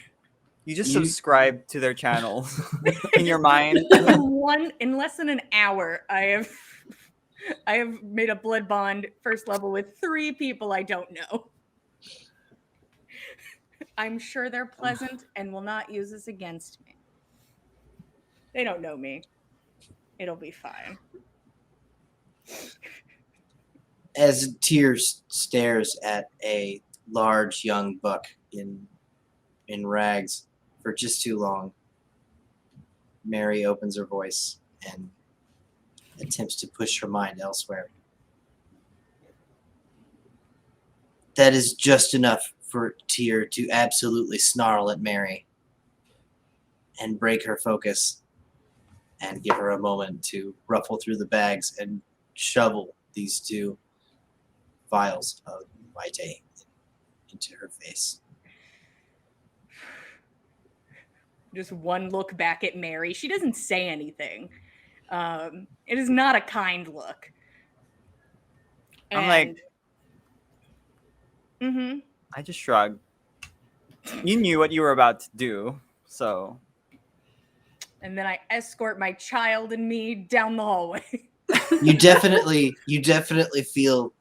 Speaker 4: You just
Speaker 1: You-
Speaker 4: subscribe to their channel in your mind.
Speaker 2: In less than an hour, I have made a blood bond first level with 3 people I don't know. I'm sure they're pleasant and will not use this against me. They don't know me. It'll be fine.
Speaker 1: As Tears stares at a large young buck in rags for just too long, Mary opens her voice and attempts to push her mind elsewhere. That is just enough for Tyr to absolutely snarl at Mary and break her focus and give her a moment to ruffle through the bags and shovel these 2 vials of vitae into her face.
Speaker 2: Just one look back at Mary. She doesn't say anything. It is not a kind look.
Speaker 4: I'm like,
Speaker 2: mm-hmm.
Speaker 4: I just shrugged. You knew what you were about to do, so.
Speaker 2: And then I escort my child and me down the hallway.
Speaker 1: You definitely feel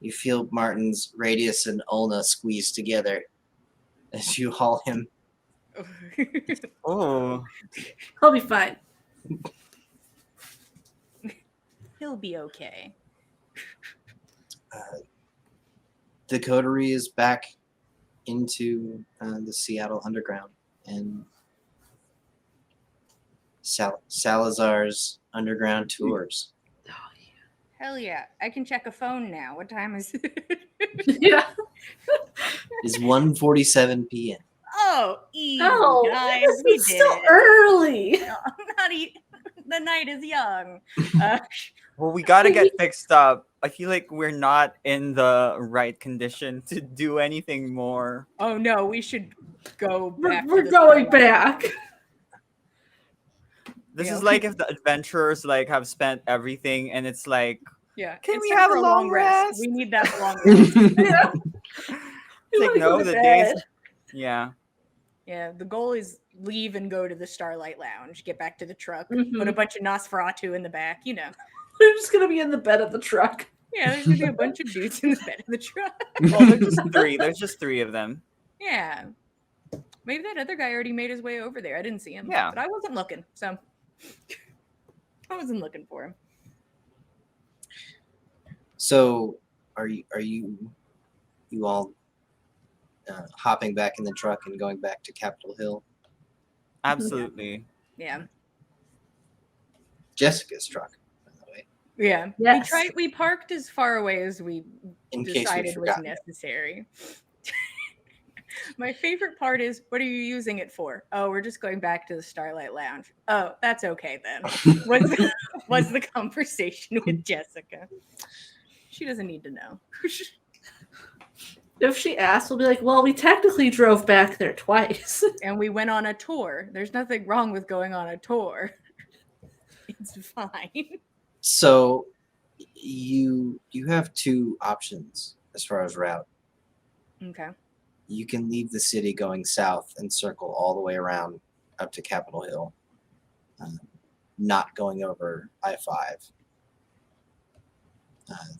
Speaker 1: you feel Martin's radius and ulna squeeze together as you haul him.
Speaker 4: Oh.
Speaker 3: He'll be fine.
Speaker 2: He'll be okay.
Speaker 1: The coterie is back into the Seattle Underground, and Salazar's underground tours
Speaker 2: Hell yeah. I can check a phone now. What time is it?
Speaker 3: Yeah.
Speaker 1: is 1:47 p.m.
Speaker 2: Oh, easy,
Speaker 3: Oh,
Speaker 2: guys.
Speaker 3: this
Speaker 2: We
Speaker 3: is
Speaker 2: did
Speaker 3: still
Speaker 2: it.
Speaker 3: early.
Speaker 2: The night is young.
Speaker 4: Well, we gotta
Speaker 3: Wait,
Speaker 4: get fixed up. I feel like we're not in the right condition to do anything more.
Speaker 2: Oh no, we should go
Speaker 3: We're,
Speaker 2: back.
Speaker 3: we're
Speaker 2: to the
Speaker 3: going
Speaker 2: Starlight
Speaker 3: back.
Speaker 2: Lounge.
Speaker 4: This
Speaker 2: Yeah.
Speaker 4: is like if the adventurers like have spent everything and it's like,
Speaker 2: Yeah.
Speaker 4: can
Speaker 2: it's
Speaker 4: we
Speaker 2: time
Speaker 4: have
Speaker 2: for
Speaker 4: a long rest?
Speaker 2: We need that long rest.
Speaker 3: Yeah.
Speaker 4: It's like,
Speaker 3: wanna go
Speaker 4: no,
Speaker 3: to
Speaker 4: the days.
Speaker 3: bed.
Speaker 4: Yeah.
Speaker 2: Yeah, the goal is leave and go to the Starlight Lounge, get back to the truck, put a
Speaker 3: Mhm.
Speaker 2: bunch of Nosferatu in the back, you know.
Speaker 3: We're just gonna be in the bed of the truck.
Speaker 2: Yeah, there's gonna be a bunch of dudes in the bed of the truck.
Speaker 4: Well, there's just three. There's just three of them.
Speaker 2: Yeah. Maybe that other guy already made his way over there. I didn't see him.
Speaker 4: Yeah.
Speaker 2: But I wasn't looking, so I wasn't looking for him.
Speaker 1: So, are you all hopping back in the truck and going back to Capitol Hill?
Speaker 4: Absolutely.
Speaker 2: Yeah.
Speaker 1: Jessica's truck, by the way,
Speaker 2: Yeah.
Speaker 3: Yes.
Speaker 2: We parked as far away as we
Speaker 1: in case we
Speaker 2: decided was
Speaker 1: forgot.
Speaker 2: necessary. My favorite part is, what are you using it for? Oh, we're just going back to the Starlight Lounge. Oh, that's okay then. Was the conversation with Jessica. She doesn't need to know.
Speaker 3: If she asks, we'll be like, well, we technically drove back there twice.
Speaker 2: And we went on a tour. There's nothing wrong with going on a tour. It's fine.
Speaker 1: So, you have two options as far as route.
Speaker 2: Okay.
Speaker 1: You can leave the city going south and circle all the way around up to Capitol Hill, not going over I-5,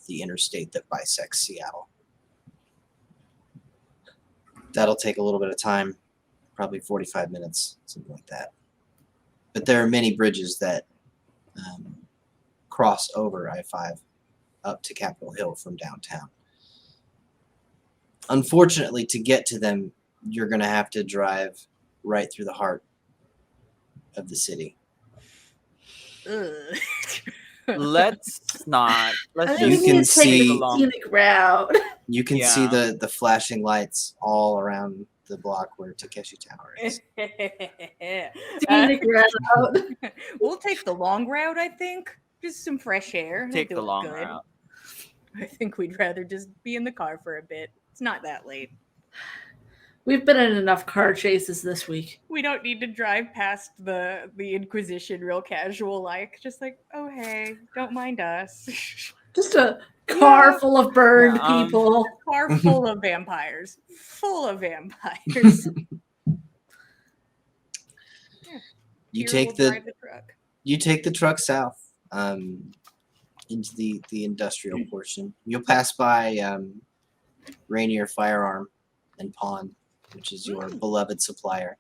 Speaker 1: the interstate that bisects Seattle. That'll take a little bit of time, probably 45 minutes, something like that. But there are many bridges that cross over I-5 up to Capitol Hill from downtown. Unfortunately, to get to them, you're going to have to drive right through the heart of the city.
Speaker 2: Ugh.
Speaker 4: Let's not. Let's
Speaker 3: I think
Speaker 1: You
Speaker 4: just
Speaker 3: we
Speaker 1: can
Speaker 3: need to take
Speaker 1: see-
Speaker 3: the scenic route.
Speaker 1: You can see
Speaker 4: Yeah.
Speaker 1: the flashing lights all around the block where Takeshi Tower is.
Speaker 3: Scenic route.
Speaker 2: We'll take the long route, I think. Just some fresh air. It'll
Speaker 4: take
Speaker 2: do
Speaker 4: the
Speaker 2: us
Speaker 4: long
Speaker 2: good.
Speaker 4: route.
Speaker 2: I think we'd rather just be in the car for a bit. It's not that late.
Speaker 3: We've been in enough car chases this week.
Speaker 2: We don't need to drive past the Inquisition real casual like. Just like, oh hey, don't mind us.
Speaker 3: Just a car
Speaker 2: Yeah.
Speaker 3: full of burned
Speaker 4: Yeah,
Speaker 3: people.
Speaker 2: Car full of vampires. Full of vampires.
Speaker 1: You
Speaker 2: Here
Speaker 1: take
Speaker 2: we'll
Speaker 1: the
Speaker 2: drive the truck.
Speaker 1: you take the truck south into the industrial portion. You'll pass by Rainier Firearm and Pawn, which is your beloved supplier.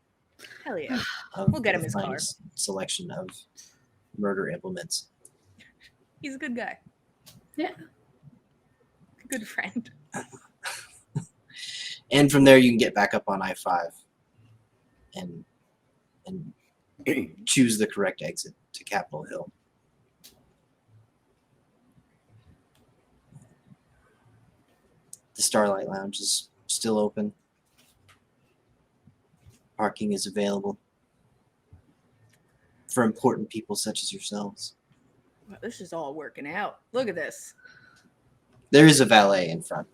Speaker 2: Hell yeah.
Speaker 1: Of
Speaker 2: We'll get him
Speaker 1: the
Speaker 2: his car.
Speaker 1: finest selection of murder implements.
Speaker 2: He's a good guy.
Speaker 3: Yeah.
Speaker 2: Good friend.
Speaker 1: And from there, you can get back up on I-5 and choose the correct exit to Capitol Hill. The Starlight Lounge is still open. Parking is available for important people such as yourselves.
Speaker 2: Well, this is all working out. Look at this.
Speaker 1: There is a valet in front.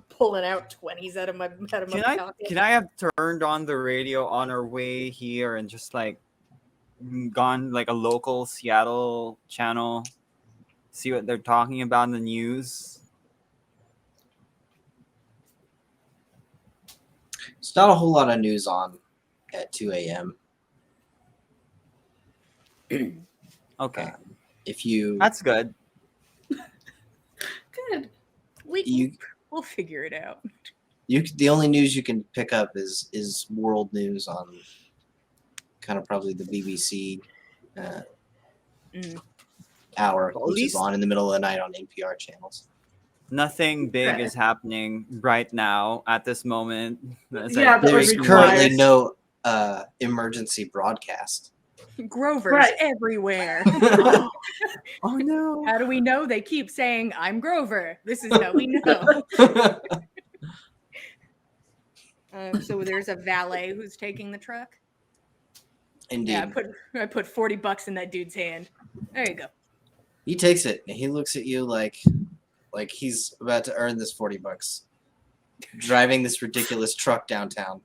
Speaker 2: Pulling out 20s out of my pocket.
Speaker 4: Can I have turned on the radio on our way here and just like gone like a local Seattle channel, see what they're talking about in the news?
Speaker 1: It's not a whole lot of news on at 2 a.m.
Speaker 4: Okay,
Speaker 1: If you
Speaker 4: that's good.
Speaker 3: Good.
Speaker 2: We,
Speaker 1: you
Speaker 2: we'll figure it out.
Speaker 1: The only news you can pick up is world news on kind of probably the BBC hour,
Speaker 4: Well, at
Speaker 1: which is
Speaker 4: least
Speaker 1: on in the middle of the night on NPR channels.
Speaker 4: nothing big
Speaker 3: Okay.
Speaker 4: is happening right now at this moment. It's
Speaker 3: Yeah,
Speaker 4: like
Speaker 3: that was
Speaker 1: There's
Speaker 4: breaking
Speaker 1: currently
Speaker 4: news.
Speaker 1: no emergency broadcast.
Speaker 2: Grover's
Speaker 3: Right.
Speaker 2: everywhere.
Speaker 4: Oh no.
Speaker 2: How do we know? They keep saying, I'm Grover. This is how we know. So there's a valet who's taking the truck.
Speaker 1: Indeed.
Speaker 2: Yeah, I put $40 in that dude's hand. There you go.
Speaker 1: He takes it and he looks at you like he's about to earn this $40. Driving this ridiculous truck downtown.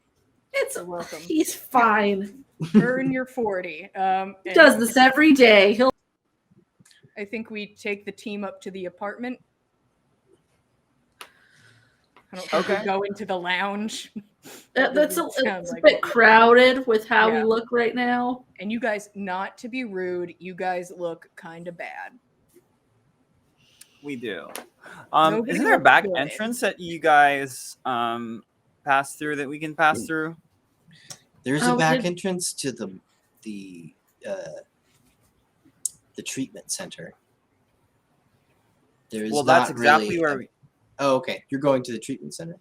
Speaker 3: It's
Speaker 2: You're welcome.
Speaker 3: He's fine.
Speaker 2: Earn your 40.
Speaker 3: He
Speaker 2: And
Speaker 3: does this every day. He'll.
Speaker 2: I think we take the team up to the apartment. I don't think
Speaker 4: Okay.
Speaker 2: we go into the lounge.
Speaker 3: That's
Speaker 2: Doesn't sound
Speaker 3: it's
Speaker 2: like
Speaker 3: a bit
Speaker 2: what we-
Speaker 3: crowded with how
Speaker 2: Yeah.
Speaker 3: we look right now.
Speaker 2: And you guys, not to be rude, you guys look kind of bad.
Speaker 4: We do.
Speaker 2: Nobody
Speaker 4: Isn't there a
Speaker 2: looks
Speaker 4: back
Speaker 2: good.
Speaker 4: entrance that you guys pass through that we can pass through?
Speaker 1: There's
Speaker 3: Oh,
Speaker 1: a back
Speaker 3: did-
Speaker 1: entrance to the treatment center. There's
Speaker 4: Well, that's
Speaker 1: not
Speaker 4: exactly
Speaker 1: really
Speaker 4: where we
Speaker 1: Oh, okay. You're going to the treatment center?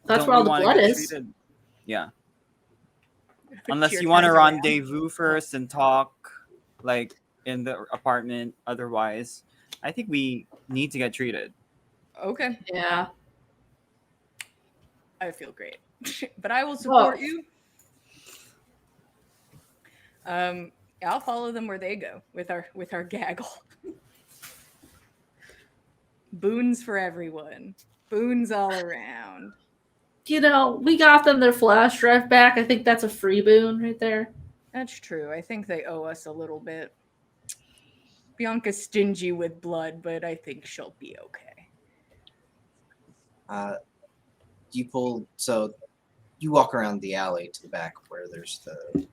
Speaker 3: That's
Speaker 4: don't
Speaker 3: where all
Speaker 4: we
Speaker 3: the
Speaker 4: wanna
Speaker 3: blood
Speaker 4: get
Speaker 3: is.
Speaker 4: treated? Yeah. Unless
Speaker 2: Cheers
Speaker 4: you want to
Speaker 2: guys around.
Speaker 4: rendezvous first and talk like in the apartment. Otherwise, I think we need to get treated.
Speaker 2: Okay,
Speaker 3: Yeah.
Speaker 2: I feel great. But I will support
Speaker 3: Oh.
Speaker 2: you. I'll follow them where they go with our gaggle. Boons for everyone. Boons all around.
Speaker 3: You know, we got them their flash drive back. I think that's a free boon right there.
Speaker 2: That's true. I think they owe us a little bit. Bianca's stingy with blood, but I think she'll be okay.
Speaker 1: You walk around the alley to the back where there's the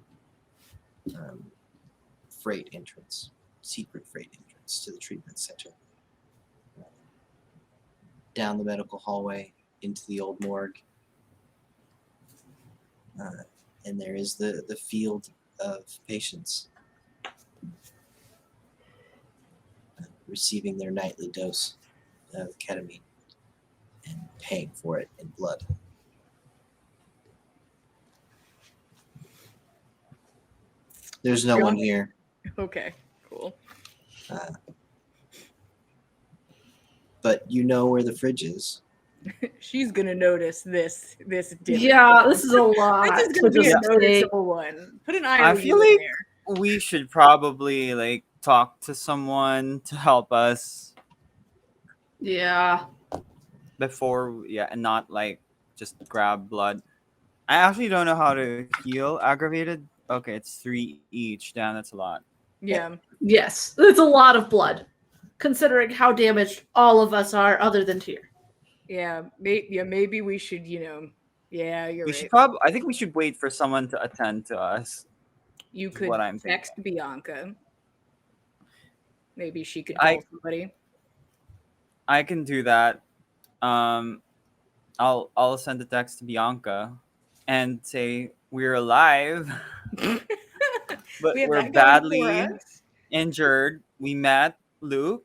Speaker 1: freight entrance, secret freight entrance to the treatment center. Down the medical hallway into the old morgue. And there is the field of patients receiving their nightly dose of ketamine and paying for it in blood. There's no one here.
Speaker 2: Okay, cool.
Speaker 1: But you know where the fridge is.
Speaker 2: She's gonna notice this dim.
Speaker 3: Yeah, this is a lot.
Speaker 2: This is
Speaker 3: to
Speaker 2: gonna be a
Speaker 3: just say.
Speaker 2: noticeable one. Put an eye
Speaker 4: I
Speaker 2: on
Speaker 4: feel
Speaker 2: you
Speaker 4: like
Speaker 2: there.
Speaker 4: we should probably like talk to someone to help us
Speaker 3: Yeah.
Speaker 4: before, yeah, and not like just grab blood. I actually don't know how to heal aggravated. Okay, it's 3 each. Damn, that's a lot.
Speaker 2: Yeah.
Speaker 3: Yes. It's a lot of blood, considering how damaged all of us are, other than Tyr.
Speaker 2: Yeah. Maybe we should, yeah, you're
Speaker 4: We
Speaker 2: right.
Speaker 4: should probably. I think we should wait for someone to attend to us.
Speaker 2: You
Speaker 4: is
Speaker 2: could
Speaker 4: what I'm thinking.
Speaker 2: text Bianca. Maybe she could
Speaker 4: I-
Speaker 2: call somebody.
Speaker 4: I can do that. I'll send a text to Bianca and say we're alive, but
Speaker 2: We have
Speaker 4: we're
Speaker 2: that going
Speaker 4: badly
Speaker 2: for us.
Speaker 4: injured. We met Luke.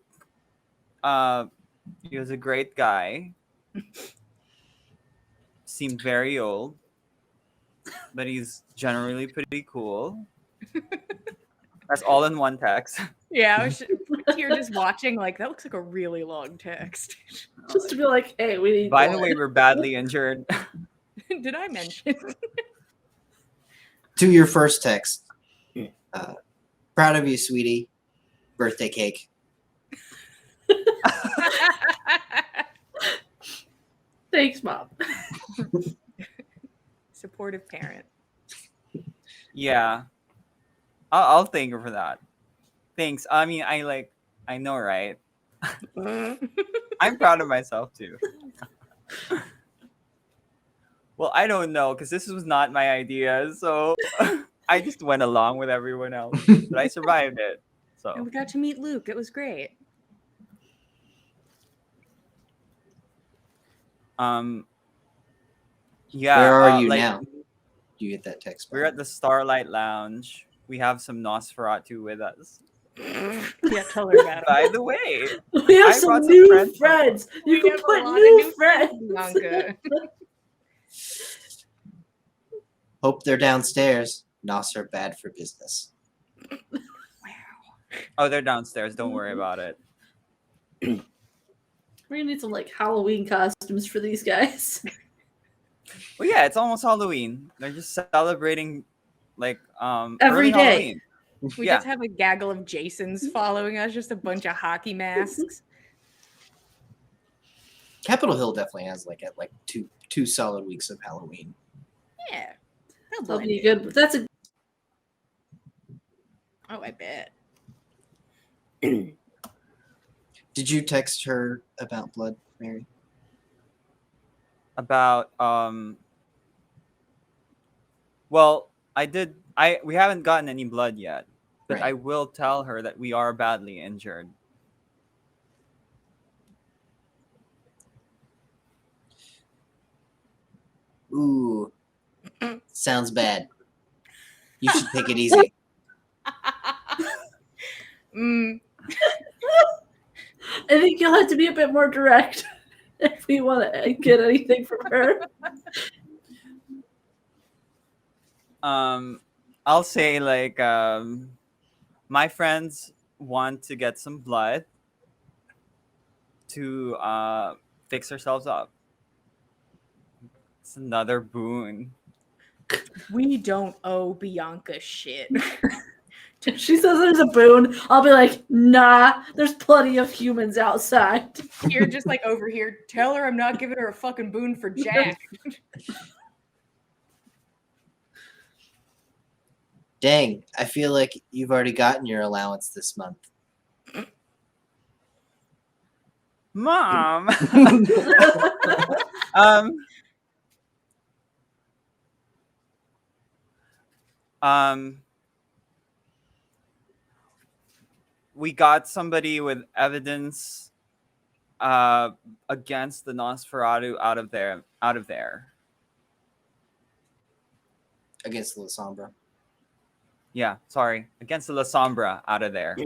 Speaker 4: He was a great guy. Seemed very old, but he's generally pretty cool. That's all in one text.
Speaker 2: Yeah, you're just watching. Like that looks like a really long text.
Speaker 3: Just to be like, hey, we need
Speaker 4: By the
Speaker 3: blood.
Speaker 4: way, we're badly injured.
Speaker 2: Did I mention?
Speaker 1: To your first text. Proud of you, sweetie. Birthday cake.
Speaker 3: Thanks, Mom.
Speaker 2: Supportive parent.
Speaker 4: Yeah, I'll thank her for that. Thanks. I mean, I know, right? I'm proud of myself too. Well, I don't know because this was not my idea, so I just went along with everyone else, but I survived it.
Speaker 2: And
Speaker 4: So
Speaker 2: we got to meet Luke. It was great.
Speaker 4: Yeah.
Speaker 1: Where are you
Speaker 4: like,
Speaker 1: now? You get that text.
Speaker 4: We're at the Starlight Lounge. We have some Nosferatu with us.
Speaker 2: Yeah, tell her about it.
Speaker 4: By the way,
Speaker 3: We have
Speaker 4: I
Speaker 3: some
Speaker 4: brought some
Speaker 3: new
Speaker 4: friends
Speaker 3: friends. You
Speaker 2: We
Speaker 3: can
Speaker 2: have a
Speaker 3: put
Speaker 2: lot of
Speaker 3: new
Speaker 2: friends,
Speaker 3: friends.
Speaker 2: Bianca.
Speaker 1: Hope they're downstairs. Nos are bad for business.
Speaker 4: oh, they're downstairs. Don't worry about it.
Speaker 3: We're gonna need some like Halloween costumes for these guys.
Speaker 4: Well, yeah, it's almost Halloween. They're just celebrating, like,
Speaker 3: Every
Speaker 4: early
Speaker 3: day.
Speaker 4: Halloween.
Speaker 2: We
Speaker 4: Yeah.
Speaker 2: just have a gaggle of Jasons following us, just a bunch of hockey masks.
Speaker 1: Capitol Hill definitely has like two solid weeks of Halloween.
Speaker 2: Yeah. They'll
Speaker 3: That'll
Speaker 2: blend
Speaker 3: be
Speaker 2: in.
Speaker 3: good. That's a
Speaker 2: Oh, I bet.
Speaker 1: Did you text her about blood, Mary?
Speaker 4: About well, we haven't gotten any blood yet, but
Speaker 1: Right.
Speaker 4: I will tell her that we are badly injured.
Speaker 1: Ooh, sounds bad. You should take it easy.
Speaker 2: Mm,
Speaker 3: I think you'll have to be a bit more direct if we want to get anything from her.
Speaker 4: I'll say like my friends want to get some blood to fix ourselves up. It's another boon.
Speaker 2: we don't owe Bianca shit.
Speaker 3: If she says there's a boon, I'll be like, nah, there's plenty of humans outside.
Speaker 2: You're just like over here. Tell her I'm not giving her a fucking boon for Jack.
Speaker 1: Dang, I feel like you've already gotten your allowance this month.
Speaker 4: Mom. We got somebody with evidence against the Nosferatu out of there.
Speaker 1: Against La Sombra.
Speaker 4: Yeah, sorry. Against the La Sombra out of there.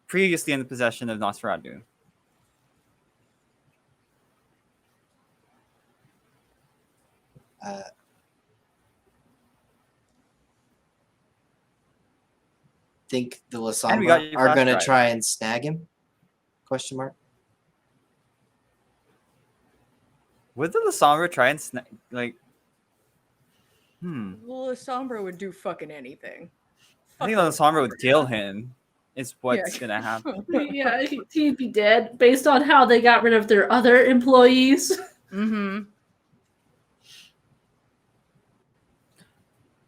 Speaker 4: Previously in the possession of Nosferatu.
Speaker 1: Think the La
Speaker 4: And we got
Speaker 1: Sombra
Speaker 4: your
Speaker 1: are
Speaker 4: flash
Speaker 1: going to
Speaker 4: drive.
Speaker 1: try and snag him? Question mark.
Speaker 4: Would the La Sombra try and like?
Speaker 2: Well, a Sombra would do fucking anything.
Speaker 4: I think the La Sombra would kill him. Is what's
Speaker 2: Yeah.
Speaker 4: gonna happen.
Speaker 3: Yeah, he'd be dead based on how they got rid of their other employees.
Speaker 2: Mm-hmm.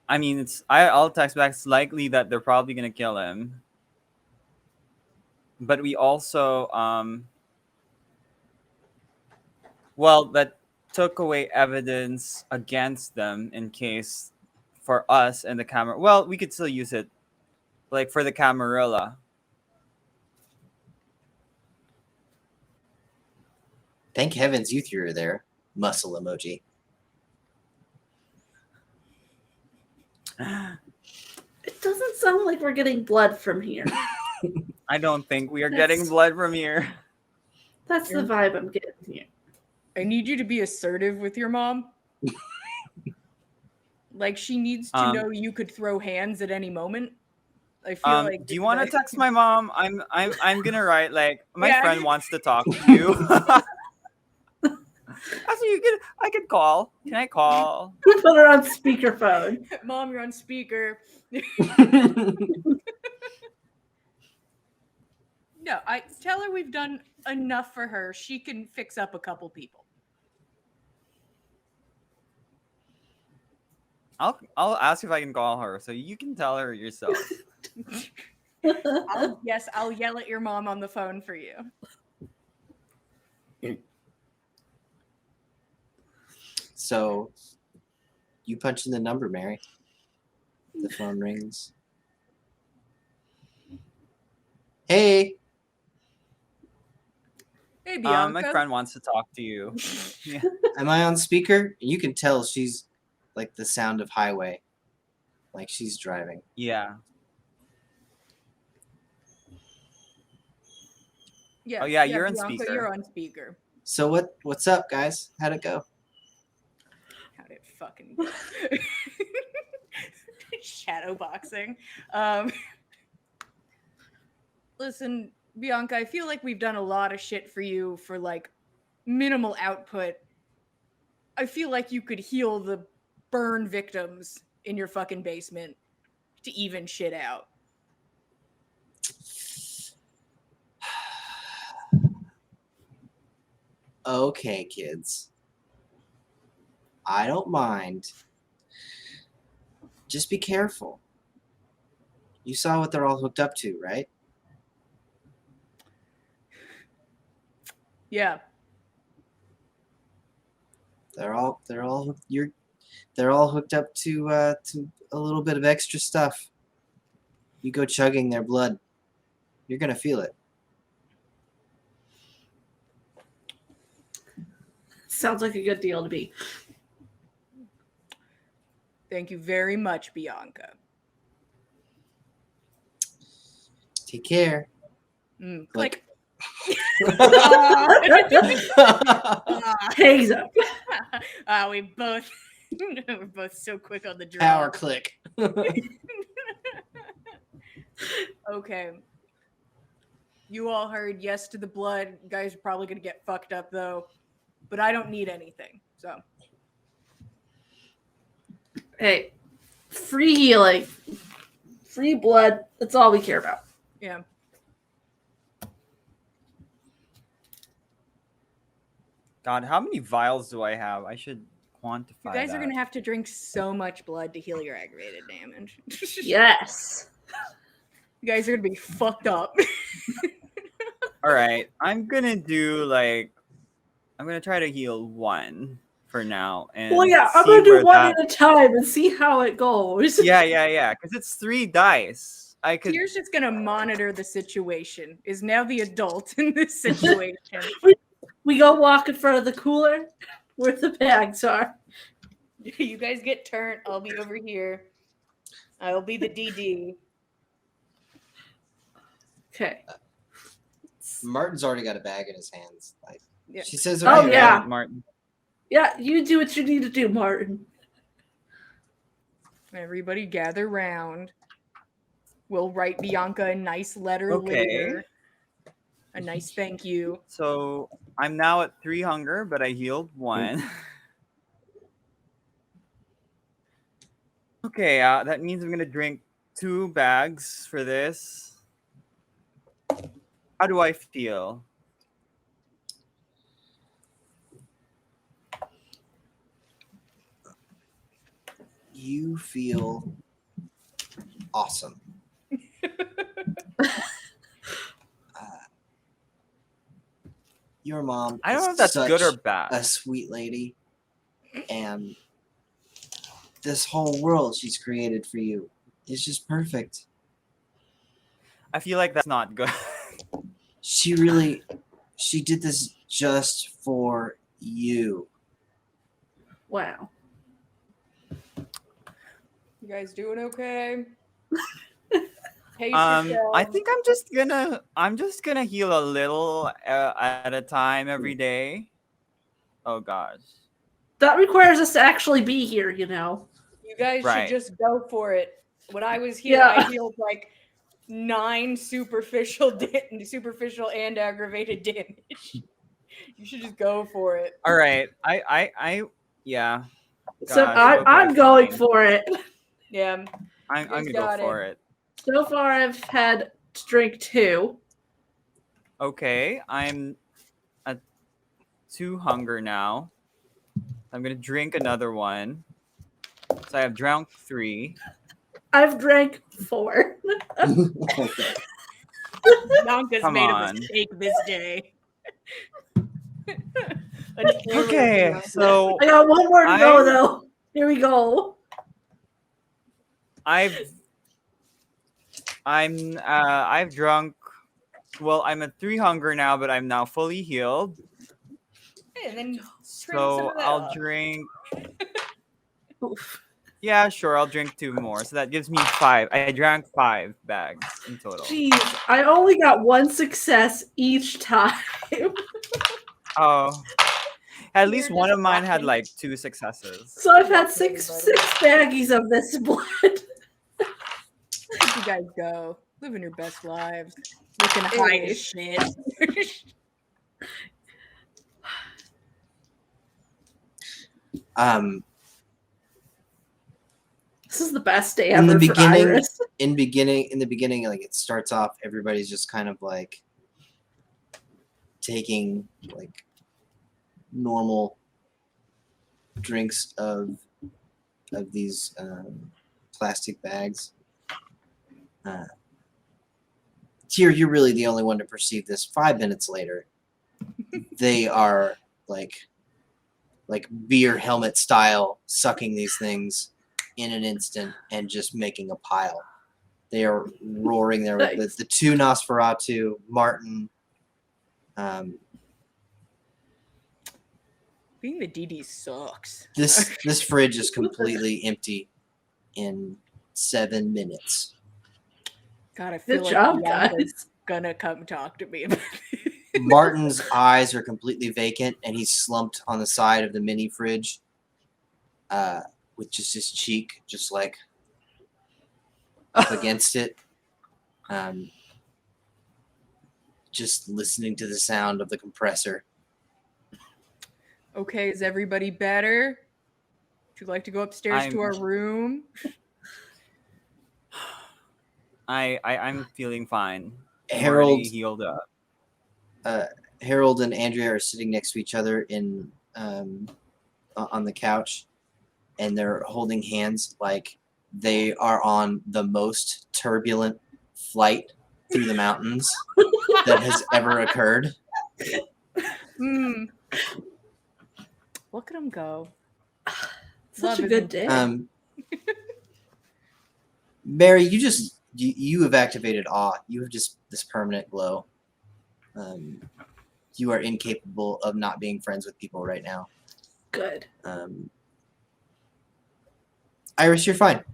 Speaker 4: I mean, I'll text back. It's likely that they're probably gonna kill him. But we also well, that took away evidence against them in case for us and the camera. Well, we could still use it, like for the Camarilla.
Speaker 1: Thank heavens you threw her there. Muscle emoji.
Speaker 3: It doesn't sound like we're getting blood from here.
Speaker 4: I don't think we are
Speaker 3: That's-
Speaker 4: getting blood from here.
Speaker 3: That's the vibe I'm getting here.
Speaker 2: I need you to be assertive with your mom. Like she needs to know you could throw hands at any moment. I feel like.
Speaker 4: Do you want to text my mom? I'm gonna write like my
Speaker 2: Yeah.
Speaker 4: friend wants to talk to you. Actually, I could call. Can I call?
Speaker 3: Put her on speakerphone.
Speaker 2: Mom, you're on speaker. No, I tell her we've done enough for her. She can fix up a couple people.
Speaker 4: I'll ask if I can call her, so you can tell her yourself.
Speaker 2: I'll yell at your mom on the phone for you.
Speaker 1: So, you punch in the number, Mary. The phone rings. Hey.
Speaker 2: Hey, Bianca.
Speaker 4: My friend wants to talk to you. Yeah.
Speaker 1: Am I on speaker? You can tell she's like the sound of highway, like she's driving.
Speaker 4: Yeah.
Speaker 2: Yeah.
Speaker 4: Oh, yeah, you're on
Speaker 2: Bianca,
Speaker 4: speaker.
Speaker 2: You're on speaker.
Speaker 1: So what's up, guys? How'd it go?
Speaker 2: How'd it fucking go? Shadow boxing. Listen, Bianca, I feel like we've done a lot of shit for you for like minimal output. I feel like you could heal the burn victims in your fucking basement to even shit out.
Speaker 1: Okay, kids. I don't mind. Just be careful. You saw what they're all hooked up to, right?
Speaker 2: Yeah.
Speaker 1: They're all hooked up to a little bit of extra stuff. You go chugging their blood, you're gonna feel it.
Speaker 3: Sounds like a good deal to me.
Speaker 2: Thank you very much, Bianca.
Speaker 1: Take care.
Speaker 2: Click.
Speaker 3: Hangs up.
Speaker 2: We're both so quick on the draw.
Speaker 1: Power click.
Speaker 2: Okay. You all heard yes to the blood. You guys are probably gonna get fucked up though. But I don't need anything. So
Speaker 3: Hey, free healing, free blood. That's all we care about.
Speaker 2: yeah.
Speaker 4: God, how many vials do I have? I should quantify
Speaker 2: You guys
Speaker 4: that.
Speaker 2: are gonna have to drink so much blood to heal your aggravated damage.
Speaker 3: Yes.
Speaker 2: You guys are gonna be fucked up.
Speaker 4: All right, I'm gonna try to heal one for now. And
Speaker 3: Well, yeah, I'm
Speaker 4: see
Speaker 3: gonna do
Speaker 4: where
Speaker 3: one
Speaker 4: that-
Speaker 3: at a time and see how it goes.
Speaker 4: Yeah, because it's 3 dice. I could.
Speaker 2: Tier's just gonna monitor the situation. Is now the adult in this situation.
Speaker 3: We go walk in front of the cooler where the bags are.
Speaker 2: You guys get turned. I'll be over here. I'll be the DD.
Speaker 3: Okay.
Speaker 1: Martin's already got a bag in his hands. Like
Speaker 2: Yeah.
Speaker 1: she says,
Speaker 3: Oh,
Speaker 1: okay,
Speaker 3: yeah.
Speaker 4: Martin.
Speaker 3: Yeah, you do what you need to do, Martin.
Speaker 2: Everybody gather round. We'll write Bianca a nice letter
Speaker 4: Okay.
Speaker 2: later. A nice thank you.
Speaker 4: So I'm now at 3 hunger, but I healed 1. Okay, that means I'm gonna drink 2 bags for this. How do I feel?
Speaker 1: you feel awesome. Your mom.
Speaker 4: I don't
Speaker 1: is
Speaker 4: know if that's good or
Speaker 1: such
Speaker 4: bad.
Speaker 1: a sweet lady, and this whole world she's created for you is just perfect.
Speaker 4: I feel like that's not good.
Speaker 1: She did this just for you.
Speaker 3: Wow.
Speaker 2: You guys doing okay? Pace
Speaker 4: I
Speaker 2: yourselves.
Speaker 4: think I'm just gonna heal a little at a time every day. Oh gosh.
Speaker 3: That requires us to actually be here, you know.
Speaker 2: You guys
Speaker 4: Right.
Speaker 2: should just go for it. When I was here,
Speaker 3: Yeah.
Speaker 2: I healed like 9 superficial and aggravated damage. You should just go for it.
Speaker 4: All right. I yeah.
Speaker 3: So
Speaker 4: Gosh,
Speaker 3: I'm
Speaker 4: okay,
Speaker 3: going
Speaker 4: fine.
Speaker 3: for it.
Speaker 2: Yeah.
Speaker 4: I'm
Speaker 2: guys
Speaker 4: gonna
Speaker 2: got
Speaker 4: go for it.
Speaker 3: So far, I've had to drink 2.
Speaker 4: Okay, I'm at 2 hunger now. I'm gonna drink another one. So I have drunk 3.
Speaker 3: I've drank 4.
Speaker 1: Okay.
Speaker 2: Bianca's
Speaker 4: Come
Speaker 2: made
Speaker 4: on.
Speaker 2: a mistake this day.
Speaker 4: Okay, so
Speaker 3: I got one more to go,
Speaker 4: I'm-
Speaker 3: though. Here we go.
Speaker 4: I've drunk Well, I'm at 3 hunger now, but I'm now fully healed.
Speaker 2: And then trim some
Speaker 4: So
Speaker 2: of that
Speaker 4: I'll
Speaker 2: off.
Speaker 4: drink.
Speaker 3: Oof.
Speaker 4: Yeah, sure. I'll drink 2 more. So that gives me 5. I drank 5 bags in total.
Speaker 3: Jeez, I only got 1 success each time.
Speaker 4: Oh, at least
Speaker 2: You're
Speaker 4: one
Speaker 2: just
Speaker 4: of mine had
Speaker 2: watching.
Speaker 4: like 2 successes.
Speaker 3: So I've had
Speaker 2: Watching
Speaker 3: six
Speaker 2: everybody.
Speaker 3: baggies of this blood.
Speaker 2: Where'd you guys go? Living your best lives. Looking high
Speaker 3: Hey.
Speaker 2: as shit.
Speaker 3: This is the best day
Speaker 1: In the
Speaker 3: ever for
Speaker 1: beginning,
Speaker 3: Iris.
Speaker 1: in the beginning, like it starts off, everybody's just kind of like taking like normal drinks of these plastic bags. Here, you're really the only one to perceive this. 5 minutes later, they are like beer helmet style, sucking these things in an instant and just making a pile. They are roaring there.
Speaker 3: Nice.
Speaker 1: The 2 Nosferatu, Martin.
Speaker 2: Being the DD sucks.
Speaker 1: This fridge is completely empty in 7 minutes.
Speaker 2: God, I feel
Speaker 3: Good
Speaker 2: like
Speaker 3: job,
Speaker 2: Bianca's
Speaker 3: guys.
Speaker 2: gonna come talk to me about it.
Speaker 1: Martin's eyes are completely vacant, and he's slumped on the side of the mini fridge, with just his cheek just like up against it, just listening to the sound of the compressor.
Speaker 2: Okay, is everybody better? Would you like to go upstairs to our room?
Speaker 4: I'm feeling fine. I'm
Speaker 1: Harold,
Speaker 4: already healed up.
Speaker 1: Harold and Andrea are sitting next to each other in on the couch, and they're holding hands like they are on the most turbulent flight through the mountains that has ever occurred.
Speaker 2: Hmm. Look at them go.
Speaker 3: Such
Speaker 2: Love
Speaker 3: a good
Speaker 2: isn't
Speaker 3: day.
Speaker 1: Mary, you have activated awe. You have just this permanent glow. You are incapable of not being friends with people right now.
Speaker 3: Good.
Speaker 1: Iris, you're fine.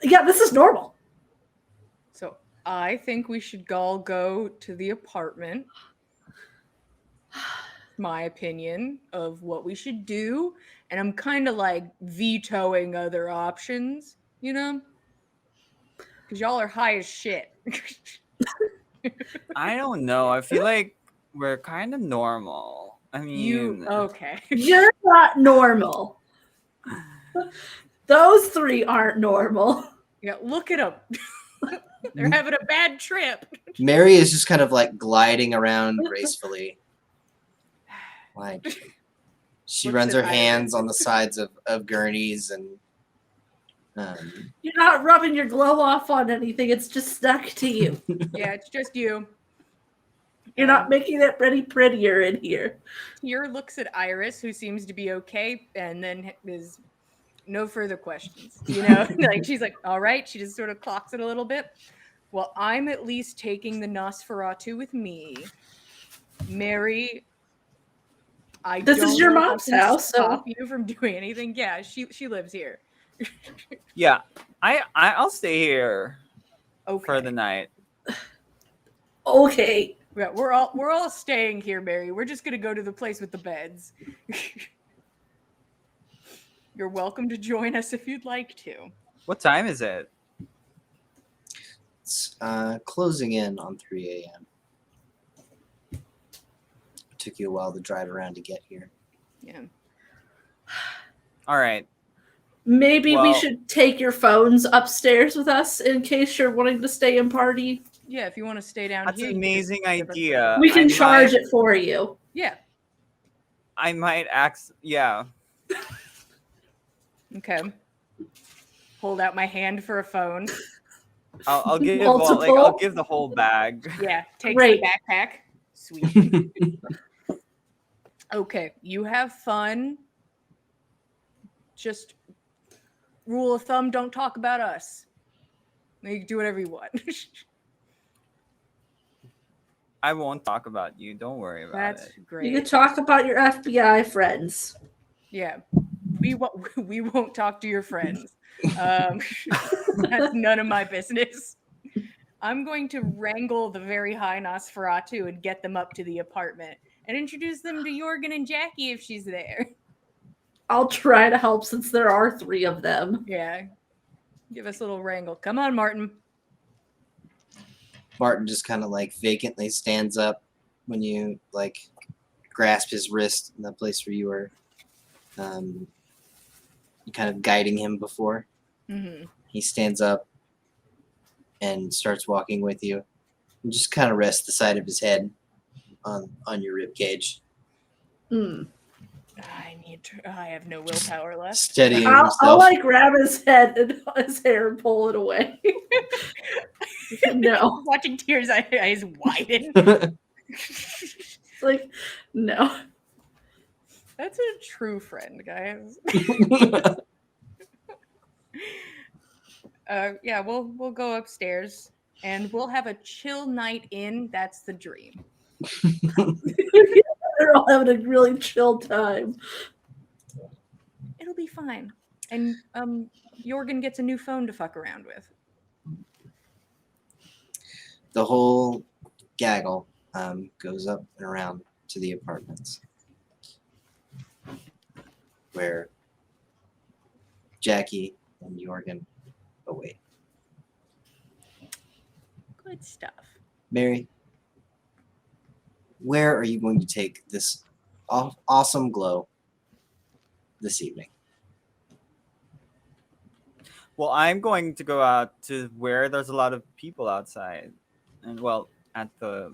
Speaker 3: Yeah, this is normal.
Speaker 2: So I think we should all go to the apartment. My opinion of what we should do, and I'm kind of like vetoing other options, you know, because y'all are high as shit.
Speaker 4: I don't know. I feel like we're kind of normal. I mean,
Speaker 2: Okay?
Speaker 3: You're not normal. Those 3 aren't normal.
Speaker 2: Yeah, look at them. They're having a bad trip.
Speaker 1: Mary is just kind of like gliding around gracefully. Like she
Speaker 2: Looks
Speaker 1: runs
Speaker 2: at
Speaker 1: her
Speaker 2: Iris.
Speaker 1: hands on the sides of gurneys and
Speaker 3: You're not rubbing your glow off on anything. It's just stuck to you.
Speaker 2: Yeah, it's just you.
Speaker 3: You're not making it any prettier in here.
Speaker 2: Here looks at Iris, who seems to be okay, and then is no further questions. You know, like she's like, all right. She just sort of clocks it a little bit. Well, I'm at least taking the Nosferatu with me. Mary,
Speaker 3: This is your
Speaker 2: don't know if I
Speaker 3: mom's
Speaker 2: can
Speaker 3: house, so
Speaker 2: stop you from doing anything. Yeah, she lives here.
Speaker 4: yeah, I'll stay here
Speaker 2: Okay.
Speaker 4: for the night.
Speaker 3: okay.
Speaker 2: Yeah, we're all staying here, Mary. We're just gonna go to the place with the beds. You're welcome to join us if you'd like to.
Speaker 4: What time is it?
Speaker 1: it's closing in on 3 a.m. It took you a while to drive around to get here.
Speaker 2: Yeah.
Speaker 4: All right.
Speaker 3: Maybe we
Speaker 4: Well-
Speaker 3: should take your phones upstairs with us in case you're wanting to stay and party.
Speaker 2: Yeah, if you want to stay down
Speaker 4: That's
Speaker 2: here,
Speaker 4: an
Speaker 2: you can just
Speaker 4: amazing
Speaker 2: give us-
Speaker 4: idea.
Speaker 3: We can
Speaker 4: I
Speaker 3: charge
Speaker 4: might,
Speaker 3: it for you.
Speaker 2: Yeah.
Speaker 4: I might ask. Yeah.
Speaker 2: Okay. Hold out my hand for a phone.
Speaker 4: I'll give
Speaker 3: Multiple?
Speaker 4: I'll give the whole bag.
Speaker 2: Yeah, take
Speaker 3: Great.
Speaker 2: the backpack. Sweet. Okay, you have fun. Just rule of thumb, don't talk about us. You can do whatever you want.
Speaker 4: I won't talk about you. Don't worry about
Speaker 2: That's
Speaker 4: it.
Speaker 3: You
Speaker 2: great.
Speaker 3: can talk about your FBI friends.
Speaker 2: Yeah, we won't talk to your friends. Um, that's none of my business. I'm going to wrangle the very high Nosferatu and get them up to the apartment and introduce them to Jorgen and Jackie if she's there.
Speaker 3: I'll try to help since there are 3 of them.
Speaker 2: Yeah, give us a little wrangle. Come on, Martin.
Speaker 1: Martin just kind of like vacantly stands up when you like grasp his wrist in the place where you were kind of guiding him before.
Speaker 2: Mm-hmm.
Speaker 1: He stands up and starts walking with you and just kind of rests the side of his head on your rib cage,
Speaker 3: Hmm.
Speaker 2: I have no willpower left.
Speaker 1: steadying
Speaker 3: I'll
Speaker 1: himself.
Speaker 3: like grab his head and his hair and pull it away. No.
Speaker 2: Watching Tears' eyes widen.
Speaker 3: It's like, no.
Speaker 2: That's a true friend, guys. Yeah, we'll go upstairs and we'll have a chill night in. That's the dream.
Speaker 3: They're all having a really chill time.
Speaker 2: It'll be fine. And Jorgen gets a new phone to fuck around with.
Speaker 1: The whole gaggle goes up and around to the apartments where Jackie and Jorgen await.
Speaker 2: Good stuff.
Speaker 1: Mary, where are you going to take this awesome glow this evening?
Speaker 4: Well, I'm going to go out to where there's a lot of people outside, and well, at the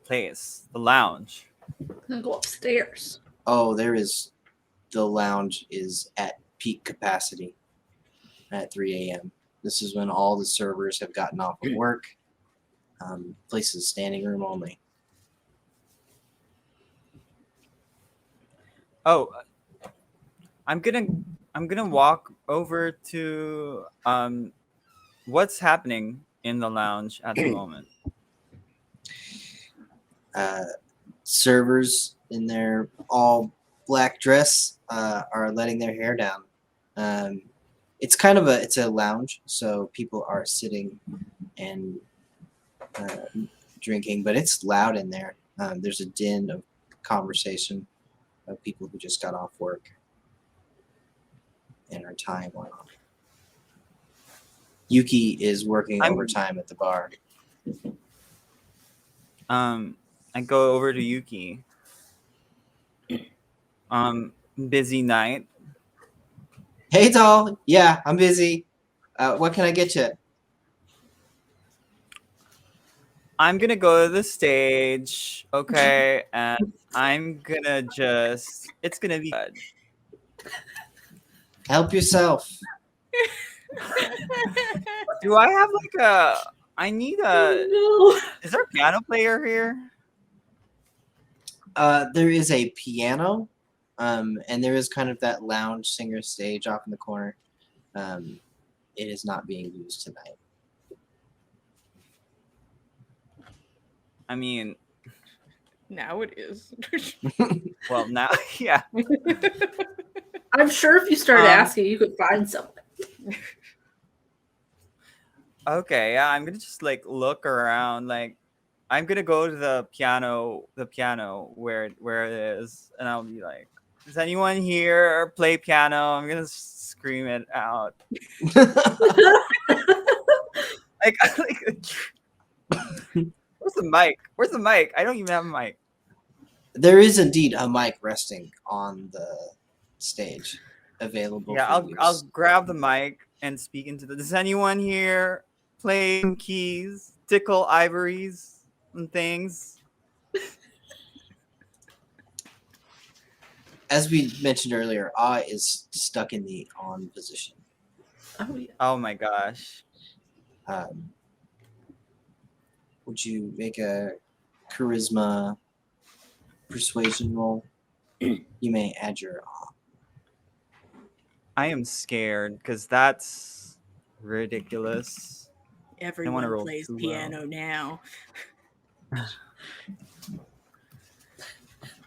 Speaker 4: place, the lounge.
Speaker 3: I'm gonna go upstairs.
Speaker 1: Oh, the lounge is at peak capacity at 3 a.m. This is when all the servers have gotten off of work. Place is standing room only.
Speaker 4: Oh, I'm gonna walk over to what's happening in the lounge at the moment.
Speaker 1: Servers in their all black dress are letting their hair down. It's kind of it's a lounge, so people are sitting and drinking, but it's loud in there. There's a din of conversation of people who just got off work and are tying one on. Yuki is working overtime at the bar.
Speaker 4: I go over to Yuki. Busy night.
Speaker 1: Hey, doll. Yeah, I'm busy. What can I get you?
Speaker 4: I'm gonna go to the stage, okay, and I'm gonna it's gonna be good.
Speaker 1: Help yourself.
Speaker 4: Do I have like I need a
Speaker 3: No.
Speaker 4: is there a piano player here?
Speaker 1: There is a piano, and there is kind of that lounge singer stage off in the corner. It is not being used tonight.
Speaker 4: I mean,
Speaker 2: Now it is.
Speaker 4: well now yeah.
Speaker 3: I'm sure if you start asking, you could find something.
Speaker 4: Okay, yeah, I'm gonna just like look around. Like, I'm gonna go to the piano where it is, and I'll be like, "Does anyone here play piano?" I'm gonna scream it out. Like, where's the mic? Where's the mic? I don't even have a mic.
Speaker 1: There is indeed a mic resting on the stage, available.
Speaker 4: Yeah,
Speaker 1: for use.
Speaker 4: I'll grab the mic and speak into the. Does anyone here play some keys, tickle ivories and things?
Speaker 1: As we mentioned earlier, Ah is stuck in the on position.
Speaker 3: Oh yeah.
Speaker 4: Oh my gosh.
Speaker 1: Would you make a charisma persuasion roll? You may add your Ah.
Speaker 4: I am scared because that's ridiculous.
Speaker 2: Everyone
Speaker 4: roll
Speaker 2: plays
Speaker 4: too well.
Speaker 2: piano now.
Speaker 3: They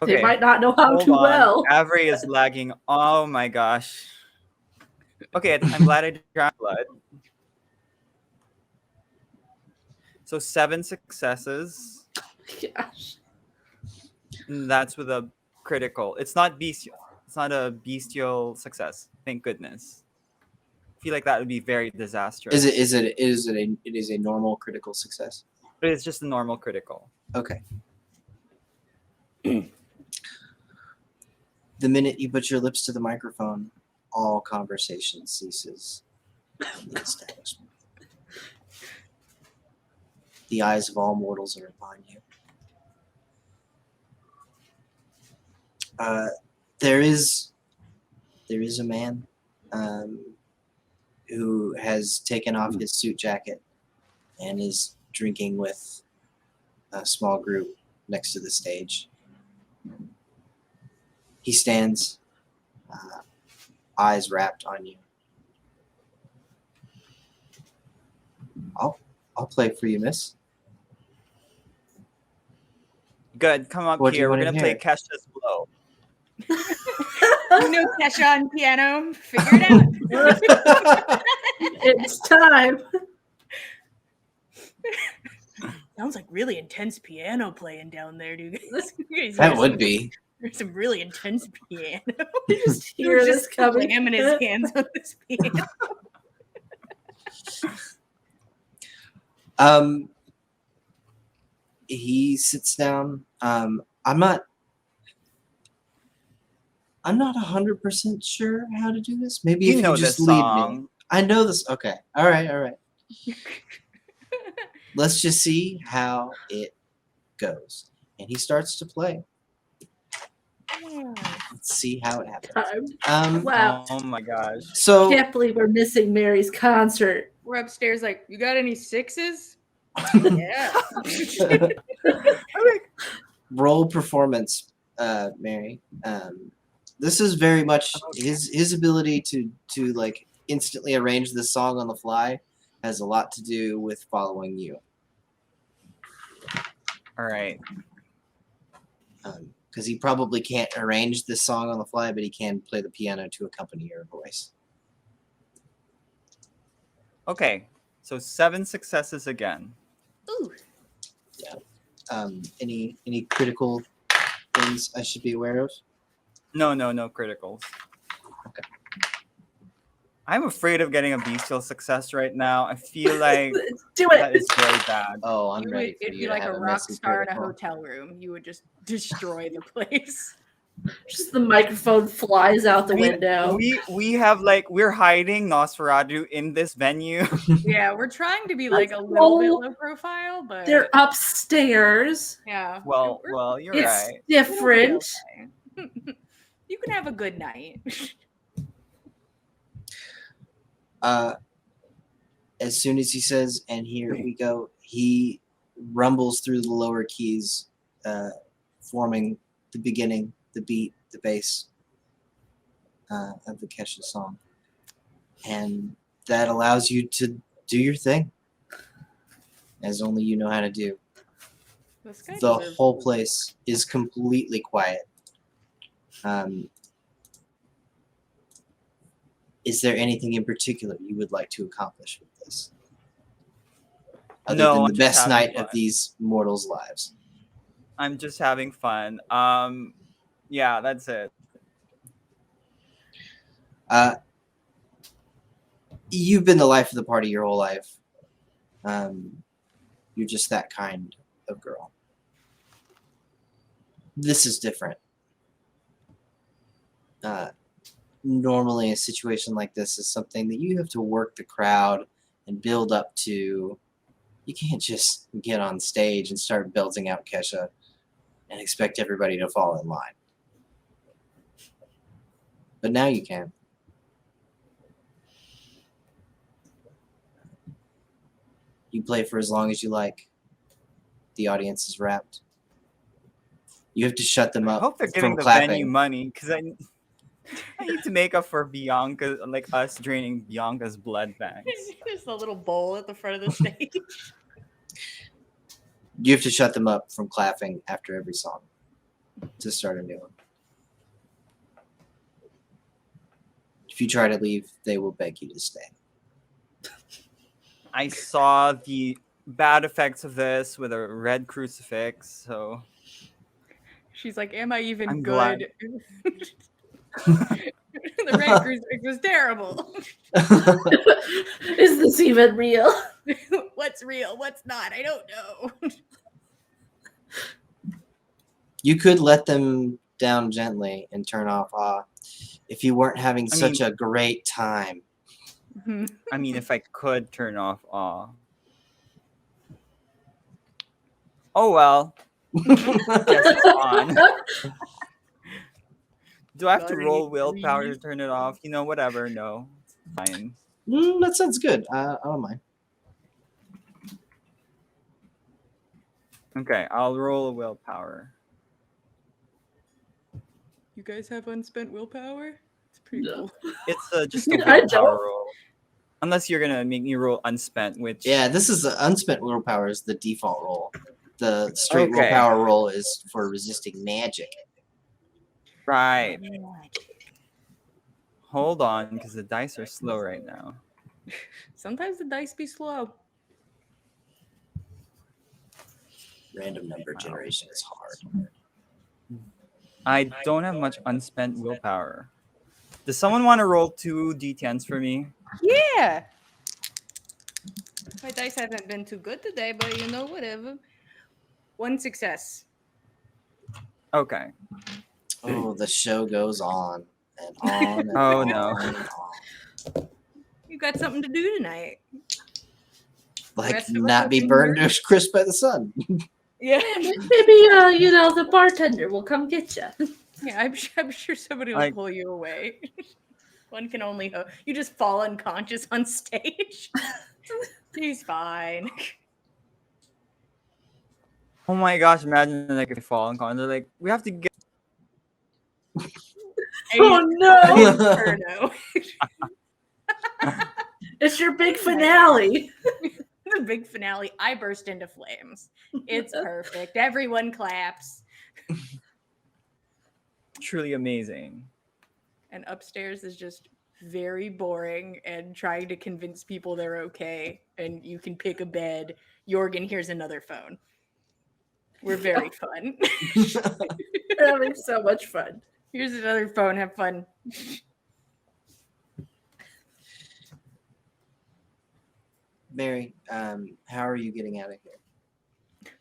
Speaker 4: Okay,
Speaker 3: might not know how
Speaker 4: hold
Speaker 3: to
Speaker 4: on.
Speaker 3: well.
Speaker 4: Avery is lagging. Oh my gosh. Okay, I'm glad I drank blood. So 7 successes.
Speaker 3: Gosh.
Speaker 4: And that's with a critical. It's not bestial. It's not a bestial success. Thank goodness. I feel like that would be very disastrous.
Speaker 1: It is a normal critical success?
Speaker 4: But it's just a normal critical.
Speaker 1: Okay. The minute you put your lips to the microphone, all conversation ceases in the establishment. The eyes of all mortals are upon you. There is a man who has taken off his suit jacket and is drinking with a small group next to the stage. He stands, eyes wrapped on you. I'll play for you, miss.
Speaker 4: Good. Come up
Speaker 1: What do you
Speaker 4: here. We're
Speaker 1: wanna
Speaker 4: going to play
Speaker 1: hear?
Speaker 4: Kesha's Blow.
Speaker 2: You know Kesha on piano. Figure it out.
Speaker 3: It's time.
Speaker 2: Sounds like really intense piano playing down there, dude.
Speaker 1: That would be.
Speaker 2: There's some really intense piano.
Speaker 3: You just hear this coming.
Speaker 2: Slamming his hands on this piano.
Speaker 1: He sits down. I'm not 100% sure how to do this. Maybe if
Speaker 4: You know
Speaker 1: you just
Speaker 4: this
Speaker 1: lead me.
Speaker 4: song.
Speaker 1: I know this. Okay. All right. Let's just see how it goes. And he starts to play. Let's see how it happens.
Speaker 3: Wow.
Speaker 4: Oh my gosh.
Speaker 1: So
Speaker 3: Can't believe we're missing Mary's concert.
Speaker 2: We're upstairs like, you got any sixes? Yeah.
Speaker 1: roll performance, Mary. This is very much his ability to like instantly arrange this song on the fly has a lot to do with following you.
Speaker 4: All right.
Speaker 1: Because he probably can't arrange this song on the fly, but he can play the piano to accompany your voice.
Speaker 4: Okay. So 7 successes again.
Speaker 2: Ooh.
Speaker 1: Any critical things I should be aware of?
Speaker 4: No criticals.
Speaker 1: Okay.
Speaker 4: I'm afraid of getting a bestial success right now. I feel like
Speaker 3: Do
Speaker 4: that
Speaker 3: it.
Speaker 4: is very bad.
Speaker 1: Oh, I'm
Speaker 2: You
Speaker 1: ready
Speaker 2: would,
Speaker 1: for
Speaker 2: it'd
Speaker 1: you
Speaker 2: be
Speaker 1: to
Speaker 2: like
Speaker 1: have
Speaker 2: a
Speaker 1: a
Speaker 2: rock
Speaker 1: messy
Speaker 2: star in a
Speaker 1: critical.
Speaker 2: hotel room. You would just destroy the place.
Speaker 3: Just the microphone flies out the window.
Speaker 4: We have like we're hiding Nosferatu in this venue.
Speaker 2: Yeah, we're trying to be like a
Speaker 3: That's
Speaker 2: little bit
Speaker 3: all-
Speaker 2: low profile, but
Speaker 3: They're upstairs.
Speaker 2: yeah.
Speaker 4: well,
Speaker 2: we're-
Speaker 4: you're
Speaker 3: It's
Speaker 4: right.
Speaker 3: different.
Speaker 2: it'll be okay. You can have a good night.
Speaker 1: As soon as he says, "And here we go," he rumbles through the lower keys, forming the beginning, the beat, the bass of the Kesha song. And that allows you to do your thing, as only you know how to do.
Speaker 2: This guy
Speaker 1: The
Speaker 2: deserves
Speaker 1: whole
Speaker 2: to-
Speaker 1: place is completely quiet. Is there anything in particular you would like to accomplish with this? Other
Speaker 4: No,
Speaker 1: than
Speaker 4: I'm
Speaker 1: the
Speaker 4: just
Speaker 1: best
Speaker 4: having
Speaker 1: night
Speaker 4: fun.
Speaker 1: of these mortals' lives.
Speaker 4: I'm just having fun. Yeah, that's it.
Speaker 1: You've been the life of the party your whole life. You're just that kind of girl. This is different. Normally, a situation like this is something that you have to work the crowd and build up to. You can't just get on stage and start belting out Kesha and expect everybody to fall in line. But now you can. You play for as long as you like. The audience is wrapped. You have to shut them
Speaker 4: I
Speaker 1: up
Speaker 4: hope they're giving
Speaker 1: from
Speaker 4: the
Speaker 1: clapping.
Speaker 4: venue money because I need to make up for Bianca, like us draining Bianca's blood banks.
Speaker 2: Just a little bowl at the front of the stage.
Speaker 1: You have to shut them up from clapping after every song to start a new one. If you try to leave, they will beg you to stay.
Speaker 4: I saw the bad effects of this with a red crucifix, so
Speaker 2: She's like, "Am I even
Speaker 4: I'm glad.
Speaker 2: good?" The red crucifix was terrible.
Speaker 3: Is this even real?
Speaker 2: What's real? What's not? I don't know.
Speaker 1: You could let them down gently and turn off awe if you weren't having such a great time.
Speaker 4: I mean, if I could turn off awe. Oh well. Guess it's on. Do I have to
Speaker 2: Gotta
Speaker 4: roll willpower
Speaker 2: agree.
Speaker 4: to turn it off? You know, whatever. No, fine.
Speaker 1: That sounds good. I don't mind.
Speaker 4: Okay, I'll roll a willpower.
Speaker 2: You guys have unspent willpower? It's pretty
Speaker 3: No.
Speaker 2: cool.
Speaker 4: It's just a
Speaker 3: I
Speaker 4: willpower
Speaker 3: don't.
Speaker 4: roll. Unless you're gonna make me roll unspent, which
Speaker 1: Yeah, this is the unspent willpower is the default roll. The straight
Speaker 4: Okay.
Speaker 1: willpower roll is for resisting magic.
Speaker 4: right. Hold on, because the dice are slow right now.
Speaker 2: Sometimes the dice be slow.
Speaker 1: Random number generation is hard.
Speaker 4: I don't have much unspent willpower. Does someone want to roll 2 d10s for me?
Speaker 2: Yeah. My dice haven't been too good today, but you know, whatever. 1 success.
Speaker 4: Okay.
Speaker 1: Oh, the show goes on and on and
Speaker 4: Oh,
Speaker 1: on
Speaker 4: no.
Speaker 1: and on.
Speaker 2: You got something to do tonight.
Speaker 1: Like
Speaker 2: rest of us
Speaker 1: not be
Speaker 2: open
Speaker 1: burned
Speaker 2: here.
Speaker 1: to crisp by the sun.
Speaker 2: Yeah.
Speaker 3: Maybe the bartender will come get you.
Speaker 2: Yeah, I'm sure somebody will
Speaker 4: Like-
Speaker 2: pull you away. One can only hope. You just fall unconscious on stage. He's fine.
Speaker 4: Oh my gosh, imagine like if I fall on con, they're like, we have to get
Speaker 3: Oh no!
Speaker 2: Inferno.
Speaker 3: It's your big finale.
Speaker 2: The big finale. I burst into flames. It's perfect. Everyone claps.
Speaker 4: truly amazing.
Speaker 2: And upstairs is just very boring and trying to convince people they're okay. And you can pick a bed. Jorgen, here's another phone. We're very fun.
Speaker 3: We're having so much fun.
Speaker 2: Here's another phone. Have fun.
Speaker 1: Mary, how are you getting out of here?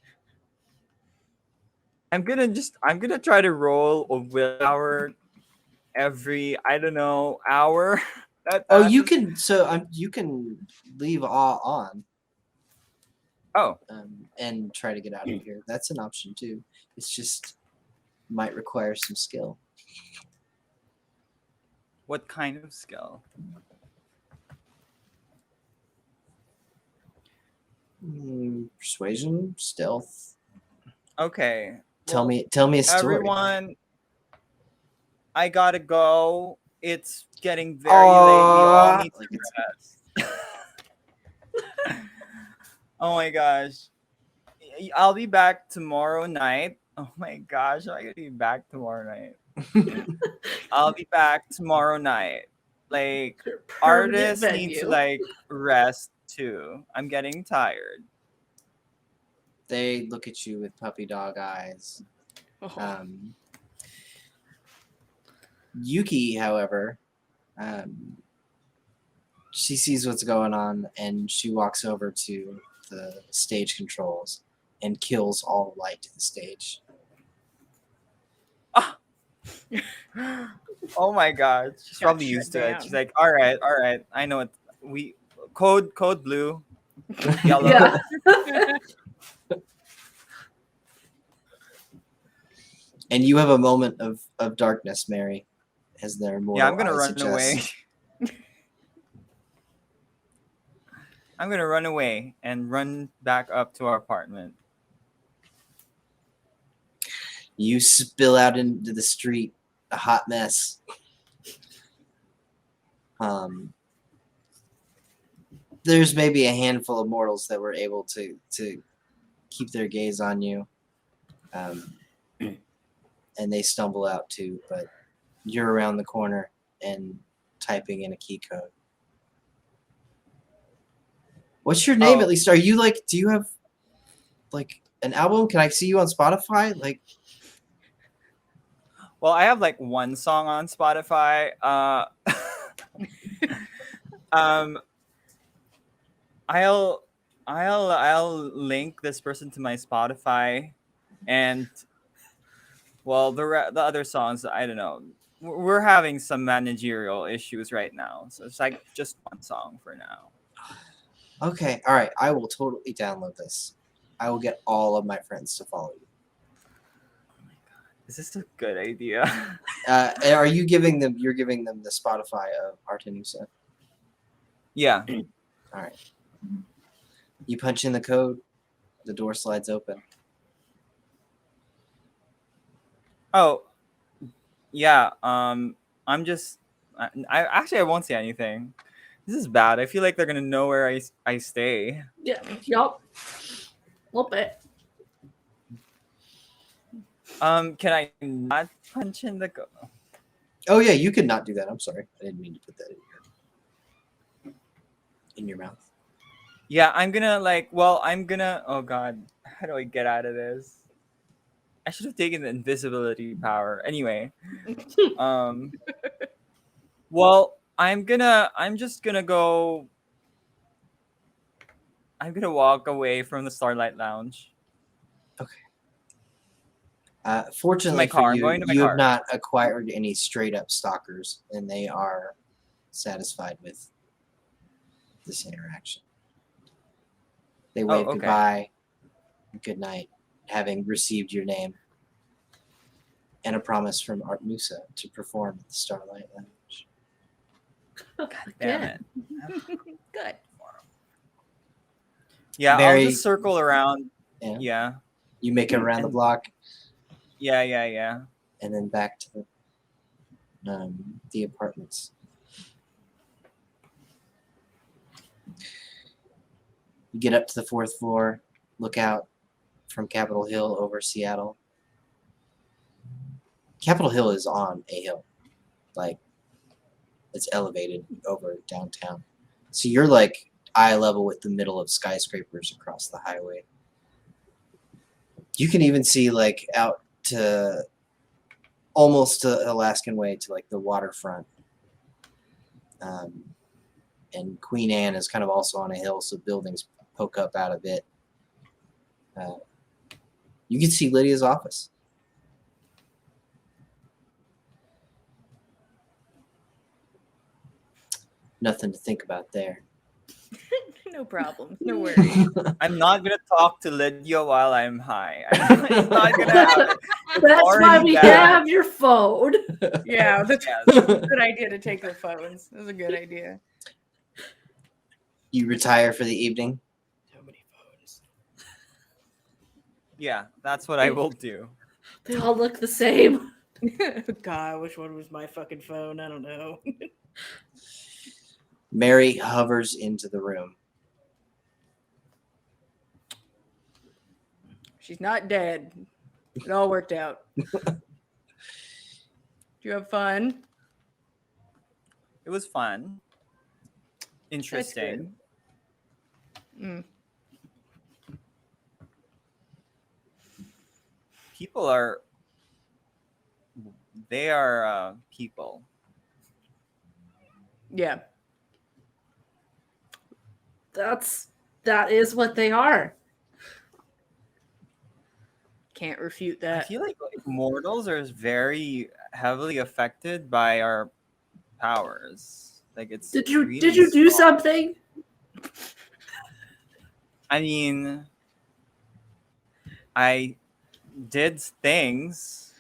Speaker 4: I'm gonna try to roll a willpower every, I don't know, hour.
Speaker 1: Oh, you can. So you can leave awe on.
Speaker 4: Oh,
Speaker 1: And try to get out of here. That's an option too. It's just might require some skill.
Speaker 4: what kind of skill?
Speaker 1: Persuasion, stealth.
Speaker 4: Okay.
Speaker 1: Tell
Speaker 4: well,
Speaker 1: me a story.
Speaker 4: Everyone, I gotta go. It's getting very late. We all need
Speaker 1: Like
Speaker 4: to
Speaker 1: it's-
Speaker 4: rest. Oh my gosh. I'll be back tomorrow night. Oh my gosh, I'm gonna be back tomorrow night. I'll be back tomorrow night. Like,
Speaker 3: Permanent
Speaker 4: artists need to
Speaker 3: venue.
Speaker 4: like rest too. I'm getting tired.
Speaker 1: They look at you with puppy dog eyes.
Speaker 2: Oh.
Speaker 1: Yuki, however, she sees what's going on and she walks over to the stage controls and kills all light to the stage.
Speaker 4: Oh my god, she's
Speaker 2: Got
Speaker 4: probably
Speaker 2: shut
Speaker 4: used to it.
Speaker 2: down.
Speaker 4: She's like, all right, I know it. We code blue, yellow.
Speaker 3: Yeah.
Speaker 1: And you have a moment of darkness, Mary, as their mortal
Speaker 4: Yeah, I'm gonna
Speaker 1: eye
Speaker 4: run away.
Speaker 1: suggests.
Speaker 4: I'm gonna run away and run back up to our apartment.
Speaker 1: You spill out into the street, a hot mess. There's maybe a handful of mortals that were able to keep their gaze on you. And they stumble out too, but you're around the corner and typing in a key code. What's your name
Speaker 4: Oh.
Speaker 1: at least? Are you like, do you have like an album? Can I see you on Spotify? Like,
Speaker 4: Well, I have like one song on Spotify. Um, I'll link this person to my Spotify, and well, the other songs, I don't know. We're having some managerial issues right now, so it's like just one song for now.
Speaker 1: okay, all right, I will totally download this. I will get all of my friends to follow you.
Speaker 4: Is this a good idea?
Speaker 1: Are you giving them? You're giving them the Spotify of Artenusa.
Speaker 4: Yeah.
Speaker 1: All right. You punch in the code. The door slides open.
Speaker 4: Oh, yeah. I'm just. I actually I won't say anything. This is bad. I feel like they're gonna know where I stay.
Speaker 3: Yeah. Yup. A little bit.
Speaker 4: Can I not punch in the
Speaker 1: Oh yeah, you could not do that. I'm sorry. I didn't mean to put that in your mouth.
Speaker 4: Yeah, I'm gonna like. Well, I'm gonna. Oh God, how do I get out of this? I should have taken the invisibility power. Anyway, well, I'm just gonna go. I'm gonna walk away from the Starlight Lounge.
Speaker 1: Fortunately
Speaker 4: car.
Speaker 1: for
Speaker 4: I'm
Speaker 1: you,
Speaker 4: going to my
Speaker 1: you have
Speaker 4: car.
Speaker 1: not acquired any straight up stalkers, and they are satisfied with this interaction. They wave
Speaker 4: okay.
Speaker 1: goodbye, good night, having received your name and a promise from Art Musa to perform at the Starlight Lounge.
Speaker 4: Damn
Speaker 3: Again.
Speaker 4: it.
Speaker 2: Good.
Speaker 4: Yeah,
Speaker 1: Very-
Speaker 4: I'll just circle around.
Speaker 1: Yeah.
Speaker 4: Yeah.
Speaker 1: You make it around the block
Speaker 4: Yeah.
Speaker 1: and then back to the apartments. You get up to the 4th floor, look out from Capitol Hill over Seattle. Capitol Hill is on a hill. Like, it's elevated over downtown. So you're like eye level with the middle of skyscrapers across the highway. You can even see like out to almost to Alaskan Way to like the waterfront. And Queen Anne is kind of also on a hill, so buildings poke up out of it. You can see Lydia's office. Nothing to think about there.
Speaker 2: No problem. No worries.
Speaker 4: I'm not gonna talk to Lydia while I'm high. It's not gonna happen. It's
Speaker 3: That's why
Speaker 4: already
Speaker 3: we
Speaker 4: bad.
Speaker 3: have your phone.
Speaker 2: Yeah, that's
Speaker 4: Yes.
Speaker 2: a good idea to take the phones. That's a good idea.
Speaker 1: You retire for the evening.
Speaker 2: So many phones.
Speaker 4: Yeah, that's what I will do.
Speaker 3: They all look the same.
Speaker 2: God, which one was my fucking phone? I don't know.
Speaker 1: Mary hovers into the room.
Speaker 2: She's not dead. It all worked out. Did you have fun?
Speaker 4: It was fun. Interesting.
Speaker 2: Mm.
Speaker 4: People are. They are people.
Speaker 2: Yeah.
Speaker 3: That is what they are.
Speaker 2: Can't refute
Speaker 4: I
Speaker 2: that.
Speaker 4: feel like mortals are very heavily affected by our powers. Like it's.
Speaker 3: Did you
Speaker 4: really
Speaker 3: do
Speaker 4: strong.
Speaker 3: something?
Speaker 4: I mean, I did things.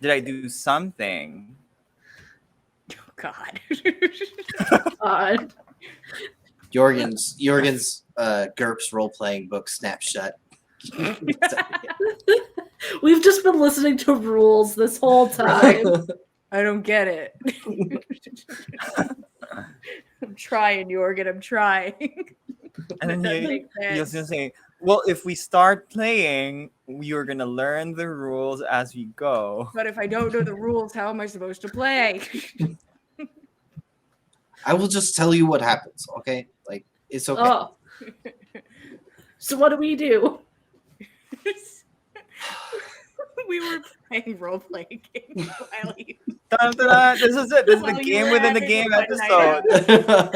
Speaker 4: Did I do something?
Speaker 2: Oh, God.
Speaker 3: God.
Speaker 1: Jorgen's GURPS role-playing book snaps shut.
Speaker 3: We've just been listening to rules this whole time.
Speaker 2: I don't get it. I'm trying, Jorgen. I'm trying.
Speaker 4: And then
Speaker 2: That
Speaker 4: he
Speaker 2: makes
Speaker 4: was
Speaker 2: sense.
Speaker 4: gonna say, Well, if we start playing, you're gonna learn the rules as we go.
Speaker 2: But if I don't know the rules, how am I supposed to play?
Speaker 1: I will just tell you what happens, okay? Like, it's okay.
Speaker 3: Oh. So what do we do?
Speaker 2: We were playing role playing games while you.
Speaker 4: Dun, dun, dun. This is it. This is the
Speaker 2: While you
Speaker 4: game
Speaker 2: were
Speaker 4: within the
Speaker 2: having a
Speaker 4: game
Speaker 2: fun night
Speaker 4: episode.
Speaker 2: out.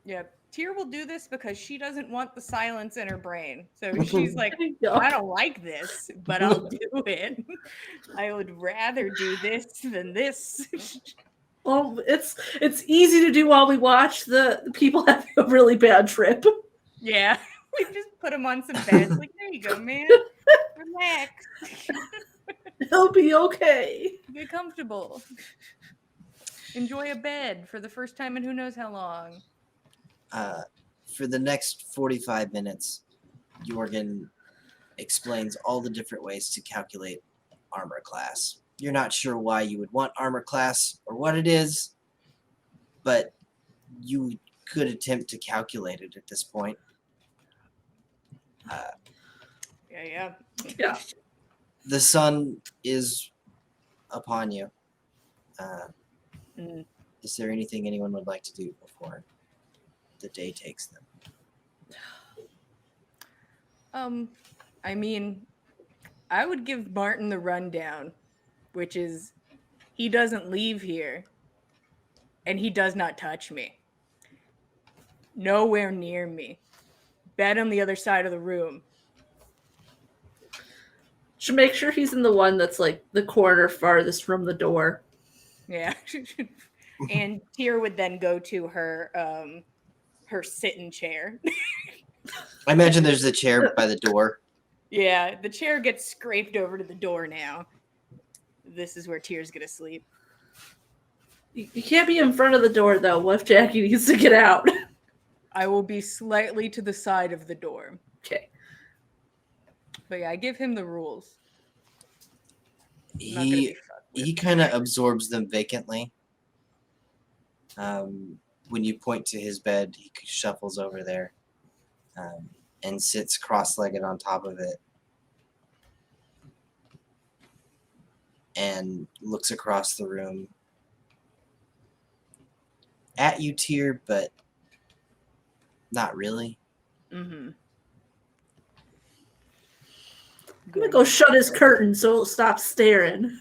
Speaker 2: Yeah, Tyr will do this because she doesn't want the silence in her brain. So she's like, I don't like this, but I'll do it. I would rather do this than this.
Speaker 3: Well, it's easy to do while we watch the people having a really bad trip.
Speaker 2: Yeah, we just put him on some beds. Like, there you go, man. Relax.
Speaker 3: It'll be okay.
Speaker 2: Get comfortable. Enjoy a bed for the first time in who knows how long.
Speaker 1: For the next 45 minutes, Jorgen explains all the different ways to calculate armor class. You're not sure why you would want armor class or what it is, but you could attempt to calculate it at this point.
Speaker 2: Yeah.
Speaker 3: Yeah.
Speaker 1: The sun is upon you. Is there anything anyone would like to do before the day takes them?
Speaker 2: I mean, I would give Martin the rundown, which is he doesn't leave here and he does not touch me. Nowhere near me. Bed on the other side of the room.
Speaker 3: Should make sure he's in the one that's like the corner farthest from the door.
Speaker 2: Yeah. And Tyr would then go to her her sit-in chair.
Speaker 1: I imagine there's a chair by the door.
Speaker 2: Yeah, the chair gets scraped over to the door now. This is where Tyr's gonna sleep.
Speaker 3: You can't be in front of the door though. What if Jackie needs to get out?
Speaker 2: I will be slightly to the side of the door.
Speaker 3: Okay.
Speaker 2: But yeah, I give him the rules.
Speaker 1: He kind of absorbs them vacantly. When you point to his bed, he shuffles over there and sits cross-legged on top of it and looks across the room at you, Tyr, but not really.
Speaker 2: Mm-hmm.
Speaker 3: I'm gonna go shut his curtain so it'll stop staring.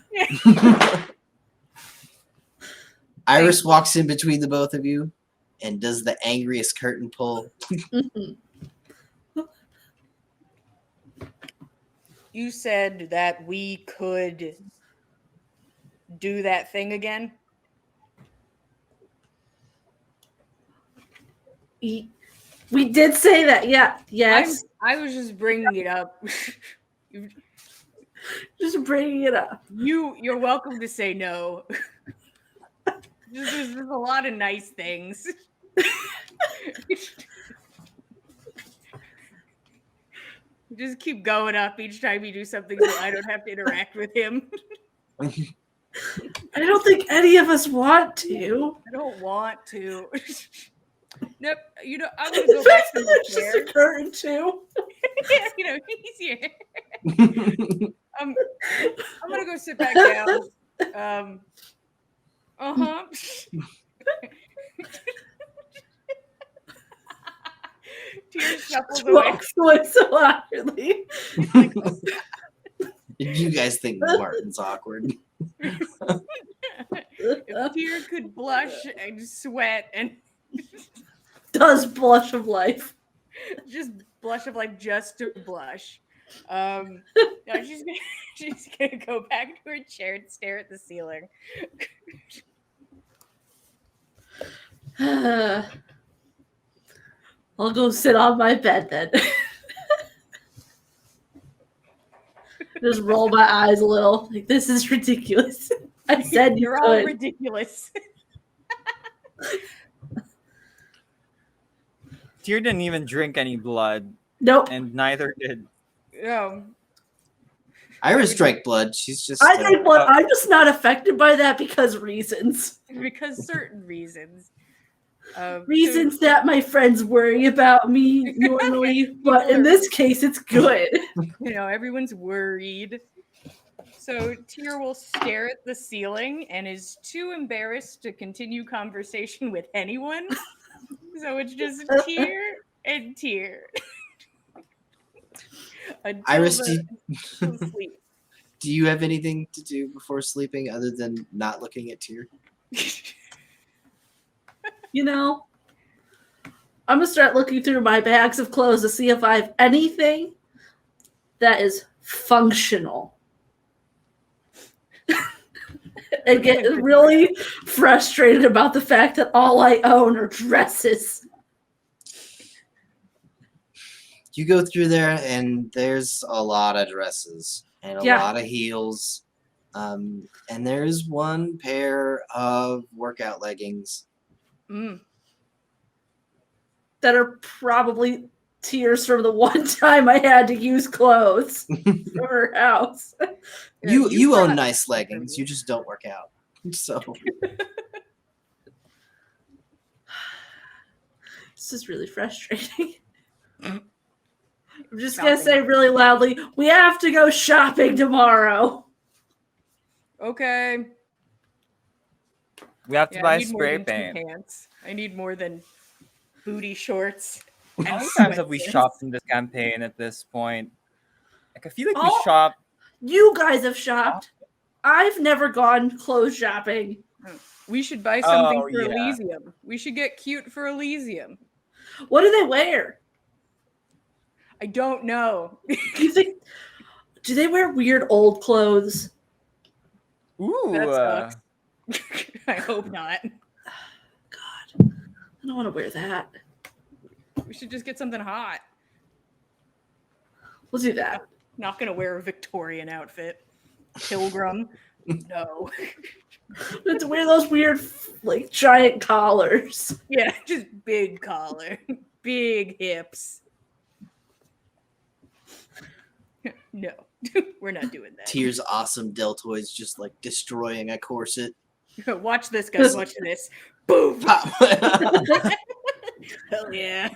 Speaker 1: Iris walks in between the both of you and does the angriest curtain pull.
Speaker 2: You said that we could do that thing again?
Speaker 3: We did say that, yeah. Yes.
Speaker 2: I was just bringing it up.
Speaker 3: Just bringing it up.
Speaker 2: You're welcome to say no. There's a lot of nice things. Just keep going up each time you do something so I don't have to interact with him.
Speaker 3: I don't think any of us want to.
Speaker 2: I don't want to. Nope. You know, I'm gonna go back to the chair.
Speaker 3: Just a curtain too.
Speaker 2: You know, easier. I'm gonna go sit back down. Uh-huh. Tears shuffles away.
Speaker 3: Walks away so awkwardly.
Speaker 1: You guys think Martin's awkward?
Speaker 2: If Tear could blush and sweat and
Speaker 3: Does blush of life.
Speaker 2: just blush of life just to blush. No, she's gonna go back to her chair and stare at the ceiling.
Speaker 3: I'll go sit on my bed then. Just roll my eyes a little. Like, this is ridiculous. I said
Speaker 2: You're
Speaker 3: you
Speaker 2: all
Speaker 3: could.
Speaker 2: ridiculous.
Speaker 4: Tyr didn't even drink any blood,
Speaker 3: Nope.
Speaker 4: and neither did.
Speaker 2: No.
Speaker 1: Iris drank blood. She's just.
Speaker 3: I think I'm just not affected by that because reasons.
Speaker 2: Because certain reasons.
Speaker 3: Reasons that my friends worry about me normally, but in this case, it's good.
Speaker 2: Everyone's worried. So Tyr will stare at the ceiling and is too embarrassed to continue conversation with anyone. So it's just Tyr and Tyr.
Speaker 1: Iris,
Speaker 2: until sleep.
Speaker 1: do you have anything to do before sleeping other than not looking at Tyr?
Speaker 3: I'm going to start looking through my bags of clothes to see if I have anything that is functional. And get really frustrated about the fact that all I own are dresses.
Speaker 1: You go through there, and there's a lot of dresses and a lot of heels. And there's one pair of workout leggings.
Speaker 3: That are probably tears from the one time I had to use clothes from her house.
Speaker 1: You own nice leggings. You just don't work out. So
Speaker 3: this is really frustrating. I'm just going to say really loudly, we have to go shopping tomorrow.
Speaker 2: Okay.
Speaker 4: We have to buy spray paint.
Speaker 2: Pants. I need more than booty shorts.
Speaker 4: How many times have we shopped in this campaign at this point? Like, I feel like we shopped.
Speaker 3: You guys have shopped. I've never gone clothes shopping.
Speaker 2: We should buy something for Elysium. We should get cute for Elysium.
Speaker 3: What do they wear?
Speaker 2: I don't know.
Speaker 3: Do they wear weird old clothes?
Speaker 2: Ooh. That sucks. I hope not.
Speaker 3: God. I don't want to wear that.
Speaker 2: We should just get something hot.
Speaker 3: We'll do that.
Speaker 2: Not gonna wear a Victorian outfit. Pilgrim. No.
Speaker 3: Let's wear those weird, like, giant collars.
Speaker 2: Yeah, just big collar. Big hips. No. We're not doing that.
Speaker 1: Tyr's awesome deltoids just like destroying a corset.
Speaker 2: Watch this, guys. Watch this. Boom! Hell yeah.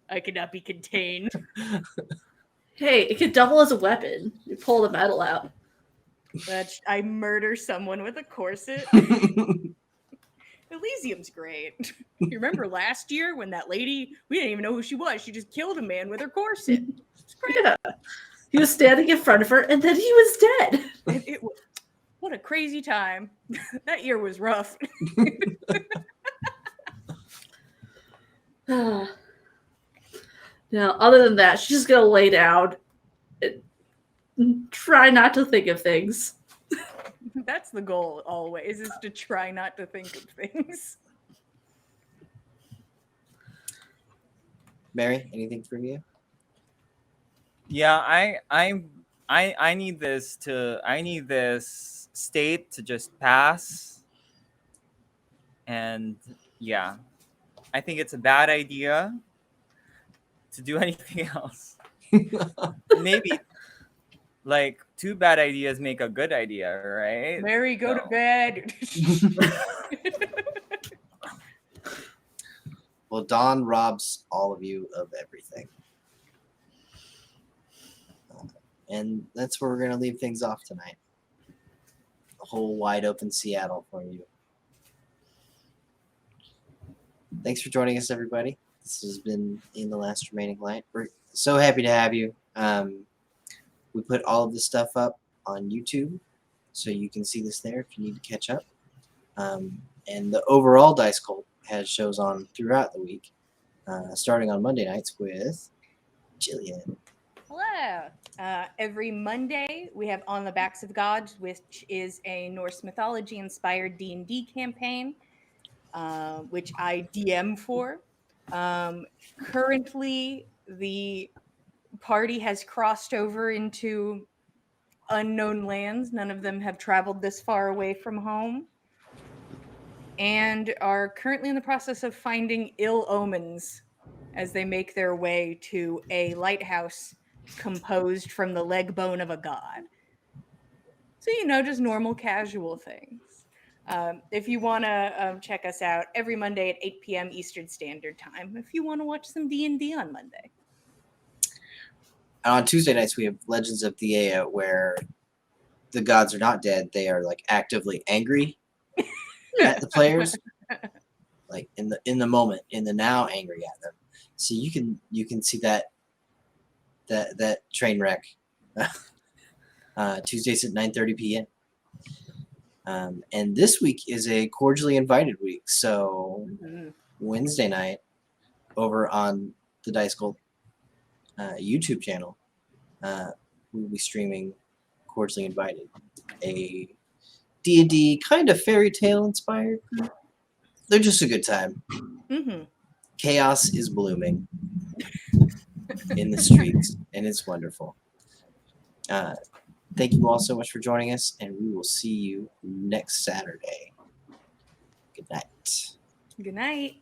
Speaker 2: I cannot be contained.
Speaker 3: Hey, it could double as a weapon. You pull the metal out.
Speaker 2: I murder someone with a corset. Elysium's great. You remember last year when that lady, we didn't even know who she was. She just killed a man with her corset. It's great.
Speaker 3: Yeah. He was standing in front of her, and then he was dead.
Speaker 2: What a crazy time. That year was rough.
Speaker 3: Now, other than that, she's just going to lay down and try not to think of things.
Speaker 2: That's the goal always, is to try not to think of things.
Speaker 1: Mary, anything from you?
Speaker 4: Yeah, I need this state to just pass. And yeah, I think it's a bad idea to do anything else. Maybe like 2 bad ideas make a good idea, right?
Speaker 2: Mary, go to bed.
Speaker 1: Well, Dawn robs all of you of everything. And that's where we're going to leave things off tonight. A whole wide open Seattle for you. Thanks for joining us, everybody. This has been In the Last Remaining Light. We're so happy to have you. We put all of this stuff up on YouTube, so you can see this there if you need to catch up. And the overall Dice Cult has shows on throughout the week, starting on Monday nights with Jillian.
Speaker 2: Hello. Every Monday, we have On the Backs of Gods, which is a Norse mythology-inspired D&D campaign, which I DM for. Currently, the party has crossed over into unknown lands. None of them have traveled this far away from home, and are currently in the process of finding ill omens as they make their way to a lighthouse composed from the leg bone of a god. So, just normal casual things. If you want to check us out every Monday at 8 p.m. Eastern Standard Time. If you want to watch some D&D on Monday.
Speaker 1: And on Tuesday nights, we have Legends of Theia, where the gods are not dead; they are like actively angry at the players, like in the moment, in the now, angry at them. So you can see that train wreck Tuesdays at 9:30 p.m. And this week is a cordially invited week. So Wednesday night, over on the Dice Gold YouTube channel, we'll be streaming Cordially Invited, a D&D kind of fairy tale inspired group. They're just a good time.
Speaker 2: Mm-hmm.
Speaker 1: Chaos is blooming in the streets, and it's wonderful. Thank you all so much for joining us, and we will see you next Saturday. Good night.
Speaker 2: Good night.